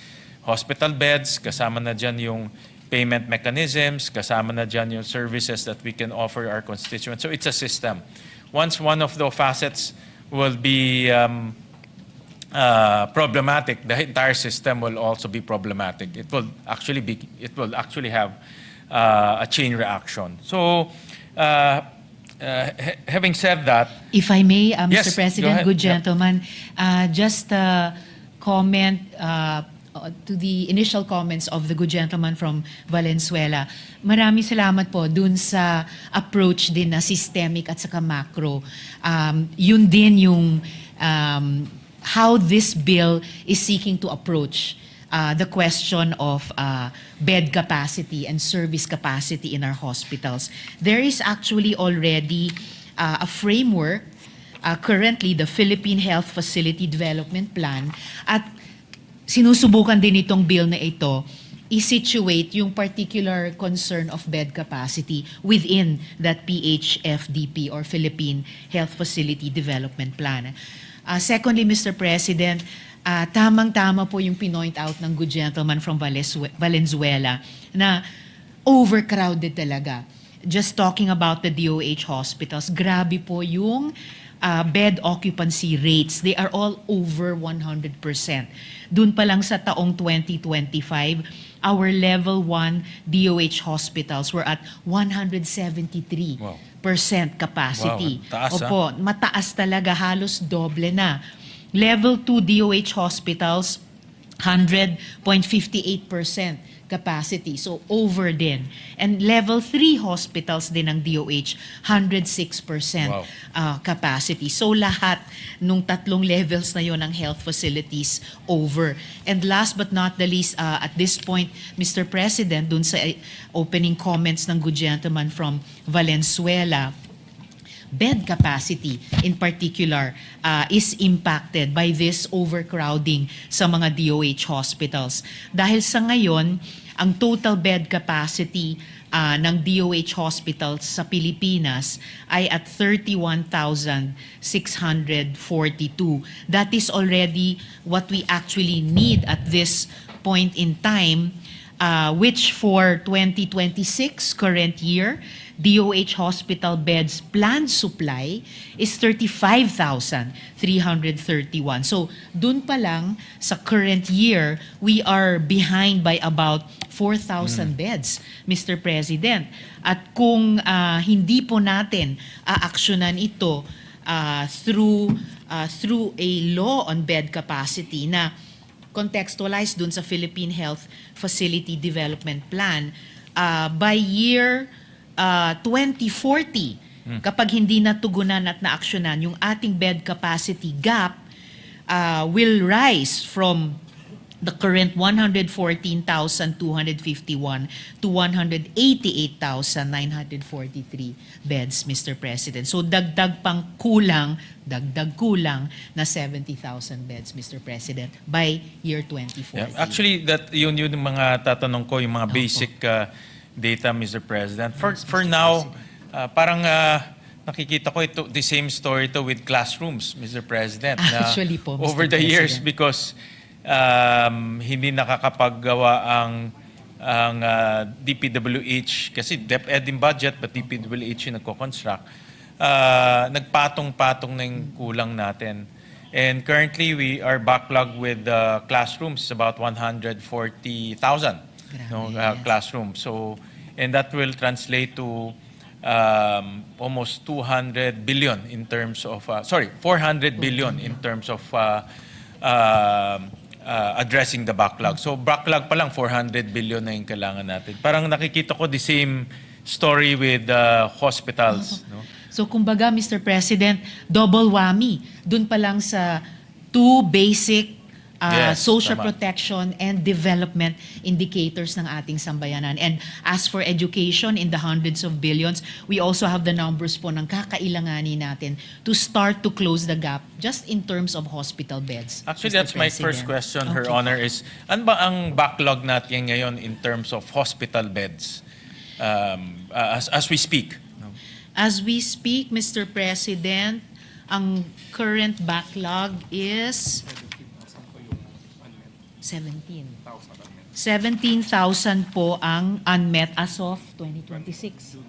hospital beds, kasama na dyan yung payment mechanisms, kasama na dyan yung services that we can offer our constituents. So it's a system. Once one of the facets will be problematic, the entire system will also be problematic. It will actually have a chain reaction. So, having said that, If I may, Mr. Yes, go President, ahead. good Yep. gentleman, just comment to the initial comments of the good gentleman from Valenzuela. Maraming salamat po dun sa approach din na systemic at saka macro. Yun din yung how this bill is seeking to approach the question of bed capacity and service capacity in our hospitals. There is actually already a framework, currently the Philippine Health Facility Development Plan, at sinusubukan din itong bill na ito i-situate yung particular concern of bed capacity within that PHFDP or Philippine Health Facility Development Plan. Secondly, Mr. President, tamang-tama po yung pinoint out ng good gentleman from Valenzuela na overcrowded talaga. Just talking about the DOH hospitals, grabe po yung bed occupancy rates. They are all over 100%. Dun pa lang sa taong 2025, our level 1 DOH hospitals were at 173% capacity. Wow, taas, Opo, mataas talaga, halos doble na. Level 2 DOH hospitals, 100.58% capacity. So over din. And level 3 hospitals din ng DOH, 106% capacity. So lahat nung tatlong levels na yon ng health facilities over. And last but not the least, at this point, Mr. President, dun sa opening comments ng good gentleman from Valenzuela, bed capacity in particular is impacted by this overcrowding sa mga DOH hospitals. Dahil sa ngayon, ang total bed capacity ng DOH hospitals sa Pilipinas ay at 31,642. That is already what we actually need at this point in time, which for 2026 current year, DOH hospital beds planned supply is 35,331. So, dun pa lang sa current year, we are behind by about 4,000 beds, Mr. President. At kung hindi po natin aaksyonan ito through a law on bed capacity na contextualized dun sa Philippine Health Facility Development Plan, by year 2040, kapag hindi natugunan at naaksyonan, yung ating bed capacity gap will rise from the current 114,251 to 188,943 beds, Mr. President. So dagdag kulang na 70,000 beds, Mr. President, by year 2040. Yeah, actually, yun yung mga tatanong ko, yung mga basic data, Mr. President. For now, parang nakikita ko ito, the same story to with classrooms, Mr. President. Actually po, Mr. Over the years, President. because hindi nakakapaggawa ang DPWH, kasi DepEd in budget, but DPWH yung nagko-construct, nagpatong-patong na yung kulang natin. And currently, we are backlogged with classrooms, about 140,000 classrooms. So, and that will translate to almost 200 billion in terms of, 400 billion in terms of addressing the backlog. So backlog pa lang, 400 billion na yung kailangan natin. Parang nakikita ko the same story with hospitals. No? So kumbaga, Mr. President, double whammy. Dun pa lang sa two basic social protection and development indicators ng ating sambayanan. And as for education, in the hundreds of billions, we also have the numbers po ng kakailanganin natin to start to close the gap just in terms of hospital beds. Actually, Mr. that's my President. first question, Her Okay. Honor, is ano ba ang backlog natin ngayon in terms of hospital beds as we speak? As we speak, Mr. President, ang current backlog is 17,000 po ang unmet as of 2026.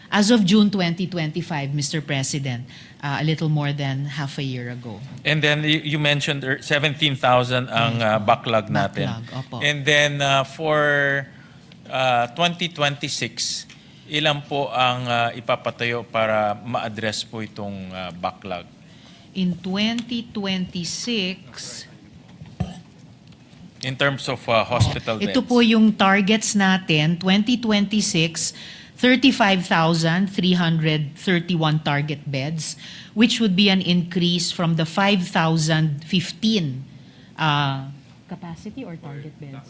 As of June 2025, Mr. President, a little more than half a year ago. And then you mentioned 17,000 ang backlog natin. Backlog, opo. And then for 2026, ilan po ang ipapatayo para ma-address po itong backlog? In 2026, in terms of hospital beds? Ito po yung targets natin, 2026, 35,331 target beds, which would be an increase from the 5,015 capacity or target beds?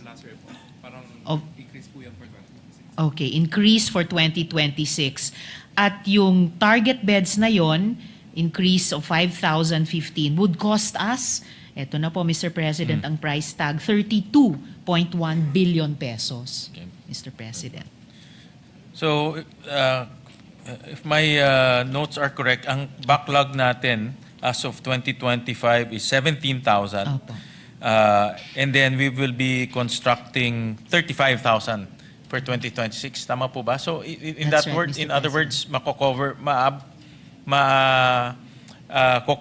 Okay, increase for 2026. At yung target beds na yon, increase of 5,015 would cost us, eto na po Mr. President, ang price tag, 32.1 billion pesos, Mr. President. So, if my notes are correct, ang backlog natin as of 2025 is 17,000. Opo. And then we will be constructing 35,000 for 2026. Tama po ba? So, in That's that right, word, Mr. in other words,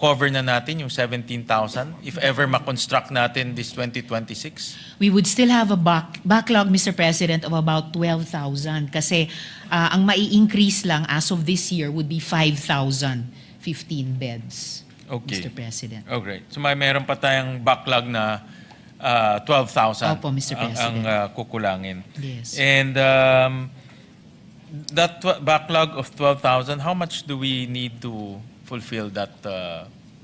cover na natin yung 17,000 if ever ma-construct natin this 2026? We would still have a backlog, Mr. President, of about 12,000 kasi ang mai-increase lang as of this year would be 5,015 beds, Okay. Mr. President. Oh, great. So meron pa tayong backlog na 12,000 Opo, Mr. President. ang kukulangin. Yes. And that backlog of 12,000, how much do we need to fulfill that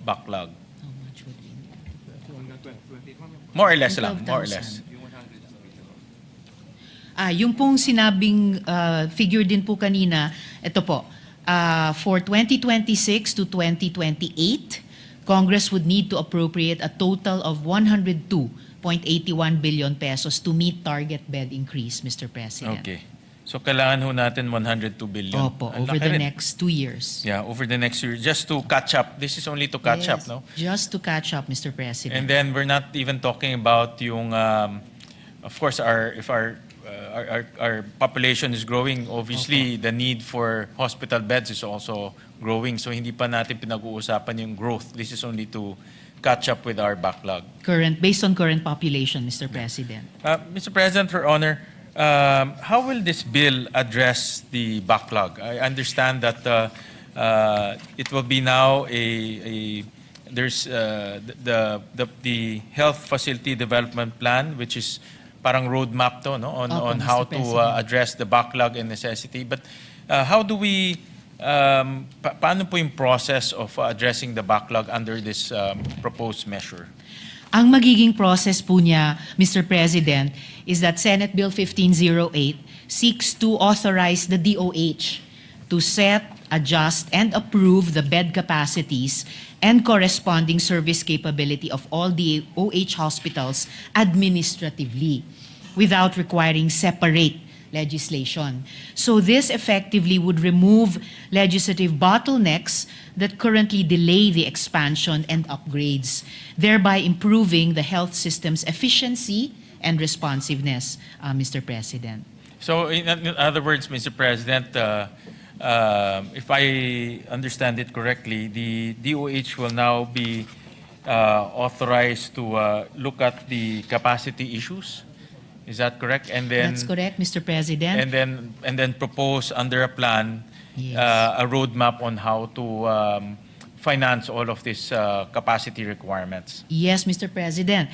backlog? How much would we need? More or less lang, more or less. Yung pong sinabing figure din po kanina, ito po, for 2026 to 2028, Congress would need to appropriate a total of 102.81 billion pesos to meet target bed increase, Mr. President. Okay. So kailangan ho natin 102 billion. Opo, Ang over laki the rin. next 2 years. Yeah, over the next year, just to catch up. This is only to catch up, Yes, no? just to catch up, Mr. President. And then we're not even talking about yung, of course, our population is growing. Obviously, the need for hospital beds is also growing. So hindi pa natin pinag-uusapan yung growth. This is only to catch up with our backlog. Based on current population, Mr. President. Mr. President, for honor, how will this bill address the backlog? I understand that it will be now there's the health facility development plan, which is parang roadmap to, no, on how Mr. to President. address the backlog and necessity. But how do we paano po yung process of addressing the backlog under this proposed measure? Ang magiging process po niya, Mr. President, is that Senate Bill 1508 seeks to authorize the DOH to set, adjust, and approve the bed capacities and corresponding service capability of all DOH hospitals administratively without requiring separate legislation. So this effectively would remove legislative bottlenecks that currently delay the expansion and upgrades, thereby improving the health system's efficiency and responsiveness, Mr. President. So in other words, Mr. President, if I understand it correctly, the DOH will now be authorized to look at the capacity issues. Is that correct? And then That's correct, Mr. President. and then propose under a plan Yes. a roadmap on how to finance all of these capacity requirements. Yes, Mr. President.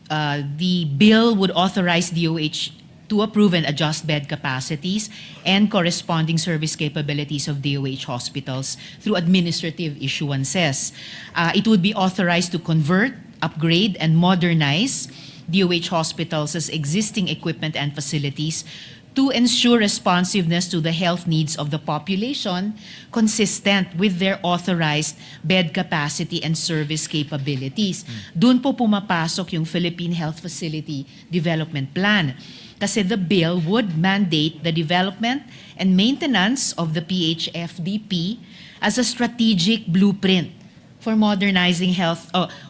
The bill would authorize DOH to approve and adjust bed capacities and corresponding service capabilities of DOH hospitals through administrative issuances. It would be authorized to convert, upgrade, and modernize DOH hospitals' existing equipment and facilities to ensure responsiveness to the health needs of the population consistent with their authorized bed capacity and service capabilities. Doon po pumapasok yung Philippine Health Facility Development Plan. Kasi the bill would mandate the development and maintenance of the PHFDP as a strategic blueprint for modernizing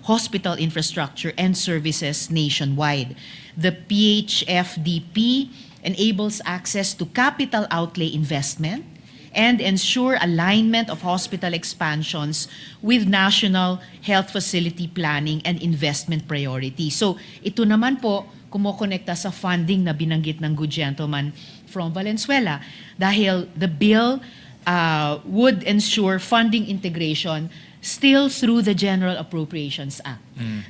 hospital infrastructure and services nationwide. The PHFDP enables access to capital outlay investment and ensure alignment of hospital expansions with national health facility planning and investment priorities. So ito naman po kumokonekta sa funding na binanggit ng good gentleman from Valenzuela dahil the bill would ensure funding integration still through the General Appropriations Act.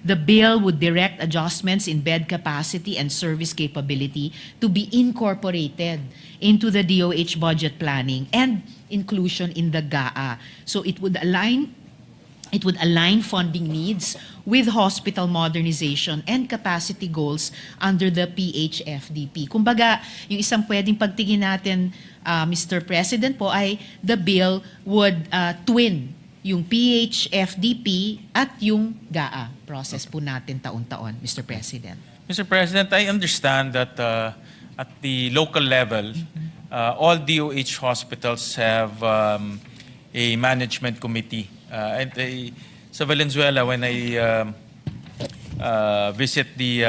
The bill would direct adjustments in bed capacity and service capability to be incorporated into the DOH budget planning and inclusion in the GAA. So it would align funding needs with hospital modernization and capacity goals under the PHFDP. Kumbaga, yung isang pwedeng pagtingin natin, Mr. President po, ay the bill would twin yung PHFDP at yung GAA process po natin taon-taon, Mr. President. Mr. President, I understand that at the local level, all DOH hospitals have a management committee. Sa Valenzuela, when I visit the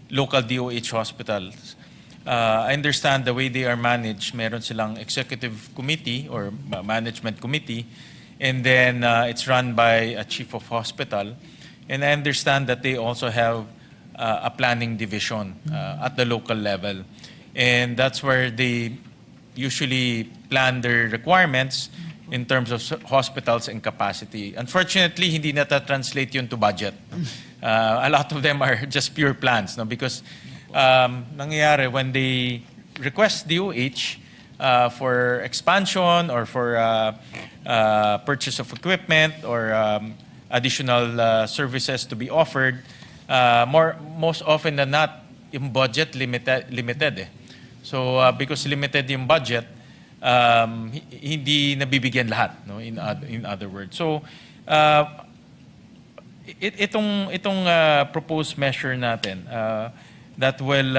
local DOH hospitals, I understand the way they are managed, meron silang executive committee or management committee, and then it's run by a chief of hospital. And I understand that they also have a planning division at the local level. And that's where they usually plan their requirements in terms of hospitals and capacity. Unfortunately, hindi nata-translate yun to budget. A lot of them are just pure plans, no? Because nangyayari when they request DOH for expansion or for purchase of equipment or additional services to be offered, most often than not, yung budget limited eh. So because limited yung budget, hindi nabibigyan lahat, no? In other words. So itong proposed measure natin that will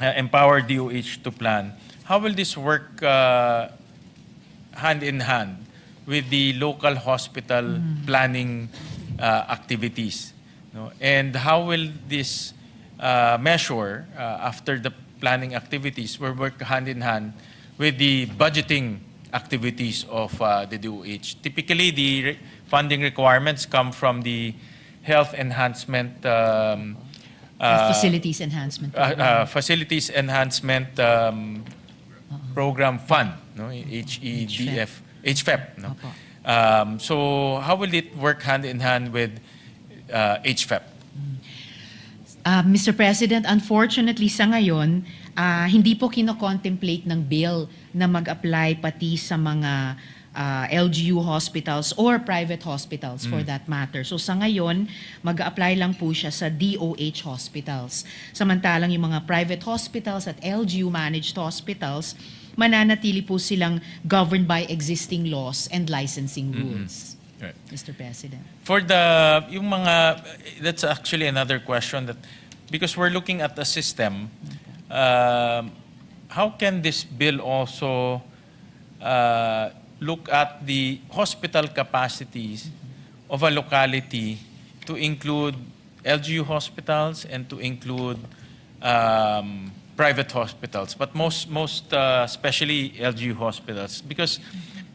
empower DOH to plan, how will this work hand in hand with the local hospital planning activities? No? And how will this measure after the planning activities will work hand in hand with the budgeting activities of the DOH? Typically, the funding requirements come from the health enhancement Facilities enhancement program. Facilities enhancement program fund, no? HFEP, no? So how will it work hand in hand with HFEP? Mr. President, unfortunately sa ngayon, hindi po kino-contemplate ng bill na mag-apply pati sa mga LGU hospitals or private hospitals for that matter. So sa ngayon, mag-apply lang po siya sa DOH hospitals. Samantalang yung mga private hospitals at LGU managed hospitals, mananatili po silang governed by existing laws and licensing rules. Right. Mr. President. For yung mga, that's actually another question that, because we're looking at a system, how can this bill also look at the hospital capacities of a locality to include LGU hospitals and to include private hospitals, but most especially LGU hospitals, because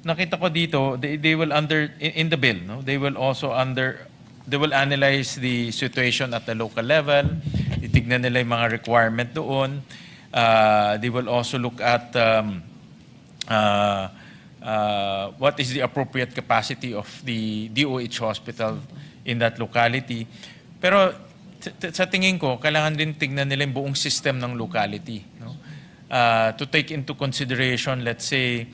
nakita ko dito they will in the bill, no, they will analyze the situation at the local level, titignan nila yung mga requirement doon, they will also look at what is the appropriate capacity of the DOH hospital in that locality. Pero sa tingin ko, kailangan din tingnan nila yung buong system ng locality, no? To take into consideration, let's say,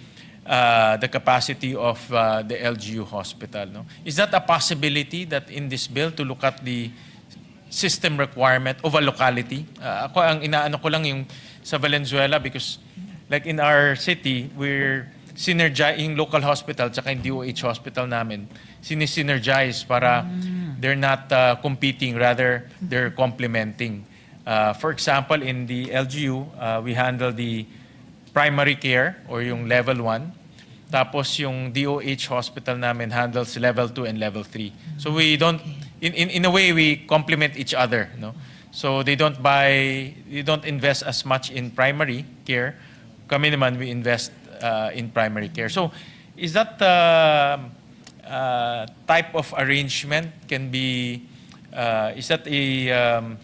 the capacity of the LGU hospital. No? Is that a possibility that in this bill to look at the system requirement of a locality? Ako, ang inaano ko lang yung sa Valenzuela, because like in our city, we're yung local hospital tsaka yung DOH hospital namin, sinisynergize para they're not competing, rather they're complementing. For example, in the LGU, we handle the primary care or yung level 1. Tapos yung DOH hospital namin handles level 2 and level 3. So we don't, in a way, we complement each other, no? So they don't invest as much in primary care. Kami naman, we invest in primary care. So is that type of arrangement can be, is that an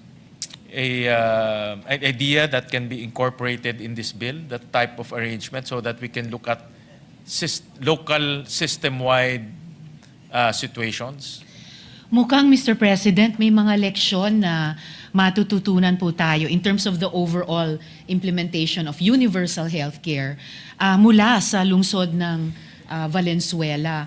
idea that can be incorporated in this bill, that type of arrangement, so that we can look at local system-wide situations? Mukhang, Mr. President, may mga leksyon na matututunan po tayo in terms of the overall implementation of universal healthcare mula sa lungsod ng Valenzuela.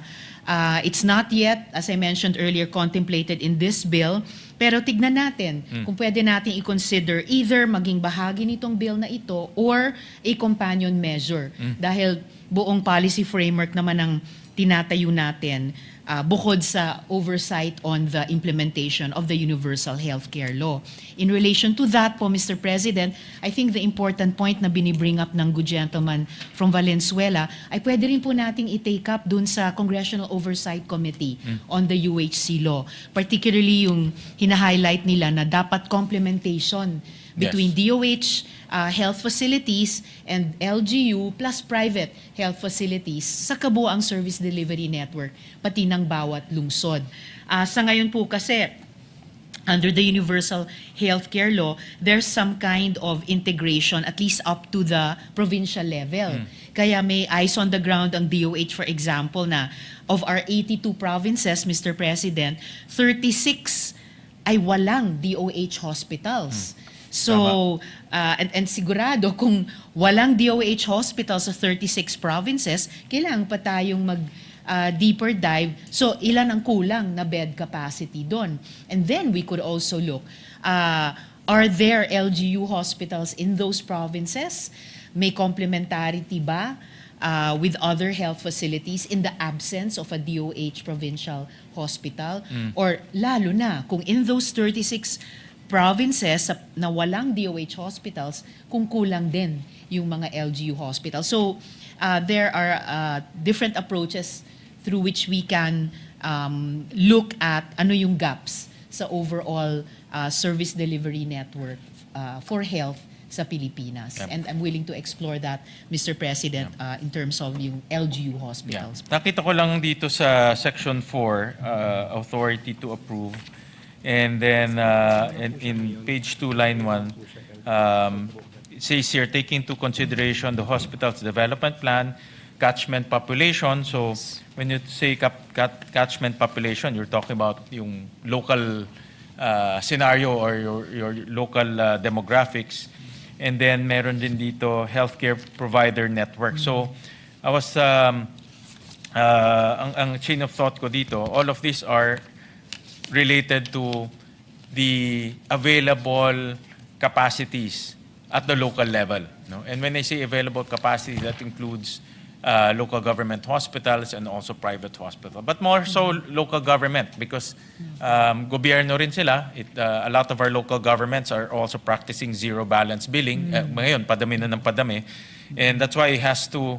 It's not yet, as I mentioned earlier, contemplated in this bill, pero tignan natin kung pwede natin i-consider either maging bahagi nitong bill na ito or a companion measure. Dahil buong policy framework naman ang tinatayo natin bukod sa oversight on the implementation of the universal healthcare law. In relation to that po, Mr. President, I think the important point na binibring up ng good gentleman from Valenzuela ay pwede rin po nating i-take up dun sa Congressional Oversight Committee on the UHC law. Particularly yung hina-highlight nila na dapat complementation between DOH health facilities and LGU plus private health facilities sa kabuuang service delivery network, pati ng bawat lungsod. Sa ngayon po kasi, under the Universal Healthcare Law, there's some kind of integration, at least up to the provincial level. Kaya may eyes on the ground ang DOH, for example, na of our 82 provinces, Mr. President, 36 ay walang DOH hospitals. So, and sigurado kung walang DOH hospital sa 36 provinces, kailangan pa tayong deeper dive. So, ilan ang kulang na bed capacity doon? And then we could also look, are there LGU hospitals in those provinces? May complementarity ba with other health facilities in the absence of a DOH provincial hospital? Or lalo na, kung in those 36 provinces na walang DOH hospitals, kung kulang din yung mga LGU hospitals. So, there are different approaches through which we can look at ano yung gaps sa overall service delivery network for health sa Pilipinas. And I'm willing to explore that, Mr. President, in terms of yung LGU hospitals. Nakita ko lang dito sa Section 4, authority to approve. And then in page 2, line 1, it says here, taking into consideration the hospital's development plan, catchment population. So when you say catchment population, you're talking about yung local scenario or your local demographics. And then meron din dito healthcare provider network. So I was, ang chain of thought ko dito, all of these are related to the available capacities at the local level. No? And when I say available capacity, that includes local government hospitals and also private hospitals. But more so local government because gobyerno rin sila. A lot of our local governments are also practicing zero balance billing. Ngayon, padami na ng padami. And that's why it has to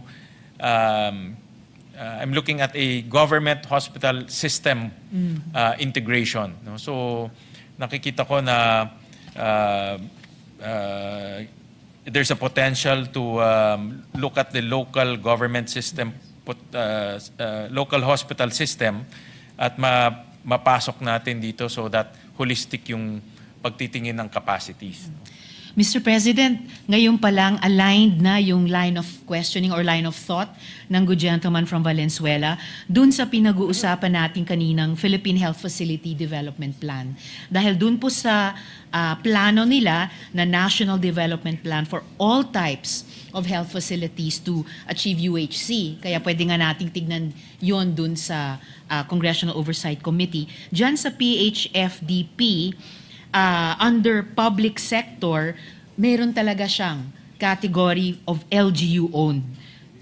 I'm looking at a government hospital system integration. No? So nakikita ko na there's a potential to look at the local government system, local hospital system at mapasok natin dito so that holistic yung pagtitingin ng capacities. Mr. President, ngayon pa lang aligned na yung line of questioning or line of thought ng good gentleman from Valenzuela dun sa pinag-uusapan natin kaninang Philippine Health Facility Development Plan. Dahil dun po sa plano nila na National Development Plan for all types of health facilities to achieve UHC. Kaya pwede nga nating tignan yon dun sa Congressional Oversight Committee. Diyan sa PHFDP, under public sector, meron talaga siyang category of LGU-owned,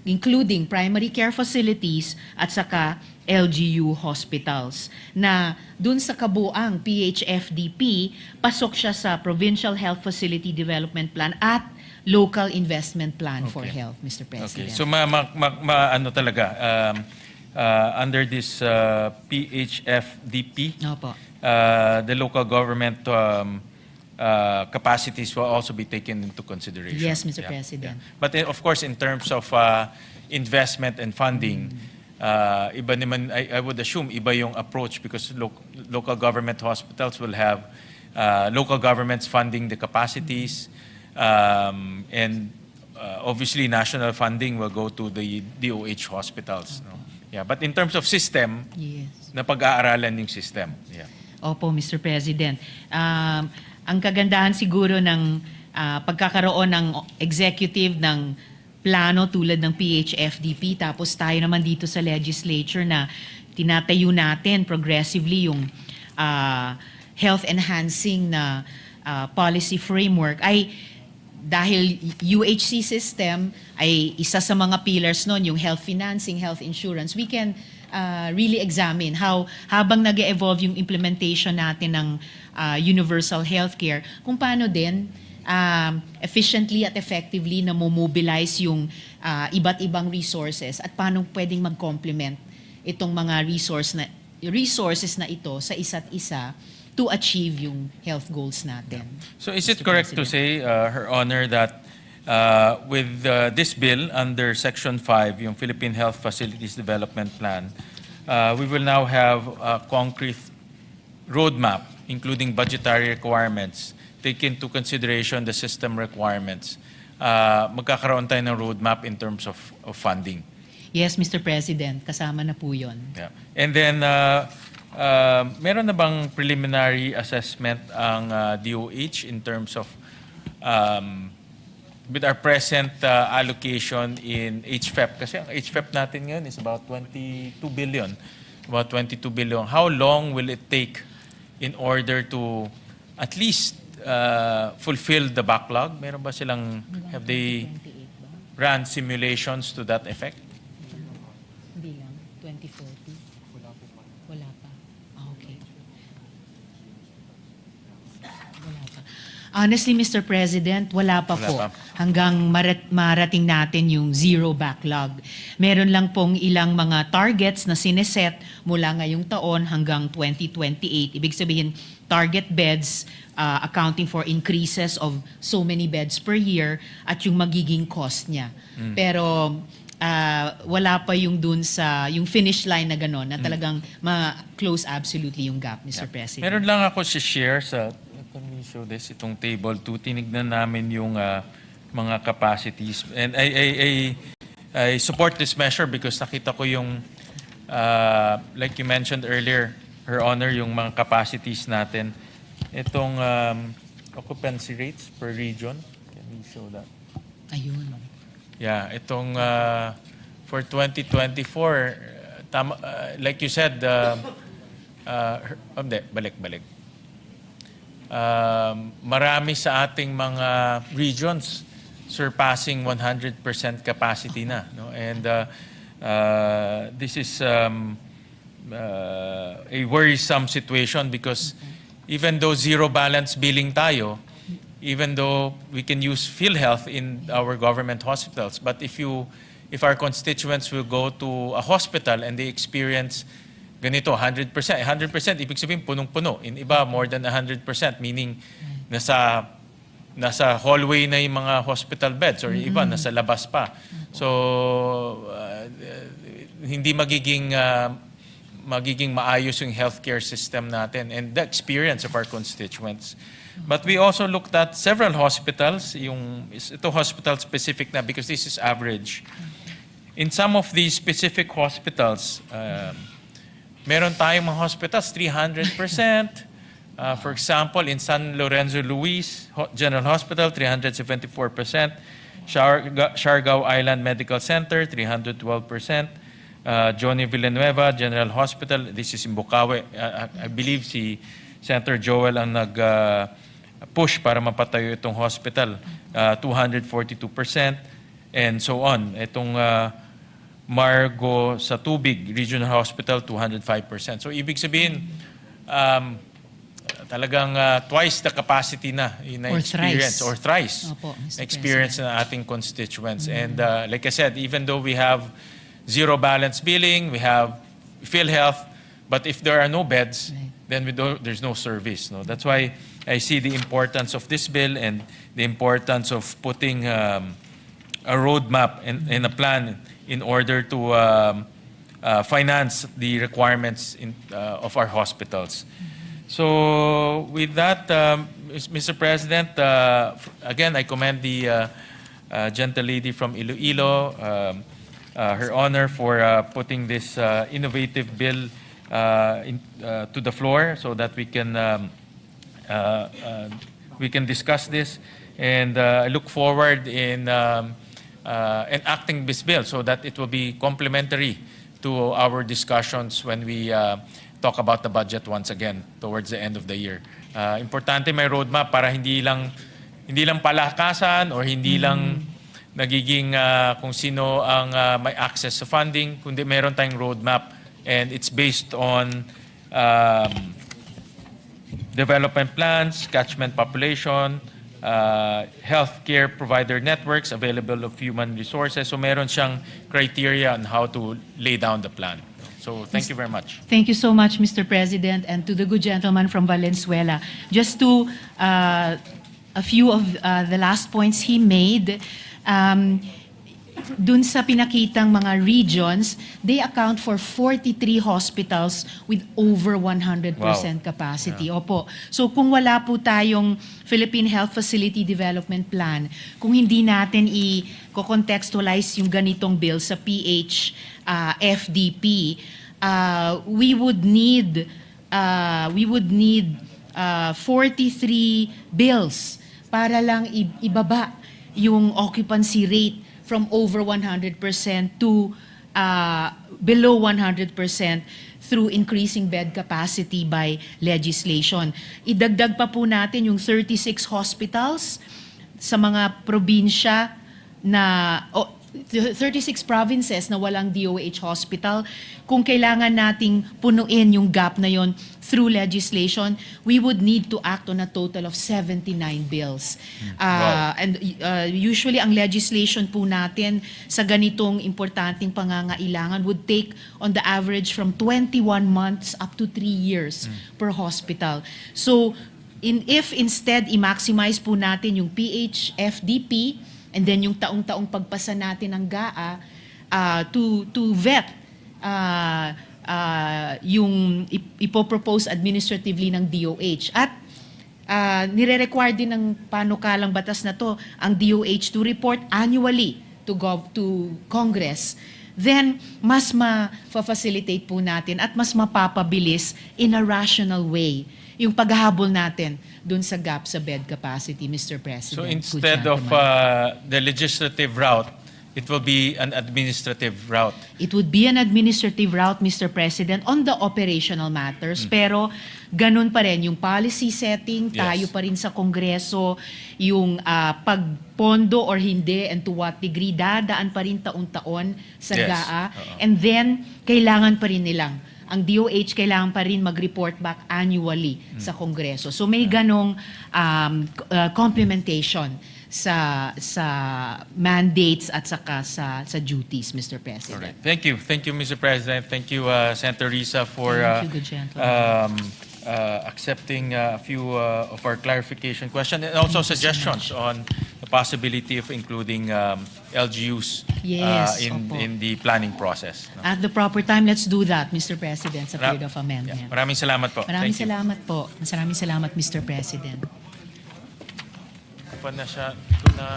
including primary care facilities at saka LGU hospitals. Na dun sa kabuang PHFDP, pasok siya sa Provincial Health Facility Development Plan at Local Investment Plan for Health, Mr. President. Okay. So ano talaga, under this PHFDP, the local government capacities will also be taken into consideration. Yes, Mr. President. But of course, in terms of investment and funding, iba naman, I would assume iba yung approach because local government hospitals will have local governments funding the capacities, and obviously national funding will go to the DOH hospitals. No? Yeah, but in terms of system, Yes. napag-aaralan yung system. Yeah. Opo, Mr. President. Ang kagandahan siguro ng pagkakaroon ng executive ng plano tulad ng PHFDP, tapos tayo naman dito sa legislature na tinatayo natin progressively yung health enhancing na policy framework, ay dahil UHC system ay isa sa mga pillars nun, yung health financing, health insurance, we can really examine how habang nag-evolve yung implementation natin ng universal healthcare, kung paano din efficiently at effectively na mobilize yung iba't ibang resources at paano pwedeng mag-complement itong mga resources na ito sa isa't isa to achieve yung health goals natin. So is it Mr. correct to President. say, Her Honor, that with this bill under Section 5, yung Philippine Health Facilities Development Plan, we will now have a concrete roadmap, including budgetary requirements, take into consideration the system requirements. Magkakaroon tayo ng roadmap in terms of funding. Yes, Mr. President, kasama na po yun. Yeah. And then, meron na bang preliminary assessment ang DOH in terms of with our present allocation in HFEP? Kasi ang HFEP natin ngayon is about 22 billion. About 22 billion. How long will it take in order to at least fulfill the backlog? Meron ba silang, have they ran simulations to that effect? Hindi lang, 2040. Wala pa. Okay. Wala pa. Honestly, Mr. President, wala pa po. Wala pa. Hanggang marating natin yung zero backlog. Meron lang pong ilang mga targets na sineset mula ngayong taon hanggang 2028. Ibig sabihin, target beds accounting for increases of so many beds per year at yung magiging cost niya. Pero wala pa yung dun sa yung finish line na gano'n na talagang ma-close absolutely yung gap, Mr. President. Meron lang ako share sa, let me show this, itong table 2. Tinignan namin yung mga capacities. And I support this measure because nakita ko yung, like you mentioned earlier, Her Honor, yung mga capacities natin. Itong occupancy rates per region. Can we show that? Ayun. Yeah, itong for 2024, like you said, balik. Marami sa ating mga regions surpassing 100% capacity na, no? And this is a worrisome situation because even though zero balance billing tayo, even though we can use PhilHealth in our government hospitals, but if our constituents will go to a hospital and they experience ganito, 100%, 100%, ibig sabihin punong-puno. In iba, more than 100%, meaning nasa hallway na yung mga hospital beds or iba, nasa labas pa. So, hindi magiging maayos yung healthcare system natin and the experience of our constituents. But we also looked at several hospitals, ito hospital specific na because this is average. In some of these specific hospitals, meron tayong mga hospitals 300%. For example, in San Lorenzo Luis General Hospital, 374%. Siargao Island Medical Center, 312%. Johnny Villanueva General Hospital, this is in Bukawi. I believe si Senator Joel ang nag-push para mapatayo itong hospital, 242%, and so on. Itong Margo sa Tubig Regional Hospital, 205%. So ibig sabihin, talagang twice the capacity na in experience or thrice Opo, Mr. experience na ating constituents. And like I said, even though we have zero balance billing, we have PhilHealth, but if there are no beds, then there's no service. No? That's why I see the importance of this bill and the importance of putting a roadmap and a plan in order to finance the requirements of our hospitals. So with that, Mr. President, again, I commend the gentle lady from Iloilo, Her Honor for putting this innovative bill to the floor so that we can discuss this. And I look forward in enacting this bill so that it will be complementary to our discussions when we talk about the budget once again towards the end of the year. Importante may roadmap para hindi lang palakasan or hindi lang nagiging kung sino ang may access sa funding, kundi meron tayong roadmap and it's based on development plans, catchment population, healthcare provider networks, available of human resources. So meron siyang criteria on how to lay down the plan. So thank you very much. Thank you so much, Mr. President, and to the good gentleman from Valenzuela. Just to a few of the last points he made, dun sa pinakitang mga regions, they account for 43 hospitals with over 100% capacity. Opo. So kung wala po tayong Philippine Health Facility Development Plan, kung hindi natin i-contextualize yung ganitong bill sa PH FDP, we would need 43 bills para lang ibaba yung occupancy rate from over 100% to below 100% through increasing bed capacity by legislation. Idagdag pa po natin yung 36 hospitals sa mga probinsya na 36 provinces na walang DOH hospital. Kung kailangan nating punuin yung gap na yon through legislation, we would need to act on a total of 79 bills. And usually ang legislation po natin sa ganitong importanteng pangangailangan would take on the average from 21 months up to 3 years per hospital. So if instead i-maximize po natin yung PH FDP and then yung taong-taong pagpasa natin ng GAA to vet yung ipopropose administratively ng DOH. At nire-require din ng panukalang batas na to ang DOH to report annually to Congress. Then mas ma-facilitate po natin at mas mapapabilis in a rational way yung paghahabol natin dun sa gap sa bed capacity, Mr. President. So instead of the legislative route, it will be an administrative route. It would be an administrative route, Mr. President, on the operational matters. Pero ganun pa rin yung policy setting, tayo pa rin sa Kongreso, yung pagpondo or hindi and to what degree, dadaan pa rin taon-taon sa GAA. And then, kailangan pa rin nilang ang DOH kailangan pa rin mag-report back annually sa Kongreso. So may ganong complementation sa mandates at saka sa duties, Mr. President. All right. Thank you, Mr. President. Thank you, Senator Risa, for accepting a few of our clarification questions and also suggestions on the possibility of including LGUs in the planning process. No? At the proper time, let's do that, Mr. President, sa period of amendment. Yeah. Maraming salamat po. Maraming salamat po. Maraming salamat, Mr. President.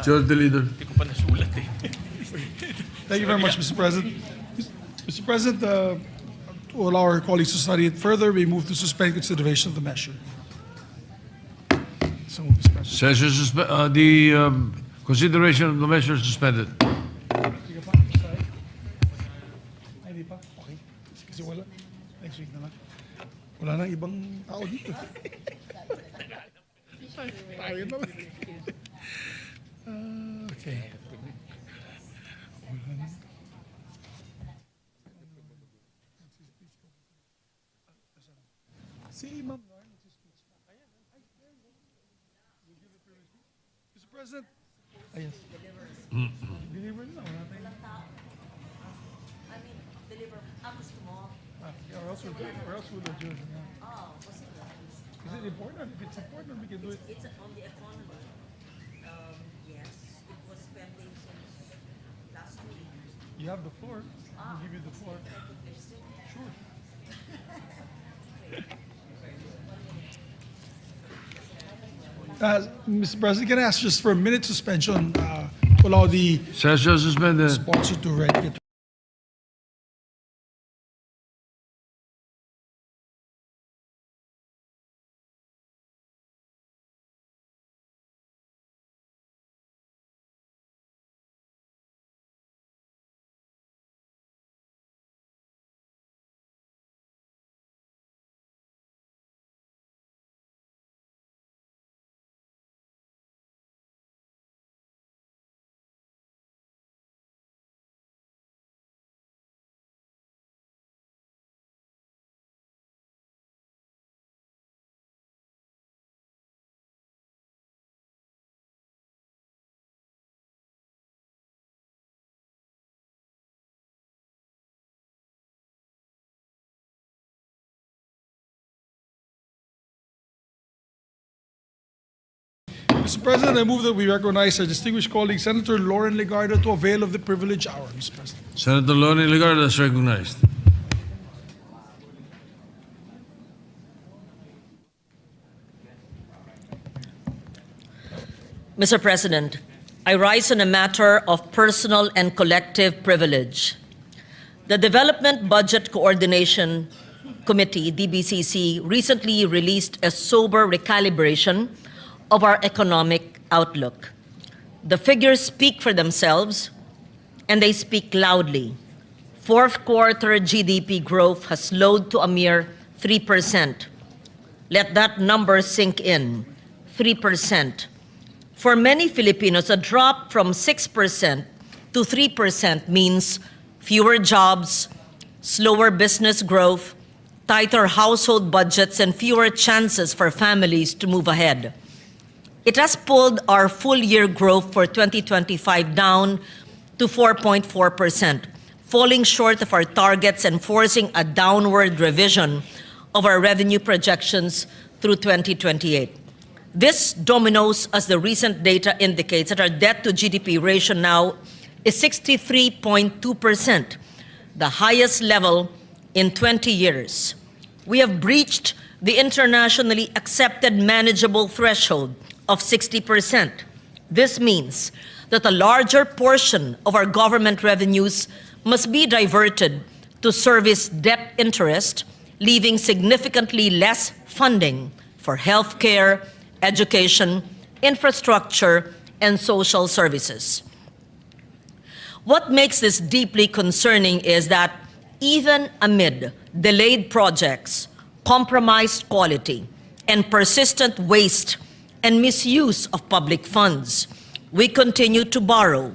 George the Leader. Hindi ko pa nasulat eh. Thank you very much, Mr. President. Mr. President, to allow our colleagues to study it further, we move to suspend consideration of the measure. So, Mr. President. The consideration of the measure suspended. Hindi pa? Okay. Kasi wala. Next week na lang. Wala nang ibang tao dito. Tayo naman. Okay. Si Ma'am Norm, Mr. President. Yes. Deliver na. Wala tayo. Deliver. Gusto mo? Or else we'll adjourn. Is it important? If it's important, we can do it. It's on the economy. Yes, it was pending since last week. You have the floor. I'll give you the floor. Sure. Mr. President, can I ask just for a minute suspension? Allow the Session suspended. sponsor to get Mr. President, I move that we recognize our distinguished colleague, Senator Lauren Legarda, to avail of the privilege hour, Mr. President. Senator Lonnie Legarda is recognized. Mr. President, I rise on a matter of personal and collective privilege. The Development Budget Coordination Committee, DBCC, recently released a sober recalibration of our economic outlook. The figures speak for themselves, and they speak loudly. Fourth quarter GDP growth has slowed to a mere 3%. Let that number sink in, 3%. For many Filipinos, a drop from 6% to 3% means fewer jobs, slower business growth, tighter household budgets, and fewer chances for families to move ahead. It has pulled our full-year growth for 2025 down to 4.4%, falling short of our targets and forcing a downward revision of our revenue projections through 2028. This dominoes as the recent data indicates that our debt-to-GDP ratio now is 63.2%, the highest level in 20 years. We have breached the internationally accepted manageable threshold of 60%. This means that a larger portion of our government revenues must be diverted to service debt interest, leaving significantly less funding for healthcare, education, infrastructure, and social services. What makes this deeply concerning is that even amid delayed projects, compromised quality, and persistent waste and misuse of public funds, we continue to borrow.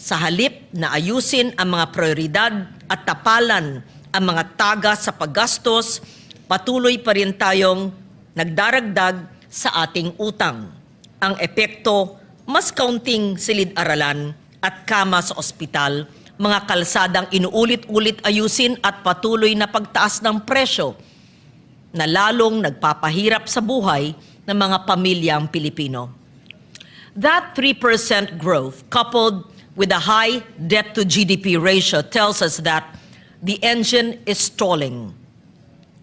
Sa halip na ayusin ang mga prioridad at tapalan ang mga taga sa paggastos, patuloy pa rin tayong nagdaragdag sa ating utang. Ang epekto, mas kaunting silid-aralan at kama sa ospital, mga kalsadang inuulit-ulit ayusin at patuloy na pagtaas ng presyo na lalong nagpapahirap sa buhay ng mga pamilyang Pilipino. That 3% growth, coupled with a high debt-to-GDP ratio, tells us that the engine is stalling.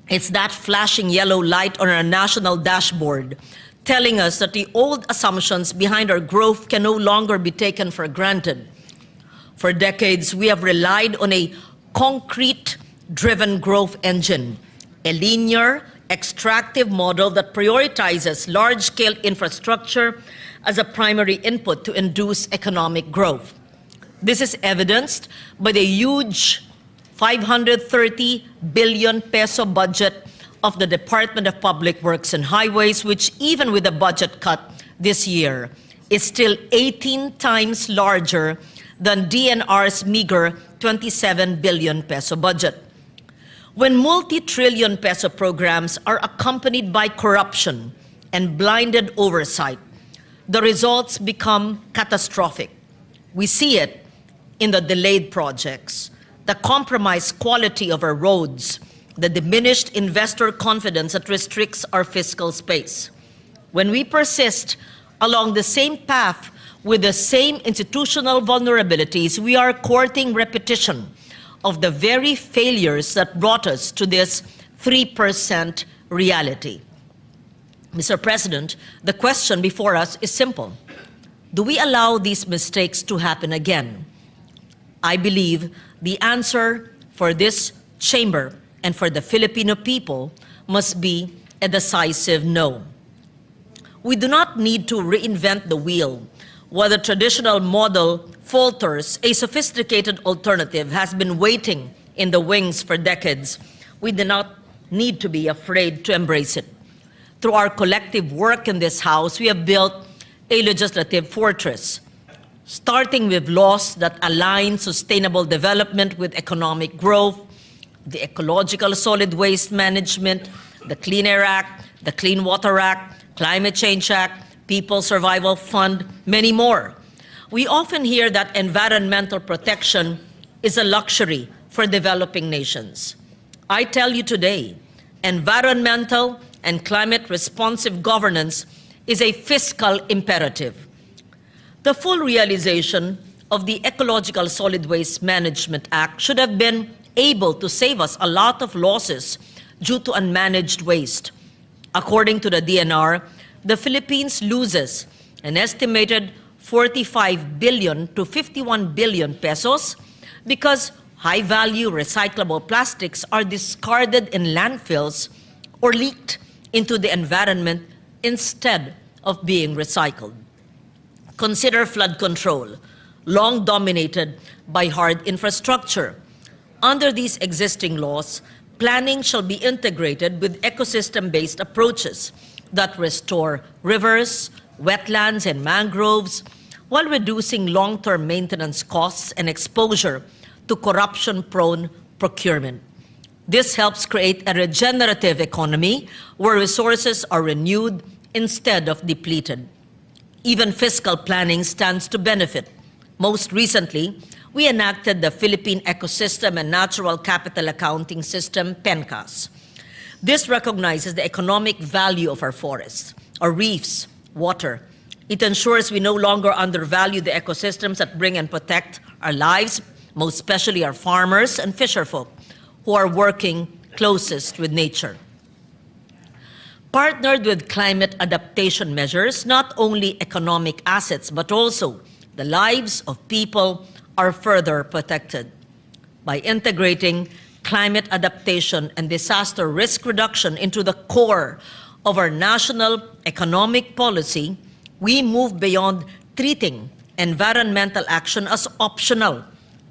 It's that flashing yellow light on our national dashboard telling us that the old assumptions behind our growth can no longer be taken for granted. For decades, we have relied on a concrete-driven growth engine, a linear, extractive model that prioritizes large-scale infrastructure as a primary input to induce economic growth. This is evidenced by the huge 530 billion peso budget of the Department of Public Works and Highways, which even with a budget cut this year, is still 18 times larger than DNR's meager 27 billion peso budget. When multi-trillion peso programs are accompanied by corruption and blinded oversight, the results become catastrophic. We see it in the delayed projects, the compromised quality of our roads, the diminished investor confidence that restricts our fiscal space. When we persist along the same path with the same institutional vulnerabilities, we are courting repetition of the very failures that brought us to this 3% reality. Mr. President, the question before us is simple. Do we allow these mistakes to happen again? I believe the answer for this chamber and for the Filipino people must be a decisive no. We do not need to reinvent the wheel. While the traditional model falters, a sophisticated alternative has been waiting in the wings for decades. We do not need to be afraid to embrace it. Through our collective work in this House, we have built a legislative fortress, starting with laws that align sustainable development with economic growth, the Ecological Solid Waste Management, the Clean Air Act, the Clean Water Act, Climate Change Act, People's Survival Fund, many more. We often hear that environmental protection is a luxury for developing nations. I tell you today, environmental and climate responsive governance is a fiscal imperative. The full realization of the Ecological Solid Waste Management Act should have been able to save us a lot of losses due to unmanaged waste. According to the DNR, the Philippines loses an estimated 45 billion to 51 billion pesos because high-value recyclable plastics are discarded in landfills or leaked into the environment instead of being recycled. Consider flood control, long dominated by hard infrastructure. Under these existing laws, planning shall be integrated with ecosystem-based approaches that restore rivers, wetlands, and mangroves while reducing long-term maintenance costs and exposure to corruption-prone procurement. This helps create a regenerative economy where resources are renewed instead of depleted. Even fiscal planning stands to benefit. Most recently, we enacted the Philippine Ecosystem and Natural Capital Accounting System, PENCAS. This recognizes the economic value of our forests, our reefs, water. It ensures we no longer undervalue the ecosystems that bring and protect our lives, most especially our farmers and fisherfolk, who are working closest with nature. Partnered with climate adaptation measures, not only economic assets, but also the lives of people are further protected. By integrating climate adaptation and disaster risk reduction into the core of our national economic policy, we move beyond treating environmental action as optional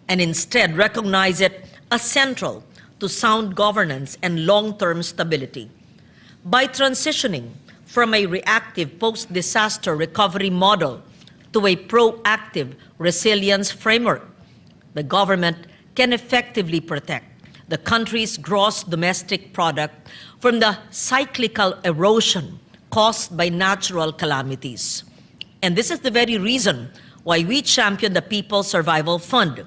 and instead recognize it as central to sound governance and long-term stability. By transitioning from a reactive post-disaster recovery model to a proactive resilience framework, the government can effectively protect the country's gross domestic product from the cyclical erosion caused by natural calamities. And this is the very reason why we champion the People's Survival Fund,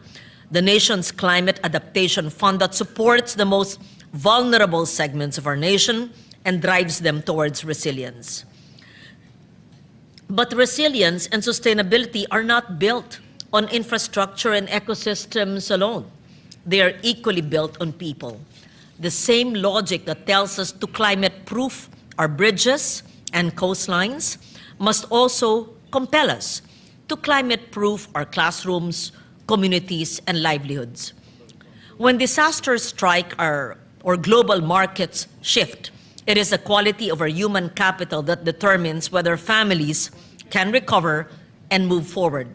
the nation's climate adaptation fund that supports the most vulnerable segments of our nation and drives them towards resilience. But resilience and sustainability are not built on infrastructure and ecosystems alone. They are equally built on people. The same logic that tells us to climate-proof our bridges and coastlines must also compel us to climate-proof our classrooms, communities, and livelihoods. When disasters strike or global markets shift, it is the quality of our human capital that determines whether families can recover and move forward.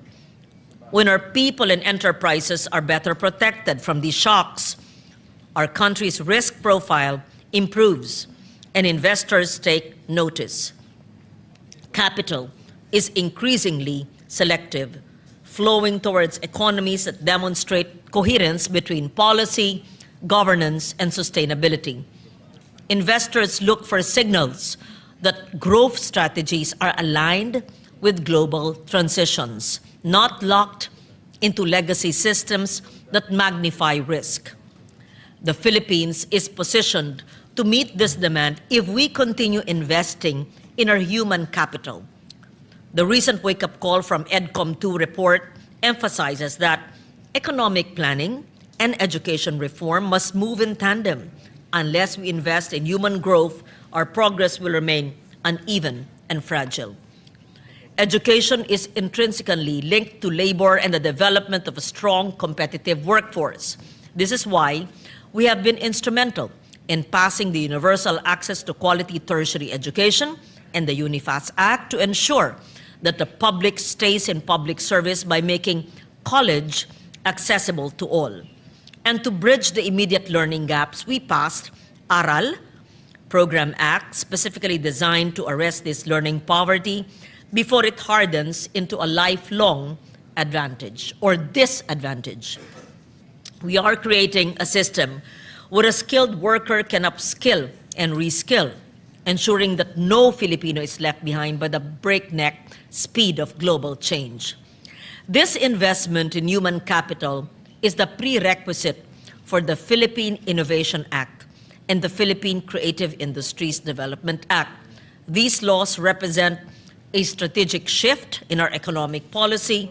When our people and enterprises are better protected from these shocks, our country's risk profile improves and investors take notice. Capital is increasingly selective, flowing towards economies that demonstrate coherence between policy, governance, and sustainability. Investors look for signals that growth strategies are aligned with global transitions, not locked into legacy systems that magnify risk. The Philippines is positioned to meet this demand if we continue investing in our human capital. The recent wake-up call from EDCOM 2 report emphasizes that economic planning and education reform must move in tandem. Unless we invest in human growth, our progress will remain uneven and fragile. Education is intrinsically linked to labor and the development of a strong, competitive workforce. This is why we have been instrumental in passing the Universal Access to Quality Tertiary Education and the UNIFAS Act to ensure that the public stays in public service by making college accessible to all. And to bridge the immediate learning gaps, we passed ARAL Program Act, specifically designed to arrest this learning poverty before it hardens into a lifelong advantage or disadvantage. We are creating a system where a skilled worker can upskill and reskill, ensuring that no Filipino is left behind by the breakneck speed of global change. This investment in human capital is the prerequisite for the Philippine Innovation Act and the Philippine Creative Industries Development Act. These laws represent a strategic shift in our economic policy,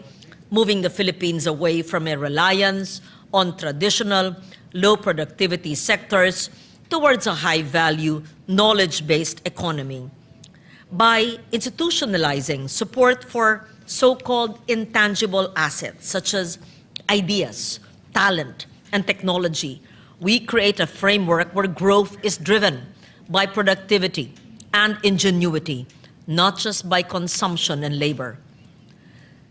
moving the Philippines away from a reliance on traditional, low productivity sectors towards a high-value, knowledge-based economy. By institutionalizing support for so-called intangible assets such as ideas, talent, and technology, we create a framework where growth is driven by productivity and ingenuity, not just by consumption and labor.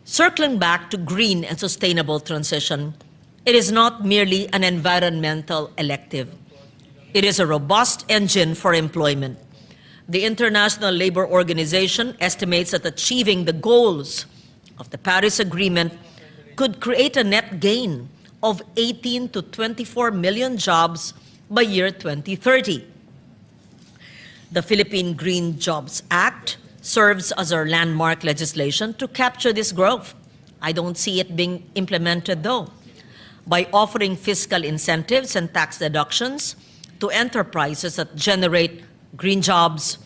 Circling back to green and sustainable transition, it is not merely an environmental elective. It is a robust engine for employment. The International Labor Organization estimates that achieving the goals of the Paris Agreement could create a net gain of 18 to 24 million jobs by year 2030. The Philippine Green Jobs Act serves as our landmark legislation to capture this growth. I don't see it being implemented though. By offering fiscal incentives and tax deductions to enterprises that generate green jobs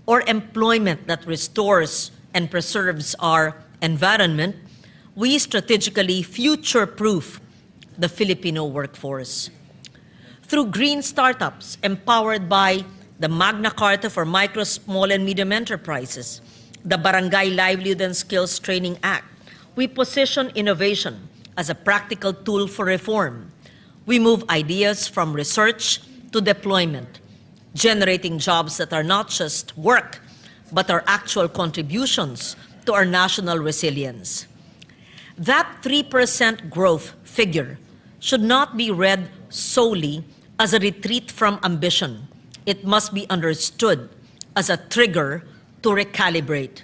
or employment that restores and preserves our environment, we strategically future-proof the Filipino workforce. Through green startups empowered by the Magna Carta for Micro, Small, and Medium Enterprises, the Barangay Livelihood and Skills Training Act, we position innovation as a practical tool for reform. We move ideas from research to deployment, generating jobs that are not just work, but are actual contributions to our national resilience. That 3% growth figure should not be read solely as a retreat from ambition. It must be understood as a trigger to recalibrate.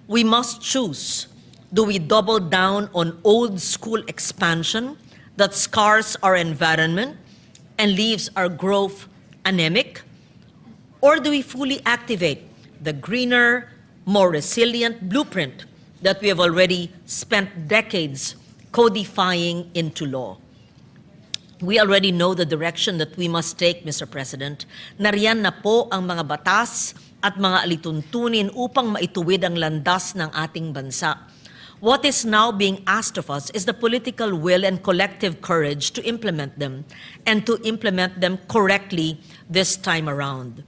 We must choose. Do we double down on old school expansion that scars our environment and leaves our growth anemic? Or do we fully activate the greener, more resilient blueprint that we have already spent decades codifying into law? We already know the direction that we must take, Mr. President. Nariyan na po ang mga batas at mga alituntunin upang maituwid ang landas ng ating bansa. What is now being asked of us is the political will and collective courage to implement them, and to implement them correctly this time around.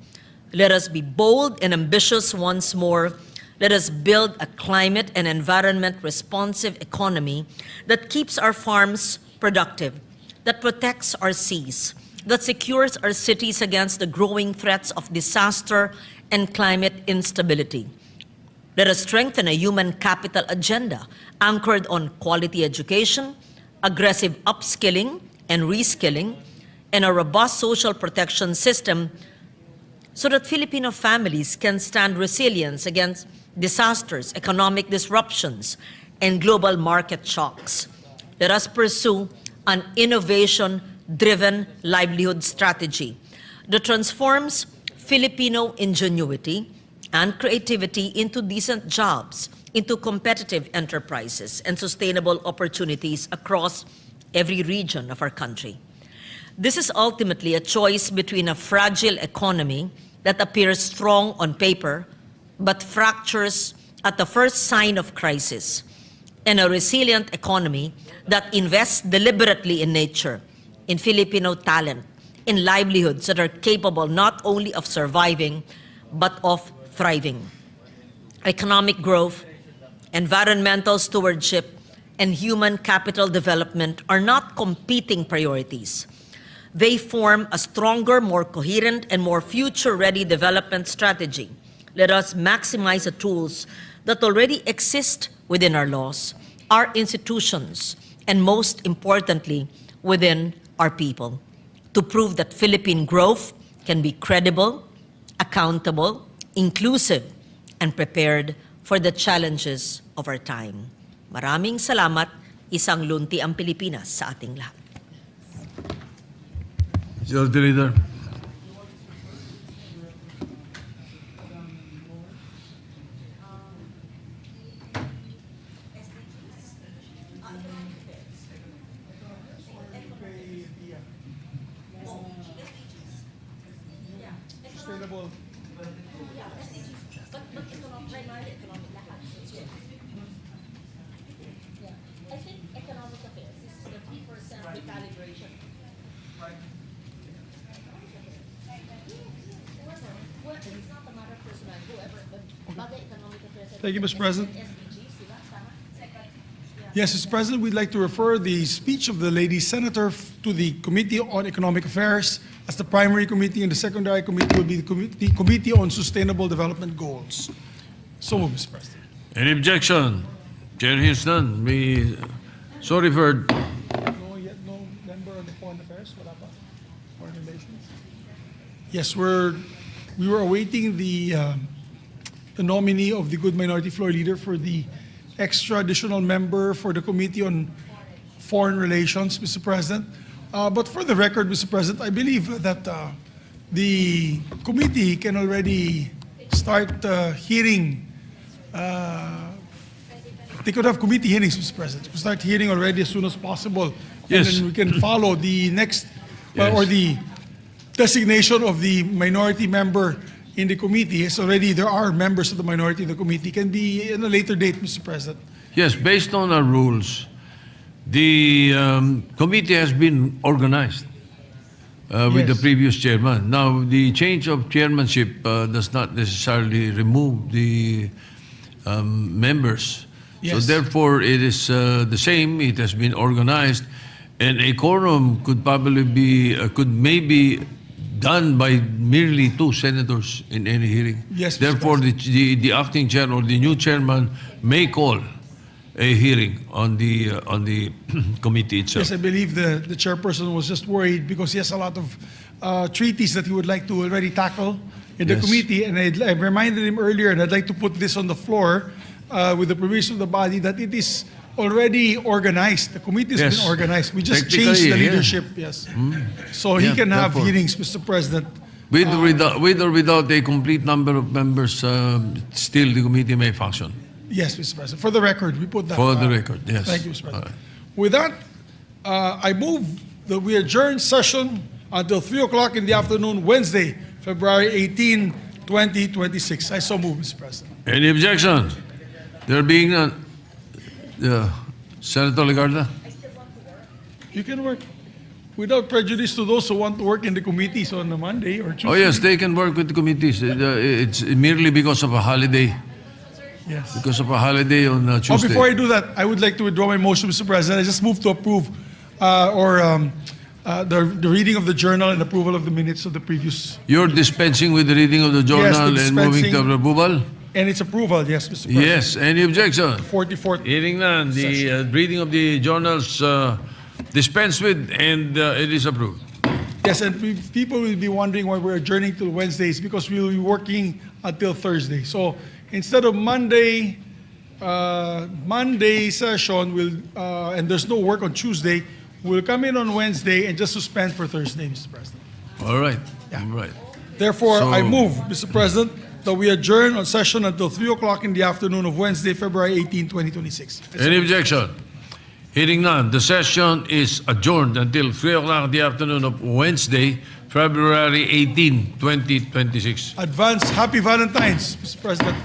Let us be bold and ambitious once more. Let us build a climate and environment responsive economy that keeps our farms productive, that protects our seas, that secures our cities against the growing threats of disaster and climate instability. Let us strengthen a human capital agenda anchored on quality education, aggressive upskilling and reskilling, and a robust social protection system so that Filipino families can stand resilience against disasters, economic disruptions, and global market shocks. Let us pursue an innovation-driven livelihood strategy that transforms Filipino ingenuity and creativity into decent jobs, into competitive enterprises, and sustainable opportunities across every region of our country. This is ultimately a choice between a fragile economy that appears strong on paper but fractures at the first sign of crisis, and a resilient economy that invests deliberately in nature, in Filipino talent, in livelihoods that are capable not only of surviving but of thriving. Economic growth, environmental stewardship, and human capital development are not competing priorities. They form a stronger, more coherent, and more future-ready development strategy. Let us maximize the tools that already exist within our laws, our institutions, and most importantly, within our people, to prove that Philippine growth can be credible, accountable, inclusive, and prepared for the challenges of our time. Maraming salamat. Isang lunti ang Pilipinas sa ating lahat. Majority Leader. Sustainable. Thank you, Mr. President. Yes, Mr. President, we'd like to refer the speech of the lady senator to the Committee on Economic Affairs as the primary committee, and the secondary committee will be the Committee on Sustainable Development Goals. So moved, Mr. President. Any objection? Chair hears none. So referred. No member on the Foreign Affairs? Wala pa? Foreign Relations? Yes, we were awaiting the nominee of the Good Minority Floor Leader for the extra additional member for the Committee on Foreign Relations, Mr. President. But for the record, Mr. President, I believe that the committee can already start hearing. They could have committee hearings, Mr. President. We start hearing already as soon as possible. Yes. And then we can follow the next, Yes. or the designation of the minority member in the committee. It's already, there are members of the minority in the committee. Can be in a later date, Mr. President. Yes, based on our rules, the committee has been organized with the Yes. previous chairman. Now, the change of chairmanship does not necessarily remove the members. So Yes. therefore, it is the same. It has been organized, and a quorum could probably be could maybe done by merely 2 senators in any hearing. Yes, Mr. Therefore, the acting chair or the new chairman may call a hearing on the committee itself. Yes, I believe the chairperson was just worried because he has a lot of treaties that he would like to already tackle in the Yes. committee. And I reminded him earlier, and I'd like to put this on the floor with the permission of the body, that it is already organized. The committee has Yes. been organized. We just Technically, changed the yeah. leadership, yes. So he Yeah, can have therefore. hearings, Mr. President. With or without a complete number of members, still the committee may function. Yes, Mr. President. For the record, we put that. For the record, yes. Thank you, Mr. President. All right. With that, I move that we adjourn session until 3 o'clock in the afternoon, Wednesday, February 18, 2026. I so move, Mr. President. Any objection? There being none. Senator Legarda? You can work without prejudice to those who want to work in the committees on a Monday or Tuesday. Oh yes, they can work with the committees. It's merely because of a holiday. Yes. Because of a holiday on Tuesday. Before I do that, I would like to withdraw my motion, Mr. President. I just move to approve the reading of the journal and approval of the minutes of the previous. You're dispensing with the reading of the journal Yes, the and moving to dispensing. approval? And its approval, yes, Mr. President. Yes. Any objection? 44th. Hearing none. The reading of the journals dispensed with, and it is approved. Yes, and people will be wondering why we're adjourning till Wednesdays, because we will be working until Thursday. So instead of Monday session, and there's no work on Tuesday, we'll come in on Wednesday and just suspend for Thursday, Mr. President. All right. All right. Therefore, So- I move, Mr. President, that we adjourn on session until 3 o'clock in the afternoon of Wednesday, February 18, 2026. Any objection? Hearing none, the session is adjourned until 3 o'clock in the afternoon of Wednesday, February 18, 2026. Advance Happy Valentine's, Mr. President.